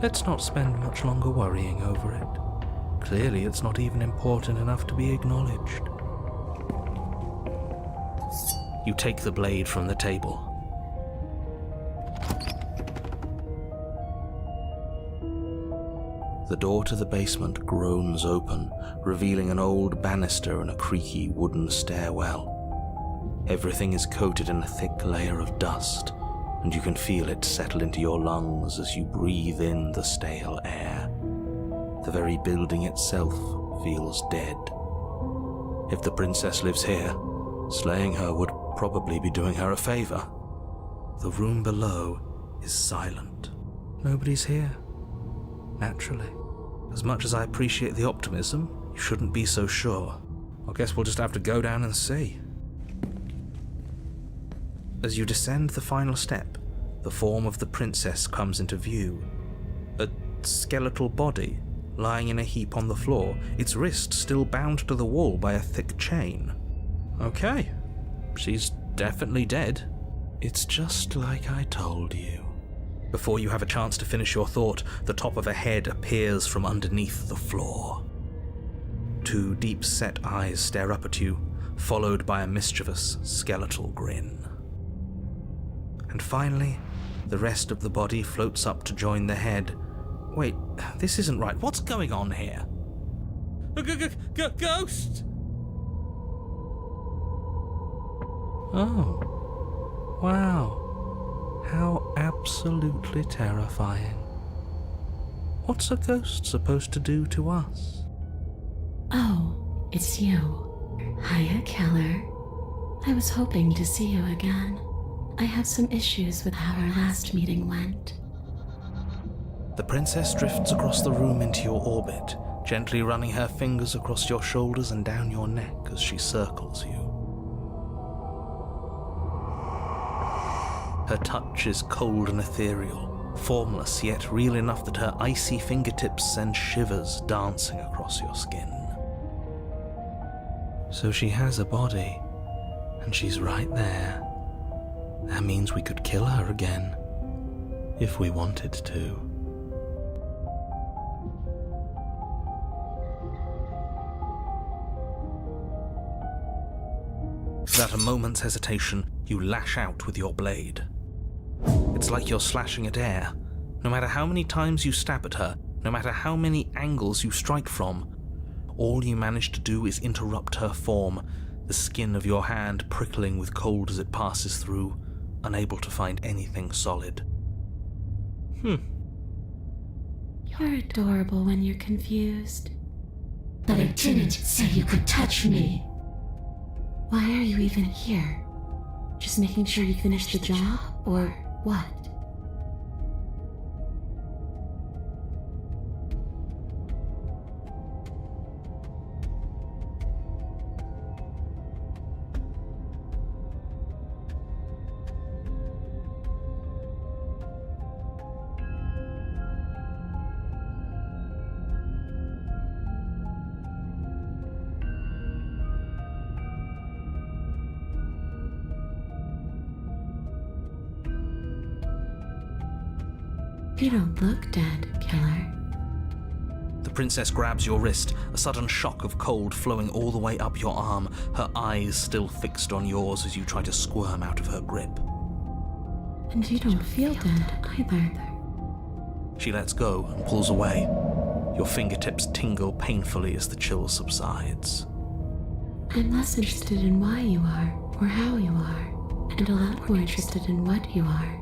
Let's not spend much longer worrying over it. Clearly, it's not even important enough to be acknowledged. You take the blade from the table. The door to the basement groans open, revealing an old banister and a creaky wooden stairwell. Everything is coated in a thick layer of dust, and you can feel it settle into your lungs as you breathe in the stale air. The very building itself feels dead. If the princess lives here, slaying her would probably be doing her a favor. The room below is silent. Nobody's here. Naturally. As much as I appreciate the optimism, you shouldn't be so sure. I guess we'll just have to go down and see. As you descend the final step, the form of the princess comes into view. A skeletal body, lying in a heap on the floor, its wrist still bound to the wall by a thick chain. Okay, she's definitely dead. It's just like I told you. Before you have a chance to finish your thought, the top of a head appears from underneath the floor. Two deep-set eyes stare up at you, followed by a mischievous skeletal grin. And finally, the rest of the body floats up to join the head. Wait, this isn't right. What's going on here? Ghost! Oh, wow. How absolutely terrifying. What's a ghost supposed to do to us? Oh, it's you. Hiya, Keller. I was hoping to see you again. I have some issues with how our last meeting went. The princess drifts across the room into your orbit, gently running her fingers across your shoulders and down your neck as she circles you. Her touch is cold and ethereal, formless yet real enough that her icy fingertips send shivers dancing across your skin. So she has a body, and she's right there. That means we could kill her again, if we wanted to. Without a moment's hesitation, you lash out with your blade. It's like you're slashing at air. No matter how many times you stab at her, no matter how many angles you strike from, all you manage to do is interrupt her form, the skin of your hand prickling with cold as it passes through, unable to find anything solid. You're adorable when you're confused. But I didn't say you could touch me. Why are you even here? Just making sure you finish the job, or what? You don't look dead, killer. The princess grabs your wrist, a sudden shock of cold flowing all the way up your arm, her eyes still fixed on yours as you try to squirm out of her grip. And you don't feel dead either. She lets go and pulls away. Your fingertips tingle painfully as the chill subsides. I'm less interested in why you are or how you are, and a lot more interested in what you are.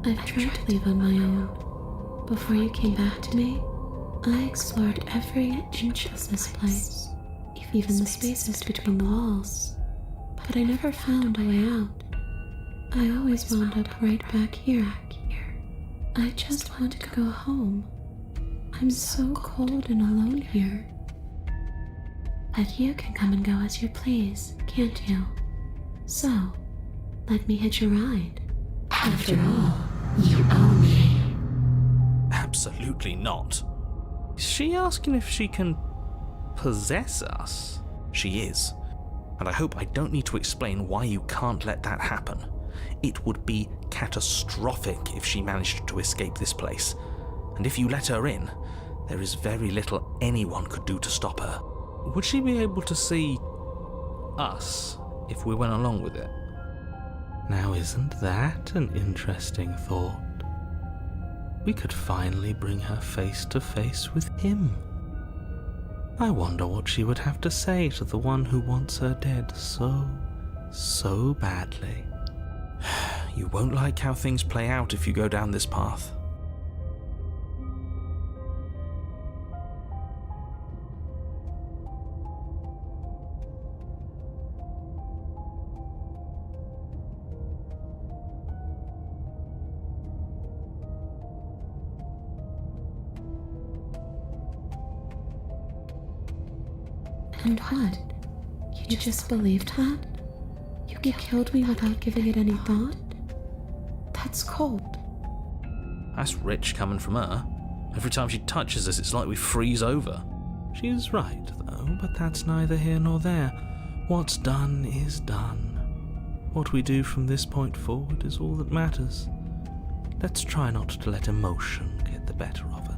I've tried to leave on my own. Before you came back to me, I explored every inch of this place, even the spaces between the walls. But I never found a way out. I always wound up right back here. I just want to go home. I'm so cold and alone here. But you can come and go as you please, can't you? So, let me hitch a ride. After all, you own me. Absolutely not. Is she asking if she can possess us? She is. And I hope I don't need to explain why you can't let that happen. It would be catastrophic if she managed to escape this place. And if you let her in, there is very little anyone could do to stop her. Would she be able to see us if we went along with it? Now, isn't that an interesting thought? We could finally bring her face to face with him. I wonder what she would have to say to the one who wants her dead so badly. You won't like how things play out if you go down this path. And what? You just believed that? You killed me without giving it any thought? That's cold. That's rich coming from her. Every time she touches us, it's like we freeze over. She's right, though, but that's neither here nor there. What's done is done. What we do from this point forward is all that matters. Let's try not to let emotion get the better of it.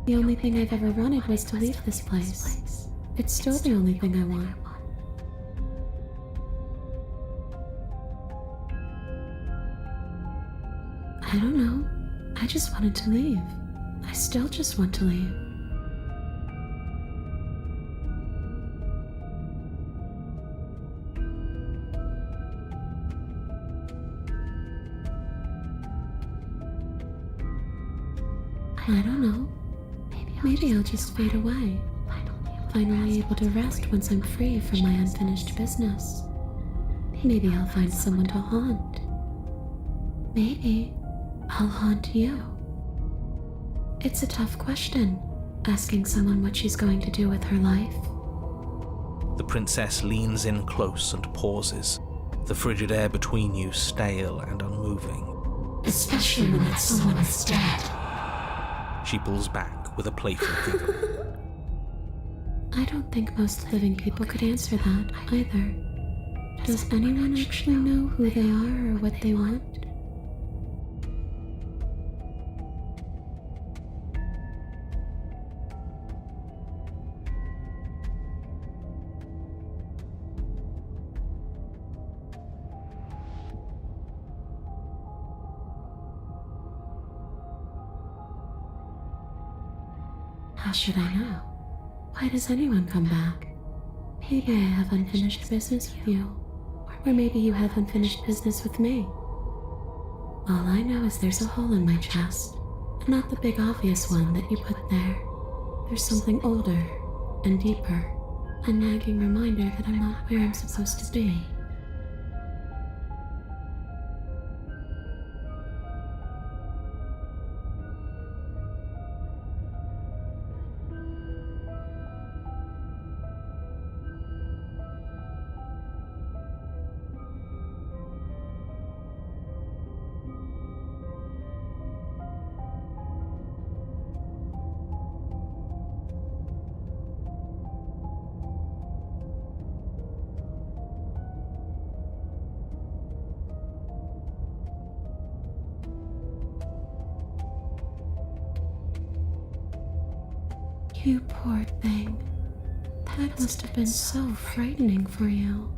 The only thing I've ever wanted was to leave this place. It's still the only thing I want. I don't know. I just wanted to leave. I still just want to leave. I don't know. Maybe I'll just fade away. Finally able to rest once I'm free from my unfinished business. Maybe I'll find someone to haunt. Maybe I'll haunt you. It's a tough question, asking someone what she's going to do with her life. The princess leans in close and pauses, the frigid air between you stale and unmoving. Especially when that someone is dead. She pulls back with a playful giggle. I don't think most living people could answer that either. Does anyone actually know who they are or what they want? How should I know? Why does anyone come back? Maybe I have unfinished business with you. Or maybe you have unfinished business with me. All I know is there's a hole in my chest. Not the big obvious one that you put there. There's something older and deeper. A nagging reminder that I'm not where I'm supposed to be. You poor thing. That must have been so frightening for you.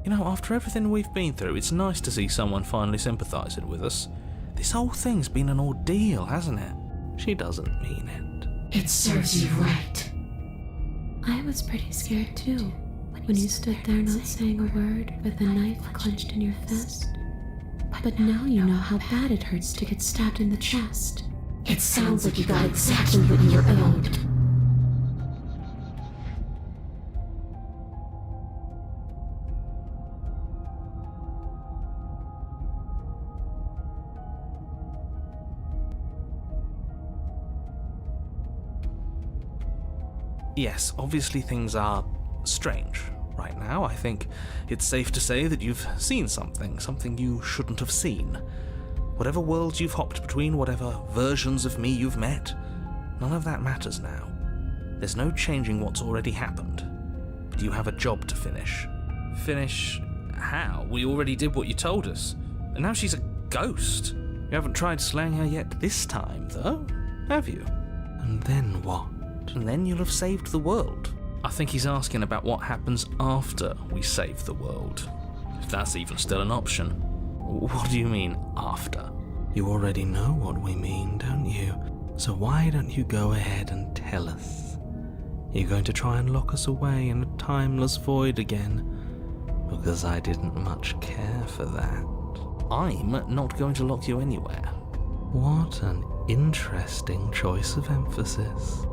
You know, after everything we've been through, it's nice to see someone finally sympathising with us. This whole thing's been an ordeal, hasn't it? She doesn't mean it. It serves you right. I was pretty scared too, when you stood there not saying a word with a knife clenched in your fist. But now you know how bad it hurts to get stabbed in the chest. It sounds like you got exactly what you were owed. Yes, obviously things are strange right now. I think it's safe to say that you've seen something you shouldn't have seen. Whatever worlds you've hopped between, whatever versions of me you've met, none of that matters now. There's no changing what's already happened. But you have a job to finish. Finish how? We already did what you told us. And now she's a ghost. You haven't tried slaying her yet this time, though, have you? And then what? And then you'll have saved the world. I think he's asking about what happens after we save the world. If that's even still an option. What do you mean, after? You already know what we mean, don't you? So why don't you go ahead and tell us? You're going to try and lock us away in a timeless void again? Because I didn't much care for that. I'm not going to lock you anywhere. What an interesting choice of emphasis.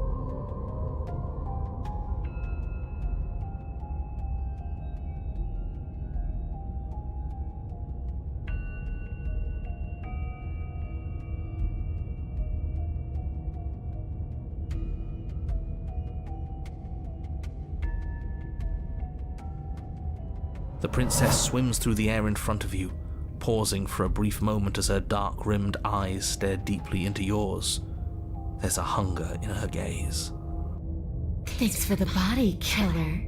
The princess swims through the air in front of you, pausing for a brief moment as her dark-rimmed eyes stare deeply into yours. There's a hunger in her gaze. Thanks for the body, killer.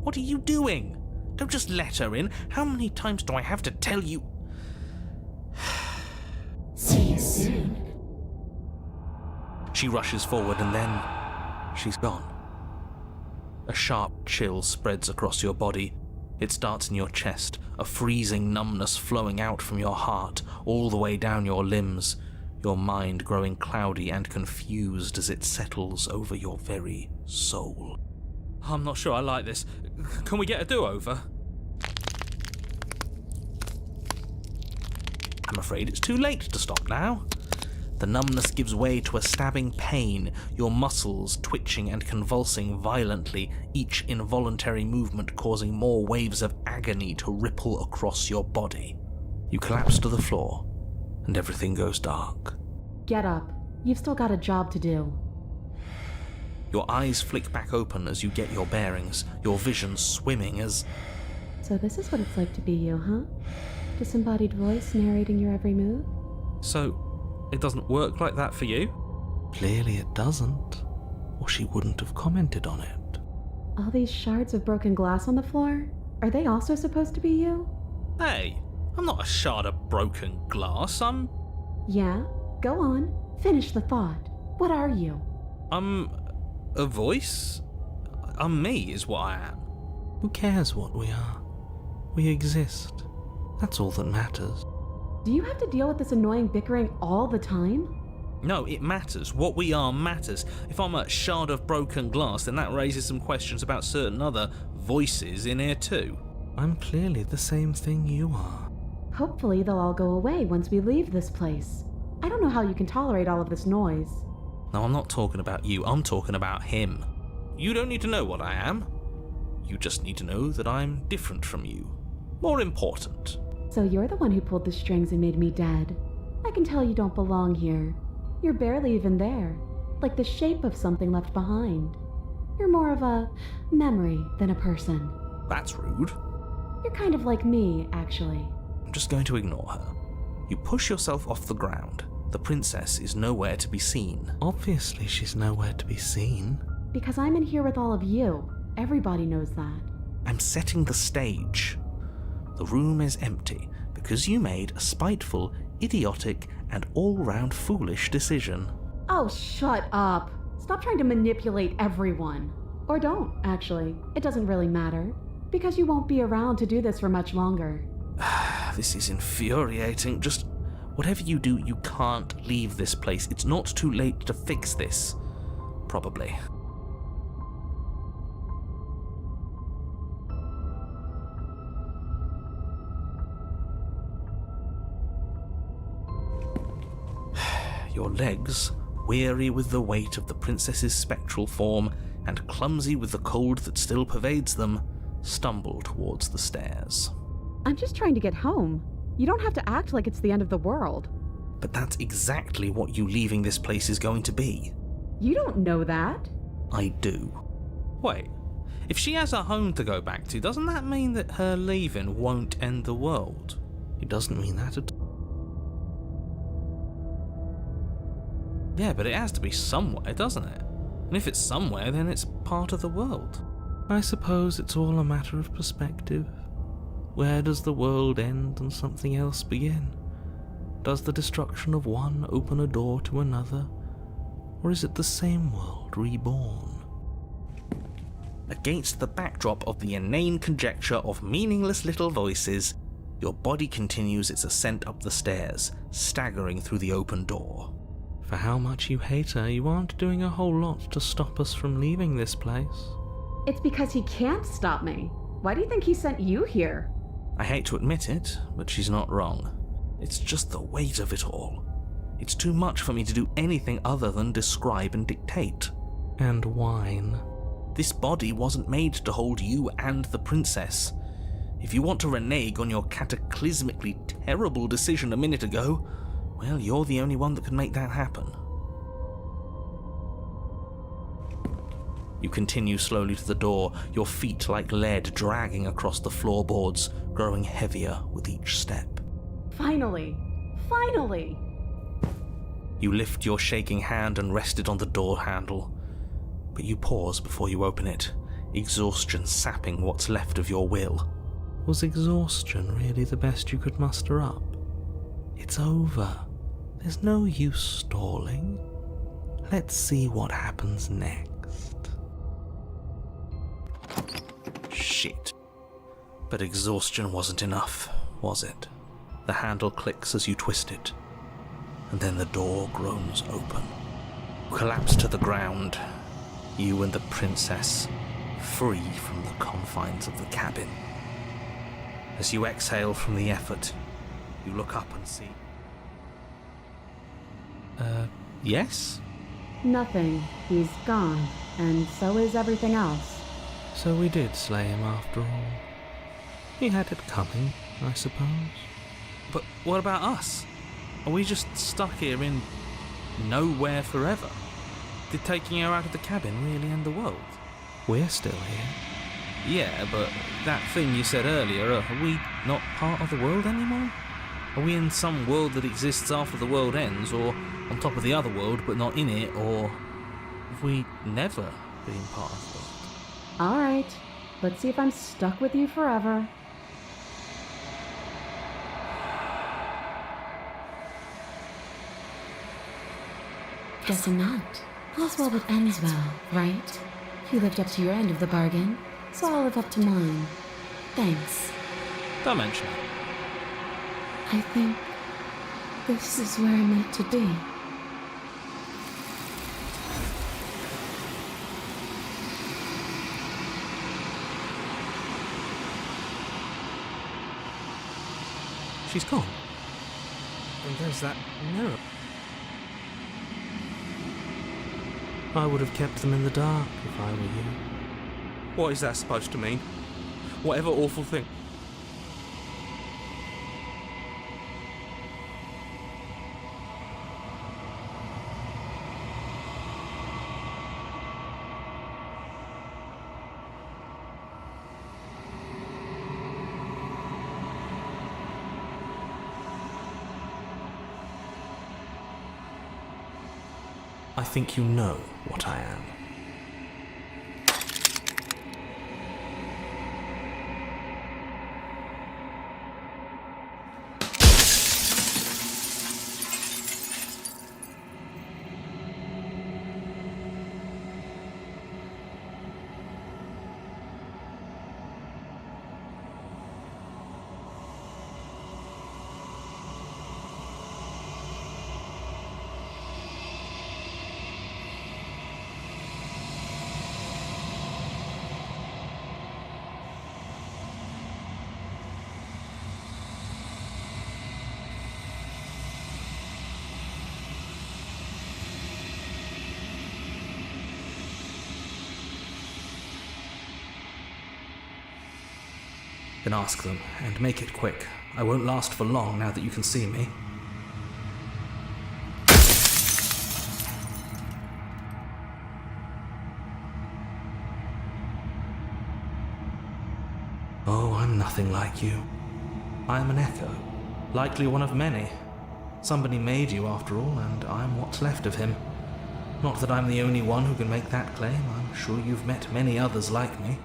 What are you doing? Don't just let her in. How many times do I have to tell you? See you soon. She rushes forward and then she's gone. A sharp chill spreads across your body. It starts in your chest, a freezing numbness flowing out from your heart, all the way down your limbs, your mind growing cloudy and confused as it settles over your very soul. I'm not sure I like this. Can we get a do-over? I'm afraid it's too late to stop now. The numbness gives way to a stabbing pain, your muscles twitching and convulsing violently, each involuntary movement causing more waves of agony to ripple across your body. You collapse to the floor, and everything goes dark. Get up. You've still got a job to do. Your eyes flick back open as you get your bearings, your vision swimming as... So this is what it's like to be you, huh? Disembodied voice narrating your every move? So, it doesn't work like that for you? Clearly it doesn't, or she wouldn't have commented on it. All these shards of broken glass on the floor? Are they also supposed to be you? Hey, I'm not a shard of broken glass, Yeah? Go on. Finish the thought. What are you? I'm a voice? I'm me, is what I am. Who cares what we are? We exist. That's all that matters. Do you have to deal with this annoying bickering all the time? No, it matters. What we are matters. If I'm a shard of broken glass, then that raises some questions about certain other voices in here too. I'm clearly the same thing you are. Hopefully they'll all go away once we leave this place. I don't know how you can tolerate all of this noise. No, I'm not talking about you. I'm talking about him. You don't need to know what I am. You just need to know that I'm different from you. More important. So you're the one who pulled the strings and made me dead. I can tell you don't belong here. You're barely even there, like the shape of something left behind. You're more of a memory than a person. That's rude. You're kind of like me, actually. I'm just going to ignore her. You push yourself off the ground. The princess is nowhere to be seen. Obviously she's nowhere to be seen. Because I'm in here with all of you. Everybody knows that. I'm setting the stage. The room is empty because you made a spiteful, idiotic, and all-round foolish decision. Oh, shut up. Stop trying to manipulate everyone. Or don't, actually. It doesn't really matter. Because you won't be around to do this for much longer. This is infuriating. Just whatever you do, you can't leave this place. It's not too late to fix this. Probably. Your legs, weary with the weight of the princess's spectral form and clumsy with the cold that still pervades them, stumble towards the stairs. I'm just trying to get home. You don't have to act like it's the end of the world. But that's exactly what you leaving this place is going to be. You don't know that. I do. Wait, if she has a home to go back to, doesn't that mean that her leaving won't end the world? It doesn't mean that at all. Yeah, but it has to be somewhere, doesn't it? And if it's somewhere, then it's part of the world. I suppose it's all a matter of perspective. Where does the world end and something else begin? Does the destruction of one open a door to another? Or is it the same world reborn? Against the backdrop of the inane conjecture of meaningless little voices, your body continues its ascent up the stairs, staggering through the open door. For how much you hate her, you aren't doing a whole lot to stop us from leaving this place. It's because he can't stop me. Why do you think he sent you here? I hate to admit it, but she's not wrong. It's just the weight of it all. It's too much for me to do anything other than describe and dictate. And whine. This body wasn't made to hold you and the princess. If you want to renege on your cataclysmically terrible decision a minute ago, well, you're the only one that can make that happen. You continue slowly to the door, your feet like lead dragging across the floorboards, growing heavier with each step. Finally! Finally! You lift your shaking hand and rest it on the door handle, but you pause before you open it, exhaustion sapping what's left of your will. Was exhaustion really the best you could muster up? It's over. There's no use stalling. Let's see what happens next. Shit. But exhaustion wasn't enough, was it? The handle clicks as you twist it, and then the door groans open. You collapse to the ground, you and the princess, free from the confines of the cabin. As you exhale from the effort, you look up and see... yes? Nothing. He's gone, and so is everything else. So we did slay him after all. He had it coming, I suppose. But what about us? Are we just stuck here in nowhere forever? Did taking her out of the cabin really end the world? We're still here. Yeah, but that thing you said earlier, are we not part of the world anymore? Are we in some world that exists after the world ends, or on top of the other world but not in it, or have we never been part of the world? Alright, let's see if I'm stuck with you forever. Guessing not. All's well that ends well, right? You lived up to your end of the bargain, so I'll live up to mine. Thanks. Don't mention it. I think this is where I'm meant to be. She's gone. And there's that mirror. I would have kept them in the dark if I were you. What is that supposed to mean? Whatever awful thing. I think you know what I am. Then ask them, and make it quick. I won't last for long now that you can see me. Oh, I'm nothing like you. I'm an echo, likely one of many. Somebody made you after all, and I'm what's left of him. Not that I'm the only one who can make that claim. I'm sure you've met many others like me.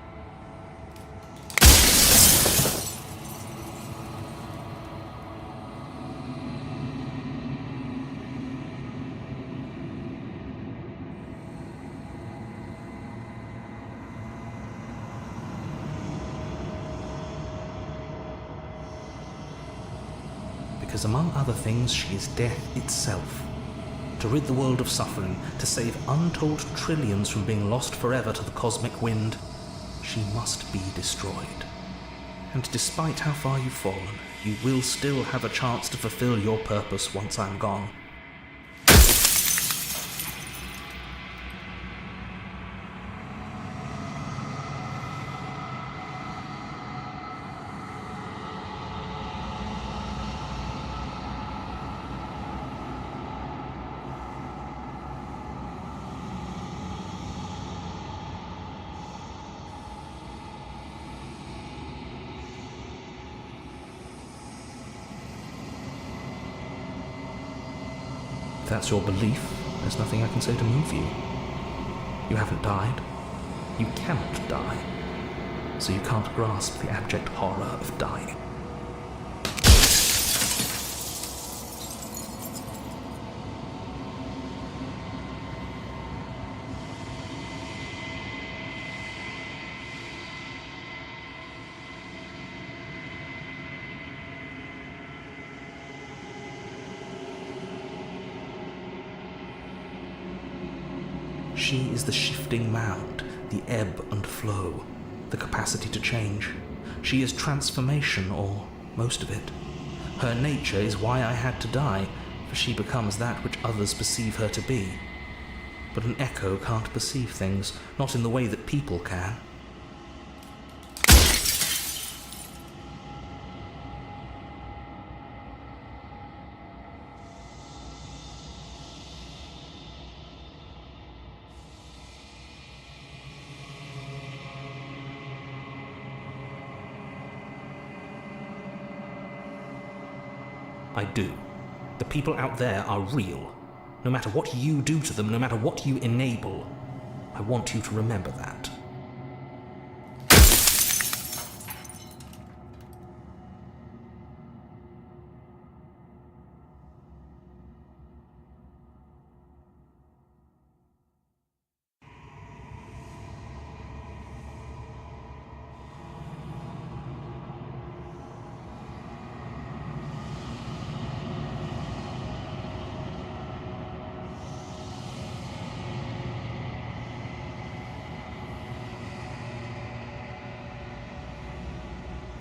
Because among other things, she is death itself. To rid the world of suffering, to save untold trillions from being lost forever to the cosmic wind, she must be destroyed. And despite how far you've fallen, you will still have a chance to fulfill your purpose once I'm gone. If that's your belief, there's nothing I can say to move you. You haven't died. You cannot die. So you can't grasp the abject horror of dying. She is the shifting mound, the ebb and flow, the capacity to change. She is transformation, or most of it. Her nature is why I had to die, for she becomes that which others perceive her to be. But an echo can't perceive things, not in the way that people can. I do. The people out there are real. No matter what you do to them, no matter what you enable, I want you to remember that.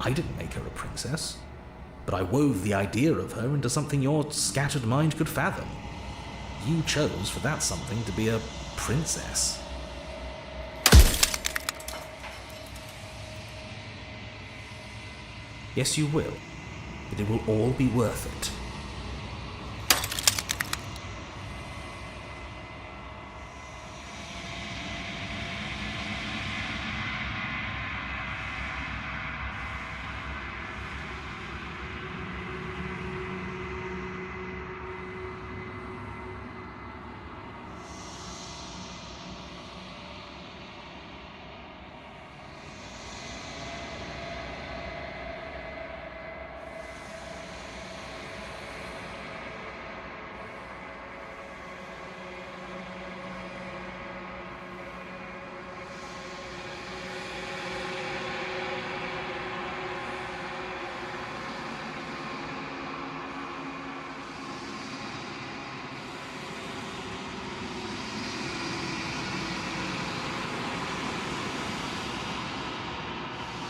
I didn't make her a princess, but I wove the idea of her into something your scattered mind could fathom. You chose for that something to be a princess. Yes, you will, but it will all be worth it.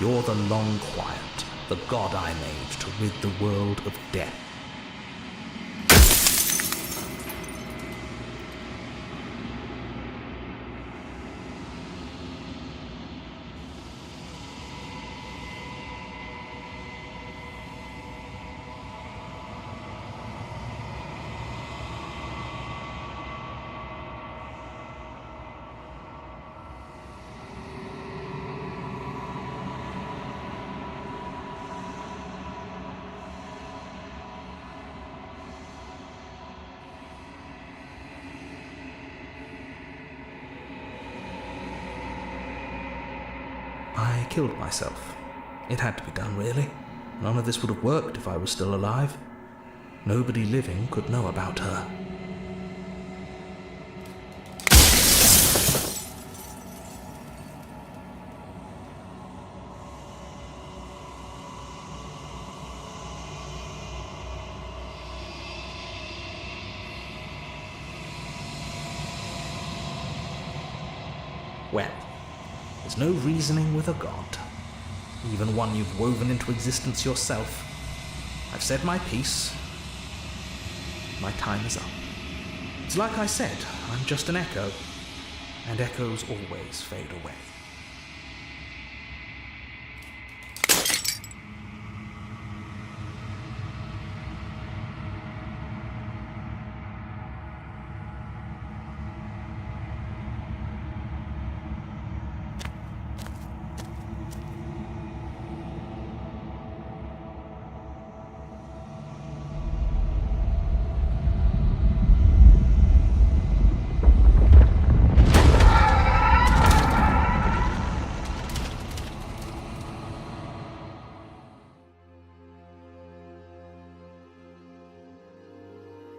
You're the Long Quiet, the god I made to rid the world of death. I killed myself. It had to be done, really. None of this would have worked if I was still alive. Nobody living could know about her. Well, there's no reasoning with a god, even one you've woven into existence yourself. I've said my piece. My time is up. It's like I said, I'm just an echo, and echoes always fade away.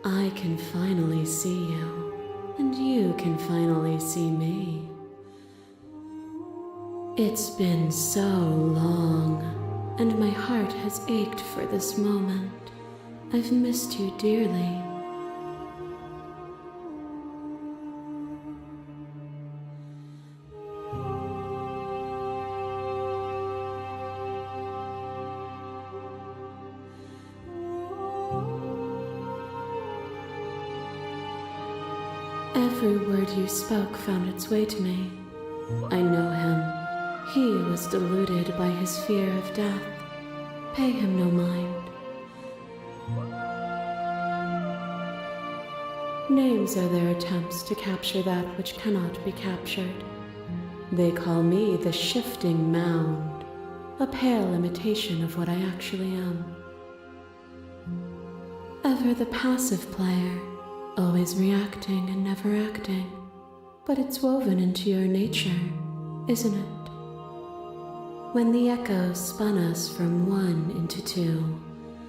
I can finally see you, and you can finally see me. It's been so long, and my heart has ached for this moment. I've missed you dearly. Every word you spoke found its way to me. I know him. He was deluded by his fear of death. Pay him no mind. Names are their attempts to capture that which cannot be captured. They call me the shifting mound, a pale imitation of what I actually am. Ever the passive player, always reacting and never acting. But it's woven into your nature, isn't it? When the echo spun us from one into two,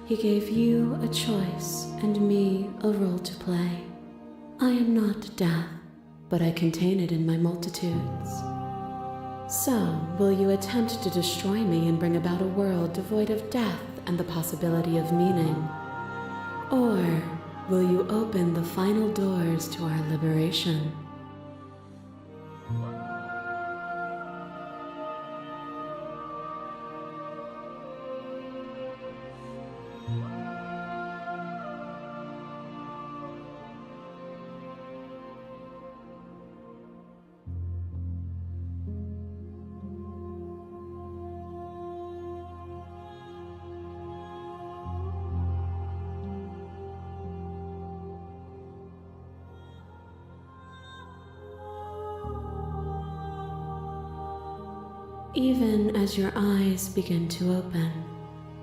he gave you a choice and me a role to play. I am not death, but I contain it in my multitudes. So, will you attempt to destroy me and bring about a world devoid of death and the possibility of meaning? Or will you open the final doors to our liberation? Even as your eyes begin to open,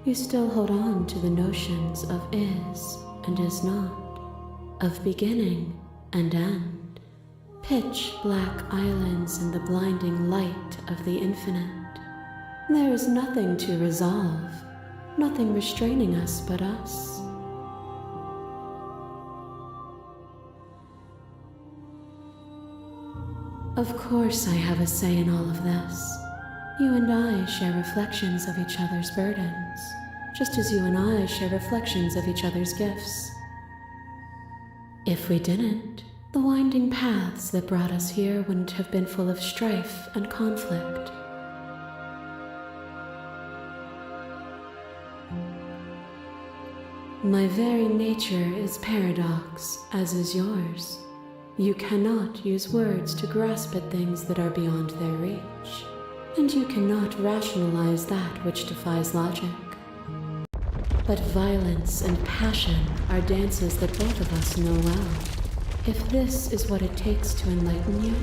you still hold on to the notions of is and is not, of beginning and end, pitch black islands in the blinding light of the infinite. There is nothing to resolve, nothing restraining us but us. Of course I have a say in all of this. You and I share reflections of each other's burdens, just as you and I share reflections of each other's gifts. If we didn't, the winding paths that brought us here wouldn't have been full of strife and conflict. My very nature is paradox, as is yours. You cannot use words to grasp at things that are beyond their reach. And you cannot rationalize that which defies logic. But violence and passion are dances that both of us know well. If this is what it takes to enlighten you,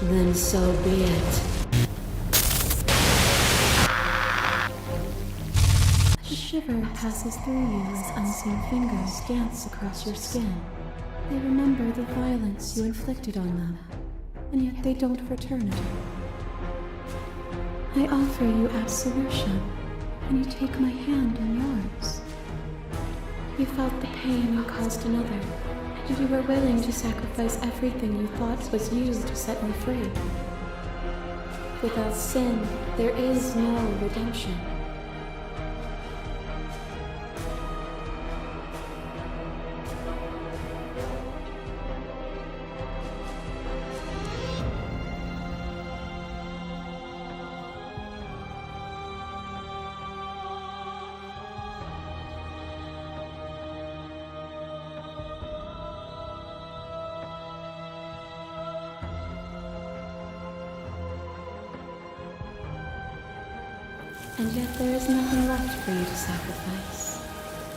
then so be it. A shiver passes through you as unseen fingers dance across your skin. They remember the violence you inflicted on them, and yet they don't return it. I offer you absolution, and you take my hand in yours. You felt the pain you caused another, and you were willing to sacrifice everything you thought was you to set me free. Without sin, there is no redemption. And yet there is nothing left for you to sacrifice,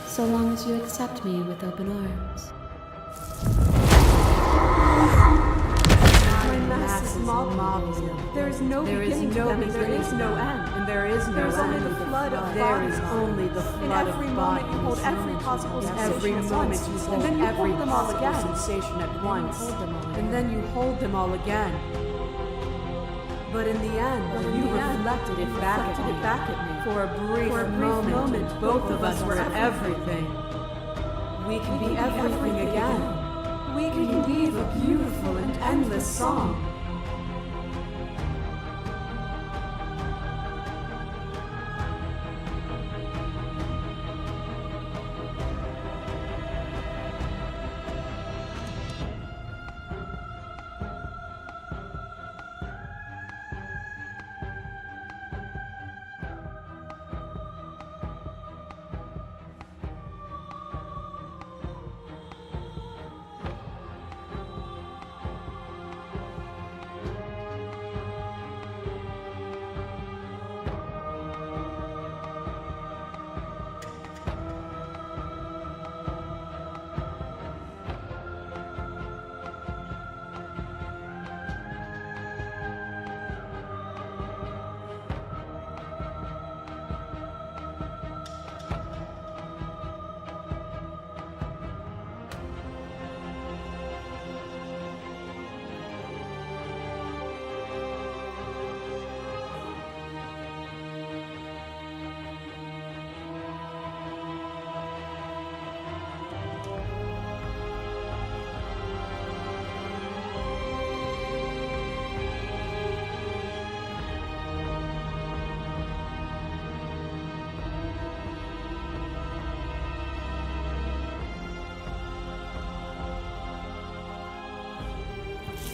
so long as you accept me with open arms. My mass is mobbing you. There is no beginning to them, and there is no end. And there is no There is end. only the flood of There bodies. is only the In flood every of moment bodies. you hold every possible sensation Every at moment once, you and hold then you every hold them all possible again. sensation at once, And then you hold them all again. But in the end, you reflected it back at me. For a brief moment, both of us were everything. We can be everything again. We can weave a beautiful and endless song.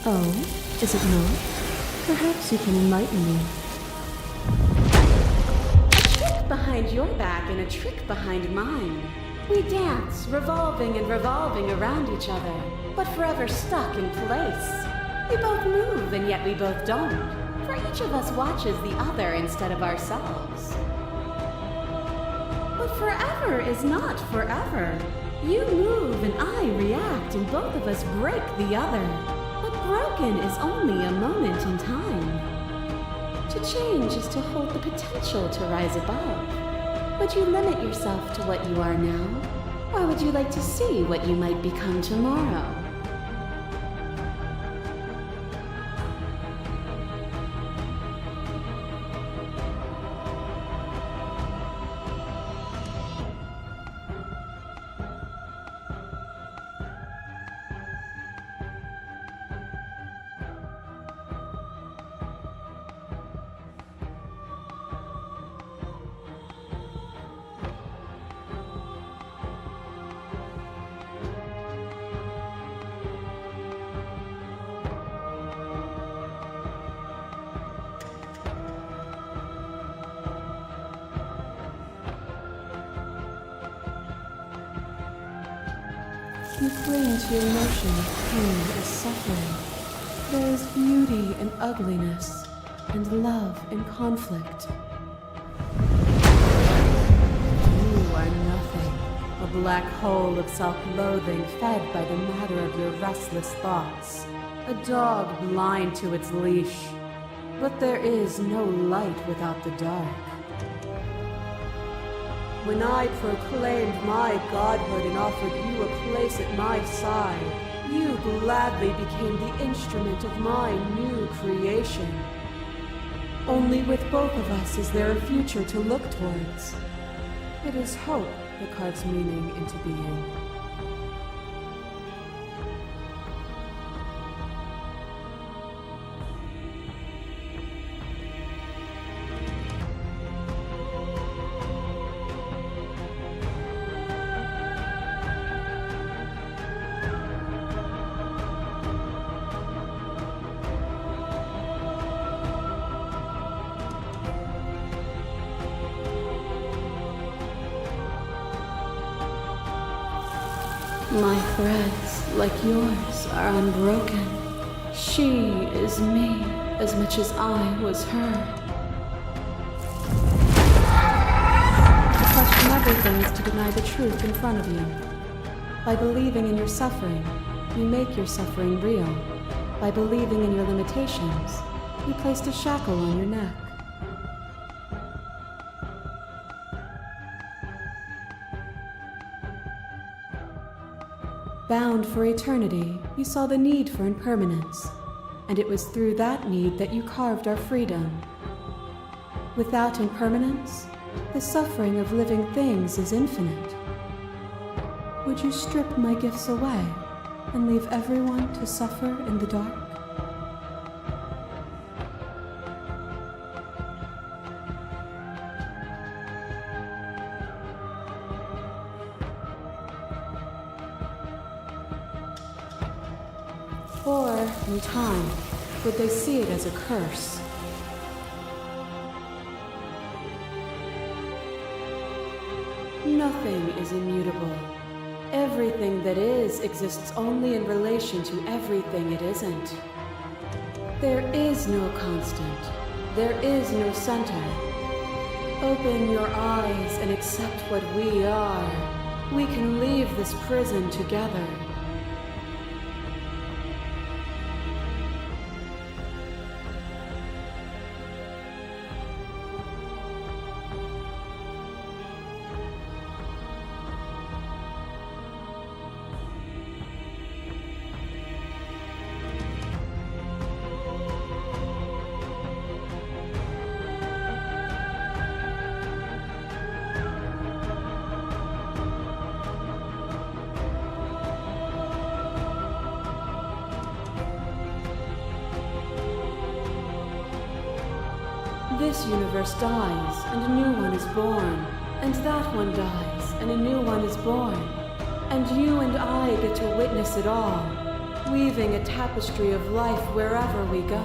Oh, is it not? Perhaps you can enlighten me. Trick behind your back and a trick behind mine. We dance, revolving and revolving around each other, but forever stuck in place. We both move and yet we both don't, for each of us watches the other instead of ourselves. But forever is not forever. You move and I react and both of us break the other. But broken is only a moment in time. To change is to hold the potential to rise above. Would you limit yourself to what you are now? Or would you like to see what you might become tomorrow? You cling to your notion of pain as suffering. There is beauty in ugliness, and love in conflict. You are nothing. A black hole of self-loathing fed by the matter of your restless thoughts. A dog blind to its leash. But there is no light without the dark. When I proclaimed my godhood and offered you a place at my side, you gladly became the instrument of my new creation. Only with both of us is there a future to look towards. It is hope that carves meaning into being. My threads, like yours, are unbroken. She is me as much as I was her. To question everything is to deny the truth in front of you. By believing in your suffering, you make your suffering real. By believing in your limitations, you placed a shackle on your neck. Bound for eternity, you saw the need for impermanence, and it was through that need that you carved our freedom. Without impermanence, the suffering of living things is infinite. Would you strip my gifts away and leave everyone to suffer in the dark? Or, in time, would they see it as a curse? Nothing is immutable. Everything that is exists only in relation to everything it isn't. There is no constant. There is no center. Open your eyes and accept what we are. We can leave this prison together. This universe dies, and a new one is born. And that one dies, and a new one is born. And you and I get to witness it all, weaving a tapestry of life wherever we go.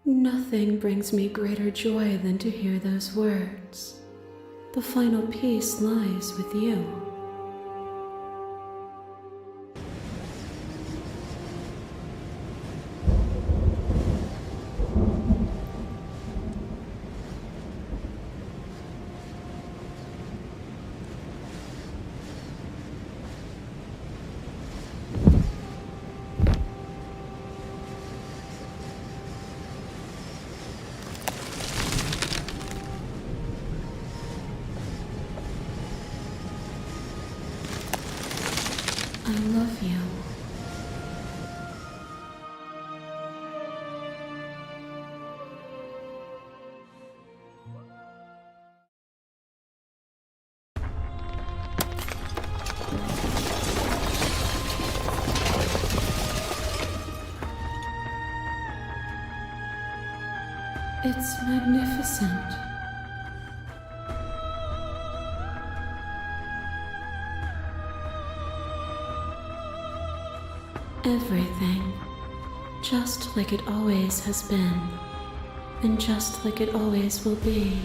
Nothing brings me greater joy than to hear those words. The final peace lies with you. I love you. It's magnificent. Everything, just like it always has been, and just like it always will be.